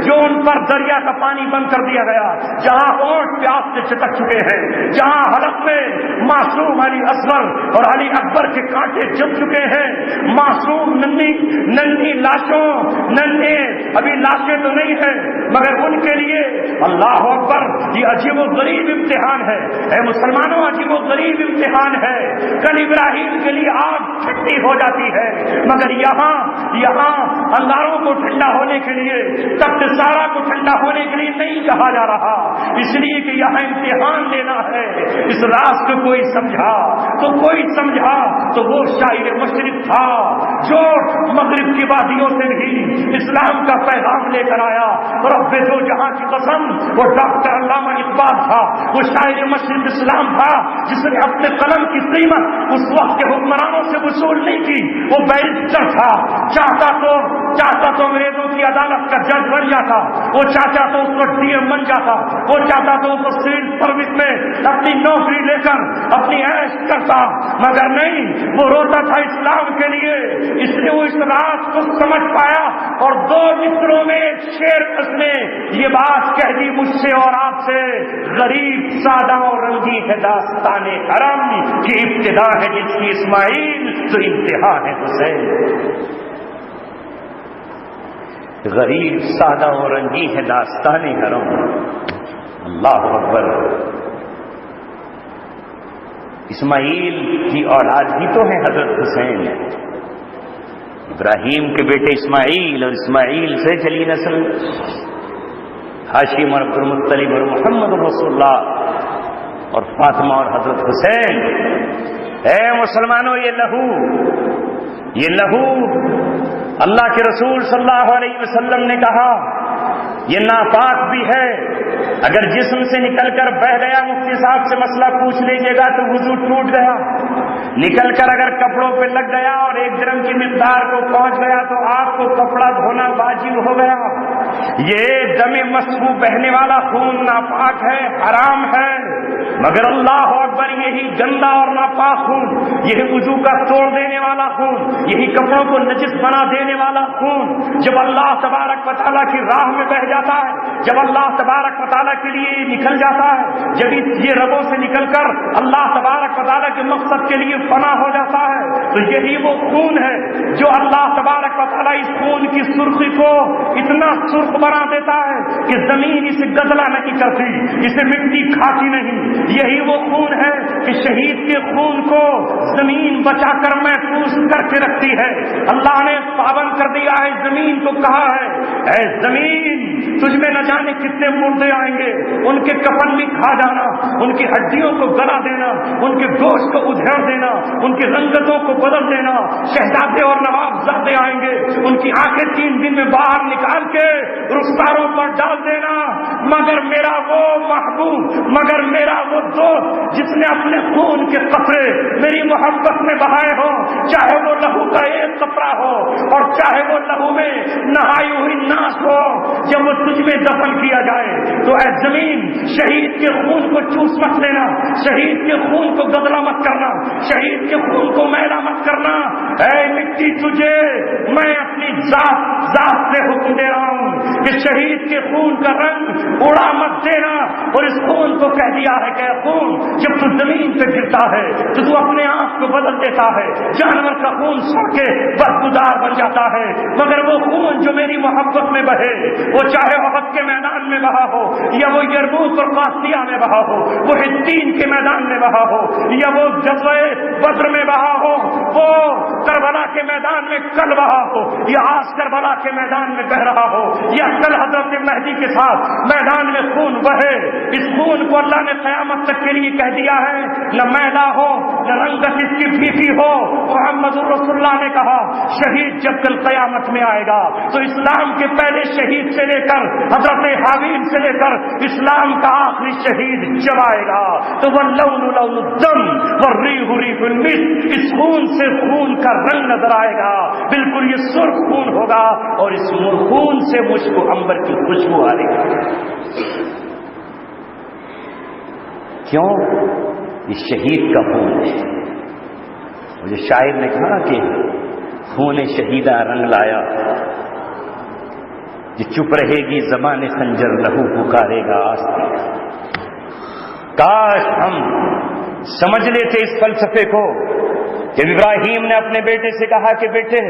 جو ان پر دریا کا پانی بند کر دیا گیا، جہاں ہونٹ پیاس سے چٹک چکے ہیں، جہاں حلق میں معصوم علی اصغر اور علی اکبر کے کانٹے جم چکے ہیں، معصوم ننھی لاشوں، ننھے ابھی لاشیں تو نہیں ہیں مگر ان کے لیے اللہ اکبر یہ عجیب و غریب امتحان ہے۔ اے مسلمانوں، عجیب و غریب امتحان ہے۔ کل ابراہیم کے لیے آگ ٹھنڈی ہو جاتی ہے مگر یہاں انگاروں کو ٹھنڈا ہونے کے لیے، تخت سارا کو ٹھنڈا ہونے کے لیے نہیں کہا جا رہا، اس لیے کہ یہاں امتحان لینا ہے۔ اس راز کو کوئی سمجھا تو وہ شاعر مشرق تھا جو مغرب کی وادیوں سے بھی اسلام کا پیغام لے کر آیا۔ رب دو جہاں کی قسم، وہ ڈاکٹر علامہ اقبال تھا، وہ شاعر مشرق اسلام تھا جس نے اپنے قلم کی قیمت اس وقت کے حکمرانوں سے وصول نہیں کی۔ وہ بیرسٹر تھا، چاہتا تو انگریزوں کی عدالت کا جج بن جاتا، وہ چاہتا تو اس وقت ڈی ایم بن جاتا، وہ چاہتا تو اس سول سروس میں اپنی نوکری لے کر اپنی عیش کرتا، مگر نہیں، وہ روتا تھا اسلام کے لیے۔ اس نے وہ اس راز کو سمجھ پایا اور 2 مصروں میں ایک شعر اس نے یہ بات کہہ دی مجھ سے اور آپ سے، غریب سادہ اور رنگی ہے داستان حرم کی ابتدا ہے جس کی اسماعیل تو انتہا ہے حسین۔ غریب سادہ اور رنگی ہے داستان حرم، اللہ اکبر۔ اسماعیل کی اولاد ہی تو ہے حضرت حسین، ابراہیم کے بیٹے اسماعیل، اور اسماعیل سے چلی نسل ہاشم اور عبدالمطلب اور محمد رسول اللہ اور فاطمہ اور حضرت حسین۔ اے مسلمانوں، یہ لہو اللہ کے رسول صلی اللہ علیہ وسلم نے کہا یہ ناپاک بھی ہے، اگر جسم سے نکل کر بہہ گیا، مفتی صاحب سے مسئلہ پوچھ لیجیے گا تو وضو ٹوٹ گیا، نکل کر اگر کپڑوں پہ لگ گیا اور 1 درہم کی مقدار کو پہنچ گیا تو آپ کو کپڑا دھونا واجب ہو گیا۔ یہ دم مسفوح بہنے والا خون ناپاک ہے، حرام ہے، مگر اللہ اکبر یہی گندا اور ناپاک خون، یہی وضو کا توڑ دینے والا خون، یہی کپڑوں کو نجس بنا دینے والا خون جب اللہ تبارک و تعالیٰ کی راہ میں بہ جاتا ہے، جب اللہ تبارک و تعالیٰ کے لیے نکل جاتا ہے، جب یہ رگوں سے نکل کر اللہ تبارک و تعالیٰ کے مقصد کے لیے فنا ہو جاتا ہے، تو یہی وہ خون ہے جو اللہ تبارک و تعالیٰ اس خون کی سرخی کو اتنا سرخ بنا دیتا ہے کہ زمین اسے گدلا نہیں کرتی، اسے مٹی کھاتی نہیں۔ یہی وہ خون ہے کہ کہ شہید کے خون کو زمین بچا کر محفوظ کر کے رکھتی ہے۔ اللہ نے پابند کر دیا ہے زمین کو، کہا ہے اے زمین تجھ میں نہ جانے کتنے مردے آئیں گے، ان کے کفن بھی کھا جانا، ان کی ہڈیوں کو گلا دینا، ان کے گوشت کو ادھیڑ دینا، ان کی رنگتوں کو بدل دینا، شہزادے اور نواب زادے آئیں گے، ان کی آنکھیں 3 دن میں باہر نکال کے رخساروں پر ڈال دینا، مگر میرا وہ محبوب، مگر میرا وہ دوست جس نے اپنے خون کے قطرے میری محبت میں بہائے ہوں، چاہے وہ لہو کا ایک قطرہ ہو اور چاہے وہ لہو میں نہائی ہوئی ناس ہو، جب وہ تجھ میں دفن کیا جائے تو اے زمین شہید کے خون کو چوس مت لینا، شہید کے خون کو گدلا مت کرنا، شہید کے خون کو میلا مت کرنا، اے مٹی تجھے میں اپنی ذات سے حکم دے رہا ہوں کہ شہید کے خون کا رنگ اڑا مت دینا، اور اس خون کو کہہ دیا ہے کہ خون جب تو زمین پہ گرتا ہے تو تو اپنے آپ کو بدل دیتا ہے، جانور کا خون سڑ کے بدبودار بن جاتا ہے، مگر وہ خون جو میری محبت میں بہے، وہ چاہے احد کے میدان میں بہا ہو یا وہ یرموک اور قاسیہ میں بہا ہو، وہ حطین کے میدان میں بہا ہو یا وہ غزوہ بدر میں بہا ہو، وہ کربلا کے میدان میں کل بہا ہو یا آج کربلا کے میدان میں بہ رہا ہو یا کل حضرت مہدی کے ساتھ میدان میں خون بہے، اس خون کو اللہ نے قیامت تک کے لیے کہہ دیا ہے نہ میلا ہو نہ رنگت اس کی پھیکی ہو۔ محمد رسول اللہ نے کہا شہید جب کل قیامت میں آئے گا تو اسلام کے پہلے شہید سے لے کر حضرت حابیل سے لے کر اسلام کا آخری شہید جب آئے گا تو وہ لون لون الدم والریح ریح المسک، اس خون سے خون کا رنگ نظر آئے گا، بالکل یہ سرخ خون ہوگا اور اس خون سے مشک و عنبر کی خوشبو آ رہی ہے۔ کیوں؟ یہ شہید کا خون ہے۔ مجھے شاعر نے کہا کہ خون شہیدہ رنگ لایا، یہ چپ رہے گی زبان خنجر لہو پکارے گا آستے۔ کاش ہم سمجھ لیتے اس فلسفے کو کہ ابراہیم نے اپنے بیٹے سے کہا کہ بیٹے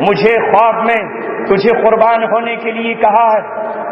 مجھے خواب میں تجھے قربان ہونے کے لیے کہا ہے،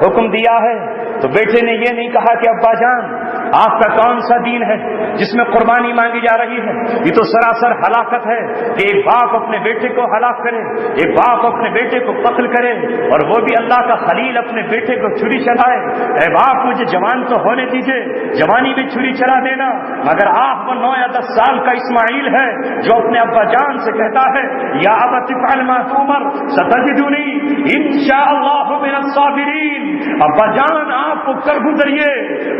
حکم دیا ہے، تو بیٹے نے یہ نہیں کہا کہ ابا جان آپ کا کون سا دین ہے جس میں قربانی مانگی جا رہی ہے؟ یہ تو سراسر ہلاکت ہے کہ ایک باپ اپنے بیٹے کو ہلاک کرے، ایک باپ اپنے بیٹے کو قتل کرے، اور وہ بھی اللہ کا خلیل اپنے بیٹے کو چھری چلائے۔ اے باپ مجھے جوان تو ہونے دیجئے، جوانی میں چھری چلا دینا، مگر آپ وہ 9 یا 10 سال کا اسماعیل ہے جو اپنے ابا جان سے کہتا ہے یا ابت افعل ما تؤمر ستجدنی انشاءاللہ من الصابرین۔ ابا جان آپ کو کر گزریے،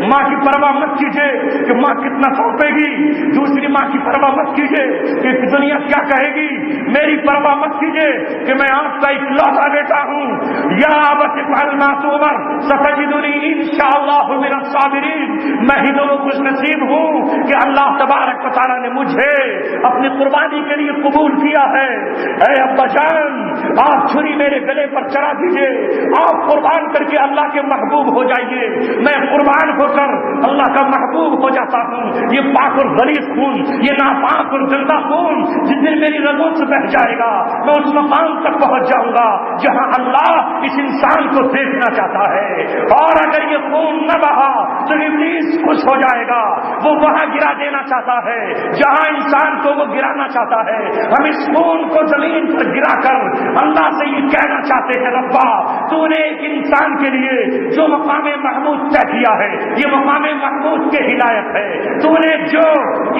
ماں کی پرواہ مت کیجیے کہ ماں کتنا سونپے گی، دوسری ماں کی پرواہ مت کیجیے کہ دنیا کیا کہے گی، میری پرواہ مت کیجیے کہ میں آپ کا اکلوتا بیٹا ہوں۔ یا ابت افعل ما تؤمر ستجدنی انشاءاللہ من الصابرین۔ میں ہی تو خوش نصیب ہوں کہ اللہ تبارک و تعالیٰ نے مجھے اپنی قربانی کے لیے قبول کیا ہے۔ اے ابا جان آپ چھری میرے گلے پر چڑھا دیجیے، آپ قربان کر کے اللہ کے محبوب ہو جائیے، میں قربان ہو کر اللہ کا محبوب ہو جاتا ہوں۔ یہ پاک اور غلیظ خون، یہ ناپاک اور گندا خون جس دن میری رگوں سے بہہ جائے گا میں اس مقام تک پہنچ جاؤں گا جہاں اللہ اس انسان کو دیکھنا چاہتا ہے، اور اگر یہ خون نہ بہا تو ابلیس خوش ہو جائے گا، وہ وہاں گرا دینا چاہتا ہے جہاں انسان کو وہ گرانا چاہتا ہے۔ ہم اس خون کو زمین پر گرا کر اللہ سے یہ کہنا چاہتے ہیں ربا تو نے ایک انسان کے لیے جو مقام محمود طے کیا ہے یہ مقام محمود کے ہدایت ہے، تو نے جو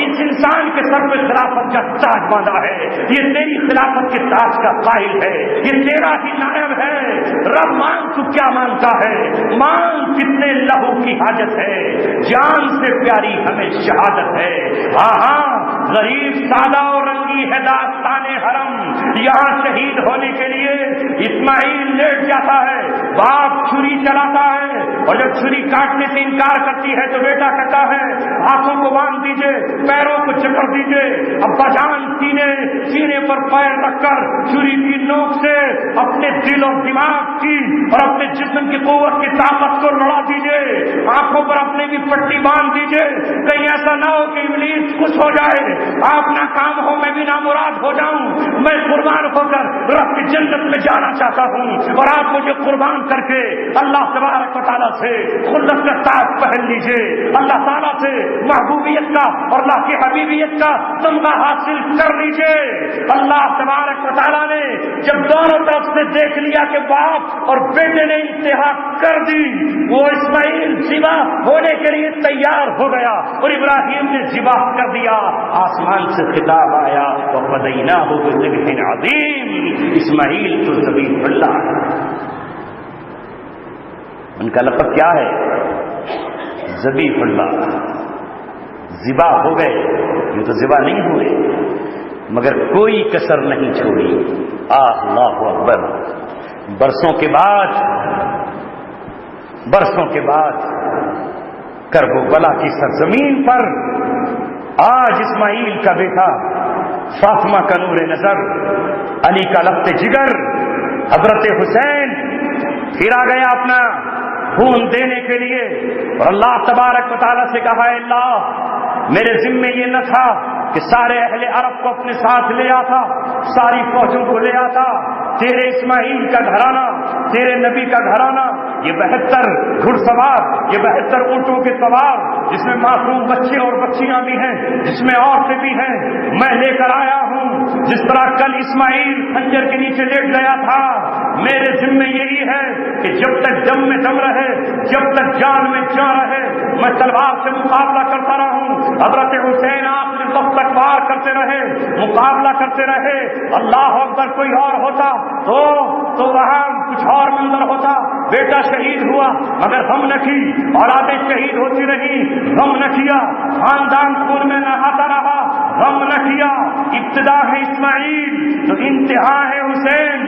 اس انسان کے سر پہ خلافت کا تاج باندھا ہے یہ تیری خلافت کے تاج کا قائل ہے، یہ تیرا ہی نائب ہے۔ رب مانگ تو کیا مانگتا ہے، مانگ کتنے لہو کی حاجت ہے، جان سے پیاری ہمیں شہادت ہے۔ ہاں ہاں غریب سادہ اور رنگی ہے داستان حرم، یہاں شہید ہونے کے لیے اسماعیل لیٹ جاتا ہے، باپ چھری چلاتا ہے، اور جب چھری کاٹنے سے انکار کرتی ہے تو بیٹا کہتا ہے ہاتھوں کو باندھ دیجئے، پیروں کو چکر دیجئے۔ ابا جان سینے پر پیر رکھ کر چھری کی نوک سے اپنے دل اور دماغ کی اور اپنے جسم کی قوت کی طاقت کو لڑا دیجئے، آنکھوں پر اپنے کی پٹی باندھ دیجئے، کہیں ایسا نہ ہو کہ ابلیس خوش ہو جائے، آپ ناکام ہو میں بھی نامراد ہو جاؤں، میں قربان ہو کر رب کی جنت میں جانا چاہتا ہوں اور آپ مجھے قربان کر کے اللہ تبارک و تعالیٰ سے خلت کا تاج پہن لیجئے، اللہ تعالیٰ سے محبوبیت کا اور اللہ کی حبیبیت کا تمغہ حاصل کر لیجئے۔ اللہ تبارک و تعالیٰ نے جب دونوں طرف سے دیکھ لیا کہ باپ اور بیٹے نے انتہا کر دی، وہ اسماعیل ذبح ہونے کے لیے تیار ہو گیا اور ابراہیم نے ذبح کر دیا۔ آسمان سے خطاب آیا وَفَدَيْنَاهُ بِذِبْحٍ عَظِيمٍ، اسماعیل تو ذبیح اللہ ہے۔ ان کا لقب کیا ہے؟ ذبیح اللہ، ذبح ہو گئے، یہ تو ذبح نہیں ہوئے مگر کوئی کسر نہیں چھوڑی۔ اللہ اکبر۔ برسوں کے بعد کربلا کی سرزمین پر آج اسماعیل کا بیٹا، فاطمہ کا نور نظر، علی کا لفظ جگر، حضرت حسین پھر آ گیا اپنا خون دینے کے لیے، اور اللہ تبارک و تعالیٰ سے کہا اے اللہ میرے ذمے یہ نہ تھا کہ سارے اہل عرب کو اپنے ساتھ لے آتا، ساری فوجوں کو لے آتا، تیرے اسماعیل کا گھرانہ، تیرے نبی کا گھرانہ، یہ 72 گھڑ سوار، یہ 72 اونٹوں کے سوار، جس میں معصوم بچے اور بچیاں بھی ہیں، جس میں عورتیں بھی ہیں، میں لے کر آیا ہوں۔ جس طرح کل اسماعیل خنجر کے نیچے لیٹ گیا تھا، میرے ذمے یہی ہے کہ جب تک دم میں دم رہے، جب تک جان میں جان رہے، میں تلوار سے مقابلہ کرتا رہوں۔ حضرت حسین آخری وقت تک وار کرتے رہے، مقابلہ کرتے رہے۔ اللہ اکبر، کوئی اور ہوتا تو وہاں کچھ اور منظر ہوتا، بیٹا شہید ہوا مگر غم نہ کی، اولادیں شہید ہوتی رہی، غم نہ کیا، خاندان خون میں نہاتا رہا، غم نہ کیا۔ ابتدا ہے اسماعیل تو انتہا ہے حسین،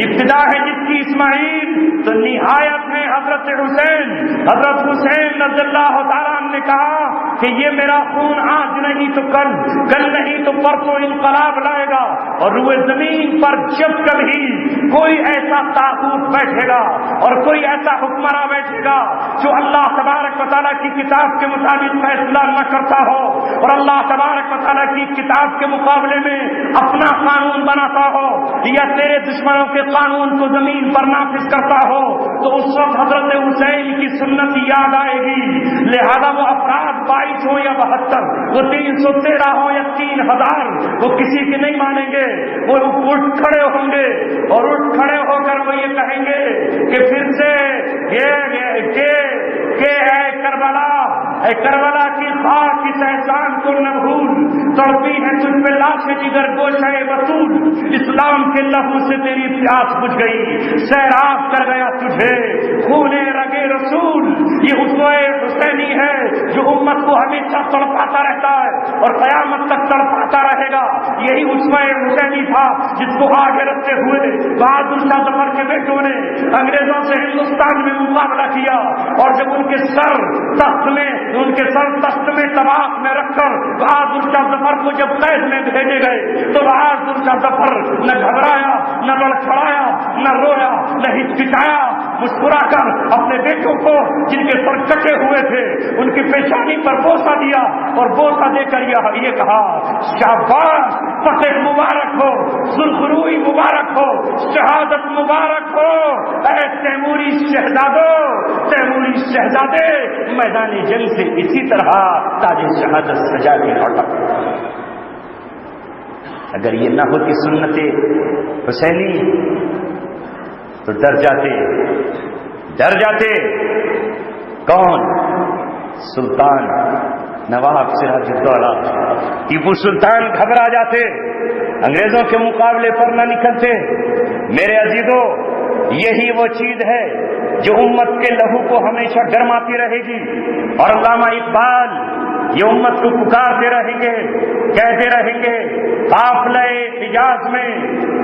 ابتدا ہے جس کی اسماعیل تو نہایت ہے حضرت حسین۔ حضرت حسین رضی اللہ تعالیٰ عنہ نے کہا کہ یہ میرا خون آج نہیں تو کل، کل نہیں تو پرسوں انقلاب لائے گا، اور روئے زمین پر جب کبھی کوئی ایسا طاغوت بیٹھے گا اور کوئی ایسا حکمراں بیٹھے گا جو اللہ تبارک و تعالیٰ کی کتاب کے مطابق فیصلہ نہ کرتا ہو اور اللہ تبارک و تعالیٰ کی کتاب کے مقابلے میں اپنا قانون بناتا ہو یا تیرے دشمنوں کے قانون کو زمین پر نافذ کرتا ہو، تو اس وقت حضرت حسین کی سنت یاد آئے گی۔ لہذا وہ افراد 22 ہوں یا 72، وہ 313 ہوں یا 3000، وہ کسی کی نہیں مانیں گے، وہ اٹھ کھڑے ہوں گے اور اٹھ کھڑے ہو کر وہ یہ کہیں گے کہ پھر سے اے کربلا کی خاک اس احسان کو نہ بھول، تڑپی ہے تجھ پہ لاش جگر گوشہ وصول، اسلام کے لہو سے تیری پیاس بجھ گئی، سیراب کر گیا تجھے خونے رگے رسول۔ یہ اسوہ حسینی ہے جو امت کو ہمیشہ تڑپاتا رہتا ہے اور قیامت تک تڑپاتا رہے گا۔ یہی اسوہ حسینی تھا جس کو آگے رکھتے ہوئے بہادر شاہ ظفر کے بیٹوں نے انگریزوں سے ہندوستان میں مقابلہ کیا، اور جب ان کے سر تخت میں طباق میں رکھ کر بہادر شاہ ظفر کو جب قید میں بھیجے گئے تو بہادر شاہ ظفر نہ گھبرایا، نہ لڑکھڑایا، نہ رویا، نہ ہچکچایا، مسکرا کر اپنے بیٹوں کو جن کے سر کٹے ہوئے تھے ان کی پیشانی پر بوسہ دیا اور بوسہ دے کر یہ کہا شاباش، فتح مبارک ہو، سرخروئی مبارک ہو، شہادت مبارک ہو، اے تیموری شہزادو، تیموری شہزادے میدان جنگ سے اسی طرح تاج شہادت سجا کے لوٹا۔ اگر یہ نہ ہوتی سنت حسینی تو ڈر جاتے کون؟ سلطان نواب سراج الدولہ ٹیپو سلطان گھبرا جاتے، انگریزوں کے مقابلے پر نہ نکلتے۔ میرے عزیزو، یہی وہ چیز ہے جو امت کے لہو کو ہمیشہ گرماتی رہے گی، اور علامہ اقبال یہ امت کو پکارتے رہیں گے، کہتے رہیں گے قافلہ حجاز میں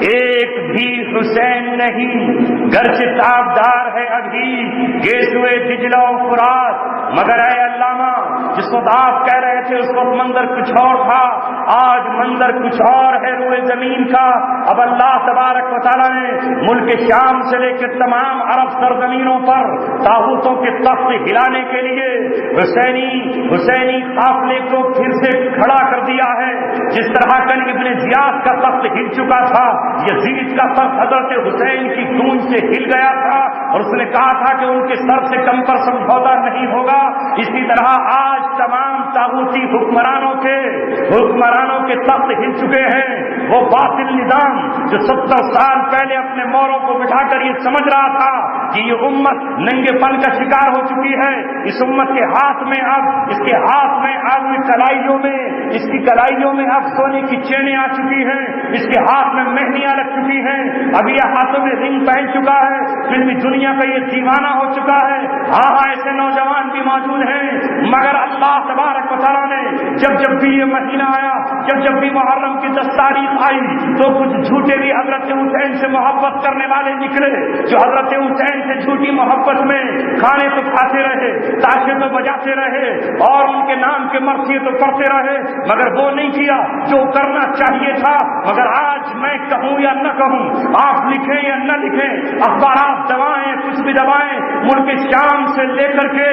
ایک بھی حسین نہیں، گرچہ تابدار ہے ابھی گیسوئے دجلہ و فرات، مگر اے علامہ جس وقت آپ کہہ رہے تھے اس وقت منظر کچھ اور تھا، آج منظر کچھ اور ہے روئے زمین کا۔ اب اللہ تبارک و تعالیٰ نے ملک شام سے لے کے تمام عرب سرزمینوں پر طاغوتوں کے تخت ہلانے کے لیے حسینی قافلے کو پھر سے کھڑا کر دیا ہے، جس طرح کل ابن زیاد کا تخت ہل چکا تھا، یزید کا تخت حضرت حسین کی گونج سے ہل گیا تھا اور اس نے کہا تھا کہ ان کے سر سے کم پر سمجھوتا نہیں ہوگا۔ اسی طرح آج تمام طاغوتی حکمرانوں کے تخت ہل چکے ہیں۔ وہ باطل نظام جو 70 سال پہلے اپنے موروں کو بٹھا کر یہ سمجھ رہا تھا کہ یہ امت ننگے پن کا شکار ہو چکی ہے، اس امت کے ہاتھ میں اب اس کے ہاتھ میں اب اس کی کلائیوں میں اب سونے کی چینیں آ چکی ہیں، اس کے ہاتھ میں مہندیاں لگ چکی ہیں، اب یہ ہاتھوں میں رنگ پہن چکا ہے، فلمی دنیا کا یہ دیوانہ ہو چکا ہے۔ ہاں ایسے نوجوان بھی موجود ہیں، مگر اللہ تبارک و تعالیٰ نے جب بھی یہ مہینہ آیا، جب بھی محرم کی 10 تاریخ آئی، تو کچھ جھوٹے بھی حضرت حسین سے محبت کرنے والے نکلے، جو حضرت حسین سے جھوٹی محبت میں کھانے تو کھاتے رہے، تاشے تو بجاتے رہے اور ان کے نام کے مرثیے تو پڑھتے رہے، مگر وہ نہیں کیا جو کرنا چاہیے تھا۔ مگر آج میں کہوں یا نہ کہوں، آپ لکھیں یا نہ لکھیں، اخبارات دوائیں کچھ بھی دوائیں، ملک شام سے لے کر کے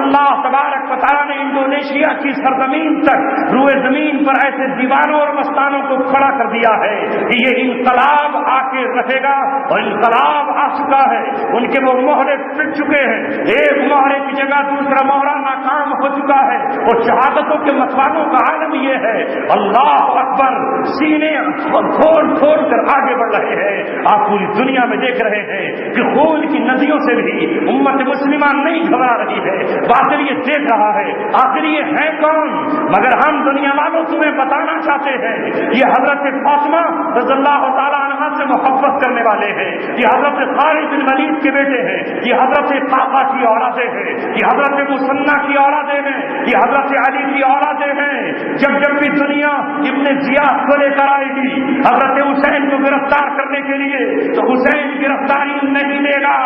اللہ تبارک و تعالیٰ نے انڈونیشیا کی سرزمین تک روئے زمین پر ایسے دیوانوں اور مستانوں کو کھڑا کر دیا ہے کہ یہ انقلاب آ کے رہے گا، اور انقلاب آ چکا ہے۔ ان کے وہ مہرے پٹ چکے ہیں، ایک مہرے کی جگہ دوسرا مہرہ ناکام ہو چکا ہے، اور شہادتوں کے متوانوں کا عالم یہ ہے۔ اللہ اکبر، سینے کھول کر آگے بڑھ رہے ہیں۔ آپ پوری دنیا میں دیکھ رہے ہیں کہ خون کی ندیوں سے بھی امت مسلمہ نہیں گھبرا رہی ہے، باطل یہ دیکھ رہا ہے آخر یہ ہے کون؟ مگر ہم دنیا والوں تمہیں بتانا چاہتے ہیں، یہ حضرت فاطمہ رضی اللہ تعالیٰ عنہا سے محبت کرنے والے ہیں، یہ حضرت خالد بن ولید کے بیٹے ہیں، یہ حضرت قاسم کی اولادیں ہیں، یہ حضرت مصنع کی اولادیں ہیں، یہ حضرت علی کی اولادیں ہیں۔ جب بھی دنیا ابن زیاد کو لے کر آئے گی حضرت حسین کو گرفتار کرنے کے لیے، تو حسین گرفتاری نہیں لے گا،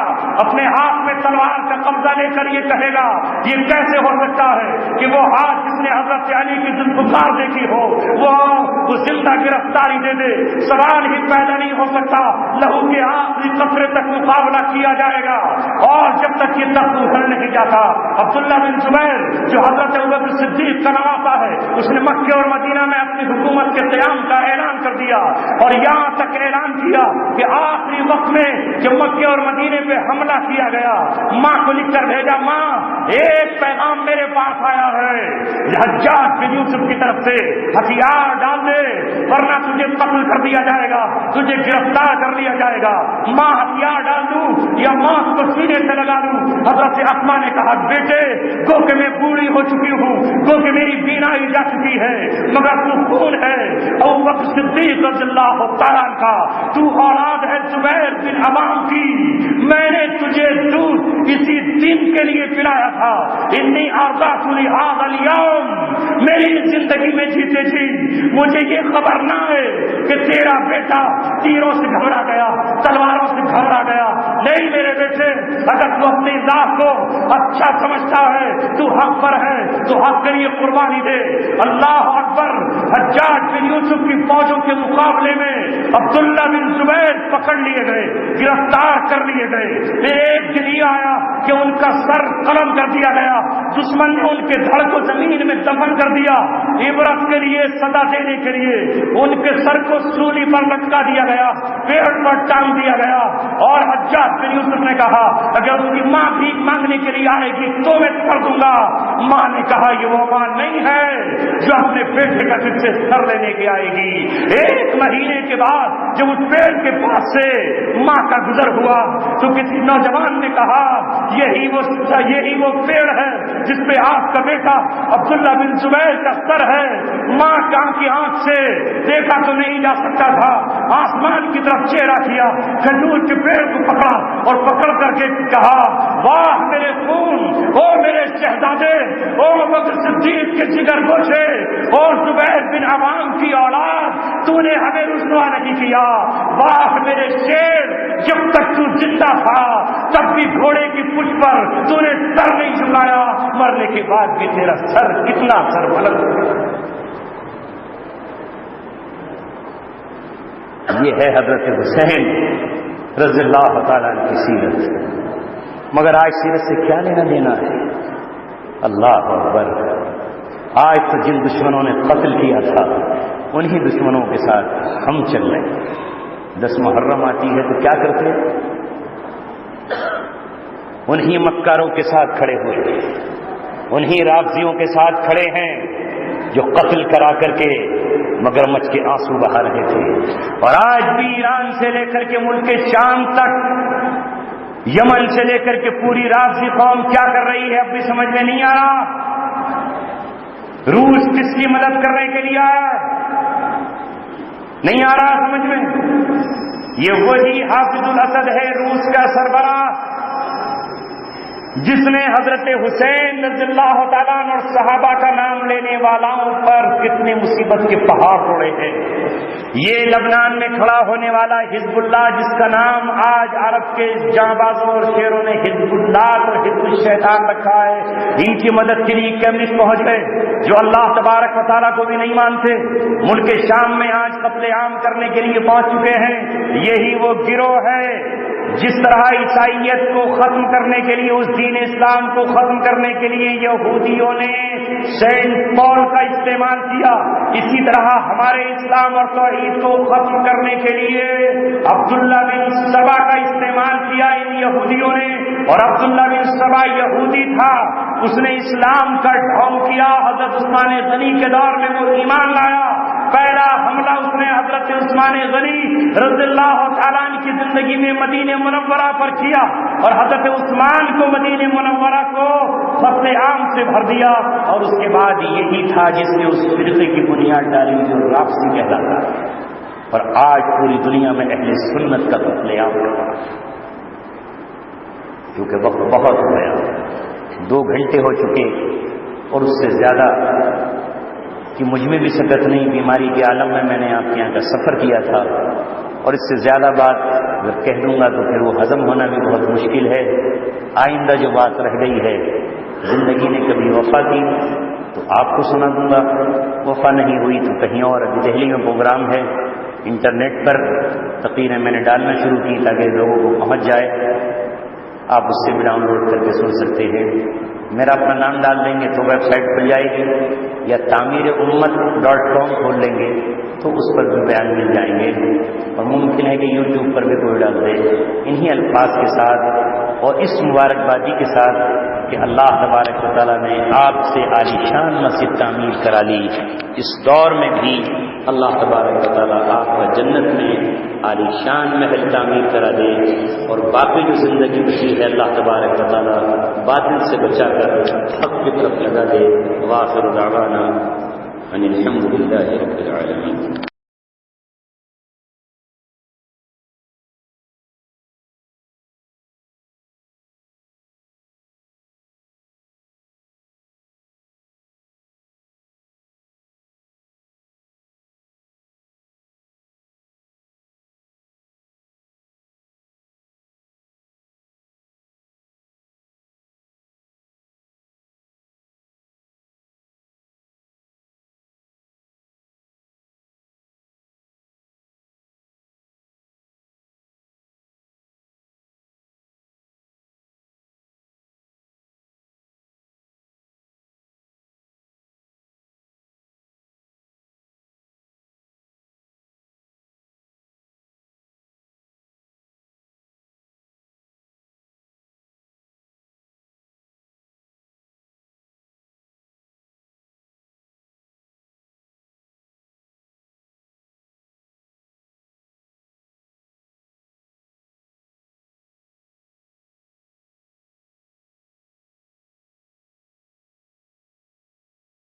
اپنے ہاتھ میں تلوار کا قبضہ لے کر یہ کہے گا یہ کیسے ہو سکتا ہے کہ وہ ہاتھ جس نے حضرت علی کی ذوالفقار دیکھی ہو وہ زندہ گرفتاری دے دے۔ سوال ہی پیدا نہیں ہو سکتا، لہو کے آخری قطرے تک مقابلہ کیا جائے گا، اور جب تک یہ تخت اتر نہیں جاتا۔ عبداللہ بن زبیر جو حضرت ابوبکر صدیق کا نواسا ہے، اس نے مکہ اور مدینہ میں اپنی حکومت کے قیام کا اعلان کر دیا، اور یہاں تک اعلان کیا کہ آخری وقت میں جب مکہ اور مدینے پہ حملہ کیا گیا، ماں کو لکھ کر بھیجا، ماں ایک پیغام میرے پاس آیا ہے، حجاج بن یوسف کی طرف سے، ہتھیار ڈال دے ورنہ تجھے قتل کر دیا جائے گا، تجھے گرفتار کر لیا جائے گا۔ ماں ہتھیار ڈال دوں یا ماں کو سینے سے لگا دوں؟ حضرت اسماء نے کہا بیٹے گو کہ میں بوڑھی ہو چکی ہوں، گو کہ میری بینائی جا چکی ہے، مگر تو خون ہے ابوبکر صدیق رضی اللہ تعالیٰ کا، تو اولاد ہے زبیر بن عوام کی، میں نے تجھے دودھ اسی دن کے لیے پلایا تھا، انی اعطیت لہذا اليوم، میری زندگی میں جیتے جی مجھے یہ خبر نہ ہے کہ تیرا بیٹا تیروں سے گھبرا گیا، تلواروں سے گھبرا گیا۔ نہیں میرے بیٹے، اگر تو اپنی ذات کو اچھا سمجھتا ہے، تو حق پر ہے، تو حق کے لیے قربانی دے۔ اللہ اکبر، حجاج بن یوسف کی فوجوں کے مقابلے میں عبداللہ بن زبیر پکڑ لیے گئے، گرفتار کر لیے گئے۔ ایک دن یہ آیا کہ ان کا سر قلم کر دیا گیا، دشمن نے ان کے دھڑ کو زمین میں دفن کر دیا، عبرت کے لیے سزا دینے کے لیے ان کے سر کو سولی پر لٹکا دیا گیا، پیڑ پر ٹانگ دیا گیا۔ اور حجاج بن یوسف نے کہا اگر اس کی ماں بھیک مانگنے کے لیے آئے گی تو میں کر دوں گا۔ ماں نے کہا یہ وہ ماں نہیں ہے جو اپنے بیٹے کا پھر سے سر لینے کے آئے گی۔ ایک مہینے کے بعد جب اس پیڑ کے پاس سے ماں کا گزر ہوا تو کسی نوجوان نے کہا یہی وہ پیڑ ہے جس پہ آپ کا بیٹا عبداللہ بن زبیر کا سر ہے۔ ماں کی آنکھ سے دیکھا تو نہیں جا سکتا تھا، آسمان کی طرف چہرہ کیا، کھجور کے پیڑ کو پکڑا اور پکڑ کر کے کہا واہ میرے خون، او میرے شہزادے، او ابوبکر صدیق کے جگر گوشے اور زبیر بن عوام کی اولاد، تو نے ہمیں رسوا نہیں کیا۔ واہ میرے شیر، جب تک تو زندہ تھا تب بھی گھوڑے کی پشت پر تو نے سر نہیں جھکایا، مرنے کے بعد بھی تیرا سر کتنا سر بلند۔ یہ ہے حضرت حسین رضی اللہ تعالیٰ عنہ کی سیرت، مگر آج سیرت سے کیا لینا دینا ہے؟ اللہ اکبر، آج تو جن دشمنوں نے قتل کیا تھا انہی دشمنوں کے ساتھ ہم چل رہے ہیں۔ 10 محرم آتی ہے تو کیا کرتے ہیں؟ انہی مکاروں کے ساتھ کھڑے ہوئے، انہی رافضیوں کے ساتھ کھڑے ہیں جو قتل کرا کر کے مگرمچھ کے آنسو بہا رہے تھے۔ اور آج بھی ایران سے لے کر کے ملک شام تک، یمن سے لے کر کے پوری رافضی قوم کیا کر رہی ہے اب بھی سمجھ میں نہیں آ رہا۔ روس کس کی مدد کرنے کے لیے آیا ہے؟ نہیں آ رہا سمجھ میں۔ یہ وہی حافظ الاسد ہے، روس کا سربراہ، جس نے حضرت حسین رضی اللہ تعالیٰ عنہ اور صحابہ کا نام لینے والوں پر کتنے مصیبت کے پہاڑ توڑے ہیں۔ یہ لبنان میں کھڑا ہونے والا حزب اللہ، جس کا نام آج عرب کے جانبازوں اور شیروں نے حزب اللہ اور حزب الشیطان رکھا ہے، ان کی مدد کے لیے کیمبرج پہنچ گئے، جو اللہ تبارک و تعالیٰ کو بھی نہیں مانتے، ملک شام میں آج قتل عام کرنے کے لیے پہنچ چکے ہیں۔ یہی وہ گروہ ہے جس طرح عیسائیت کو ختم کرنے کے لیے، اس دین اسلام کو ختم کرنے کے لیے یہودیوں نے سینٹ پال کا استعمال کیا، اسی طرح ہمارے اسلام اور توحید کو ختم کرنے کے لیے عبداللہ بن سبا کا استعمال کیا ان یہودیوں نے۔ اور عبداللہ بن سبا یہودی تھا، اس نے اسلام کا ڈھونگ کیا، حضرت عثمان غنی کے دور میں وہ ایمان لایا۔ پہلا حملہ اس نے حضرت عثمان غنی رضی اللہ تعالیٰ عنہ کی زندگی میں مدینہ منورہ پر کیا، اور حضرت عثمان کو مدینہ منورہ کو قتل عام سے بھر دیا، اور اس کے بعد یہی تھا جس نے اس فرقے کی بنیاد ڈالی جو رافضی کہلاتا ہے۔ اور آج پوری دنیا میں اہل سنت کا قتل عام ہو رہا ہے، کیونکہ وقت بہت ہو گیا، 2 گھنٹے ہو چکے اور اس سے زیادہ کہ مجھ میں بھی سکت نہیں، بیماری کے عالم میں نے آپ کے یہاں کا سفر کیا تھا، اور اس سے زیادہ بات اگر کہہ دوں گا تو پھر وہ ہضم ہونا بھی بہت مشکل ہے۔ آئندہ جو بات رہ گئی ہے، زندگی نے کبھی وفا کی تو آپ کو سنا دوں گا، وفا نہیں ہوئی تو کہیں اور۔ ابھی دہلی میں پروگرام ہے، انٹرنیٹ پر تقریریں میں نے ڈالنا شروع کی تاکہ لوگوں کو پہنچ جائے، آپ اس سے بھی ڈاؤن لوڈ کر کے سن سکتے ہیں۔ میرا اپنا نام ڈال دیں گے تو ویب سائٹ کھل جائے گی، یا تعمیرامت.com کھول لیں گے تو اس پر بھی بیان مل جائیں گے، اور ممکن ہے کہ یوٹیوب پر بھی کوئی ڈال دے انہی الفاظ کے ساتھ اور اس مبارکبادی کے ساتھ کہ اللہ تبارک و تعالیٰ نے آپ سے عالی شان مسجد تعمیر کرا لی، اس دور میں بھی اللہ تبارک و تعالیٰ آپ کا جنت میں عالی شان محل تعمیر کرا دے، اور باقی جو زندگی بچی ہے اللہ تبارک و تعالیٰ باطل سے بچا کر حق کی طرف لگا دے۔ وآخر دعوانا ان الحمد للہ رب العالمین۔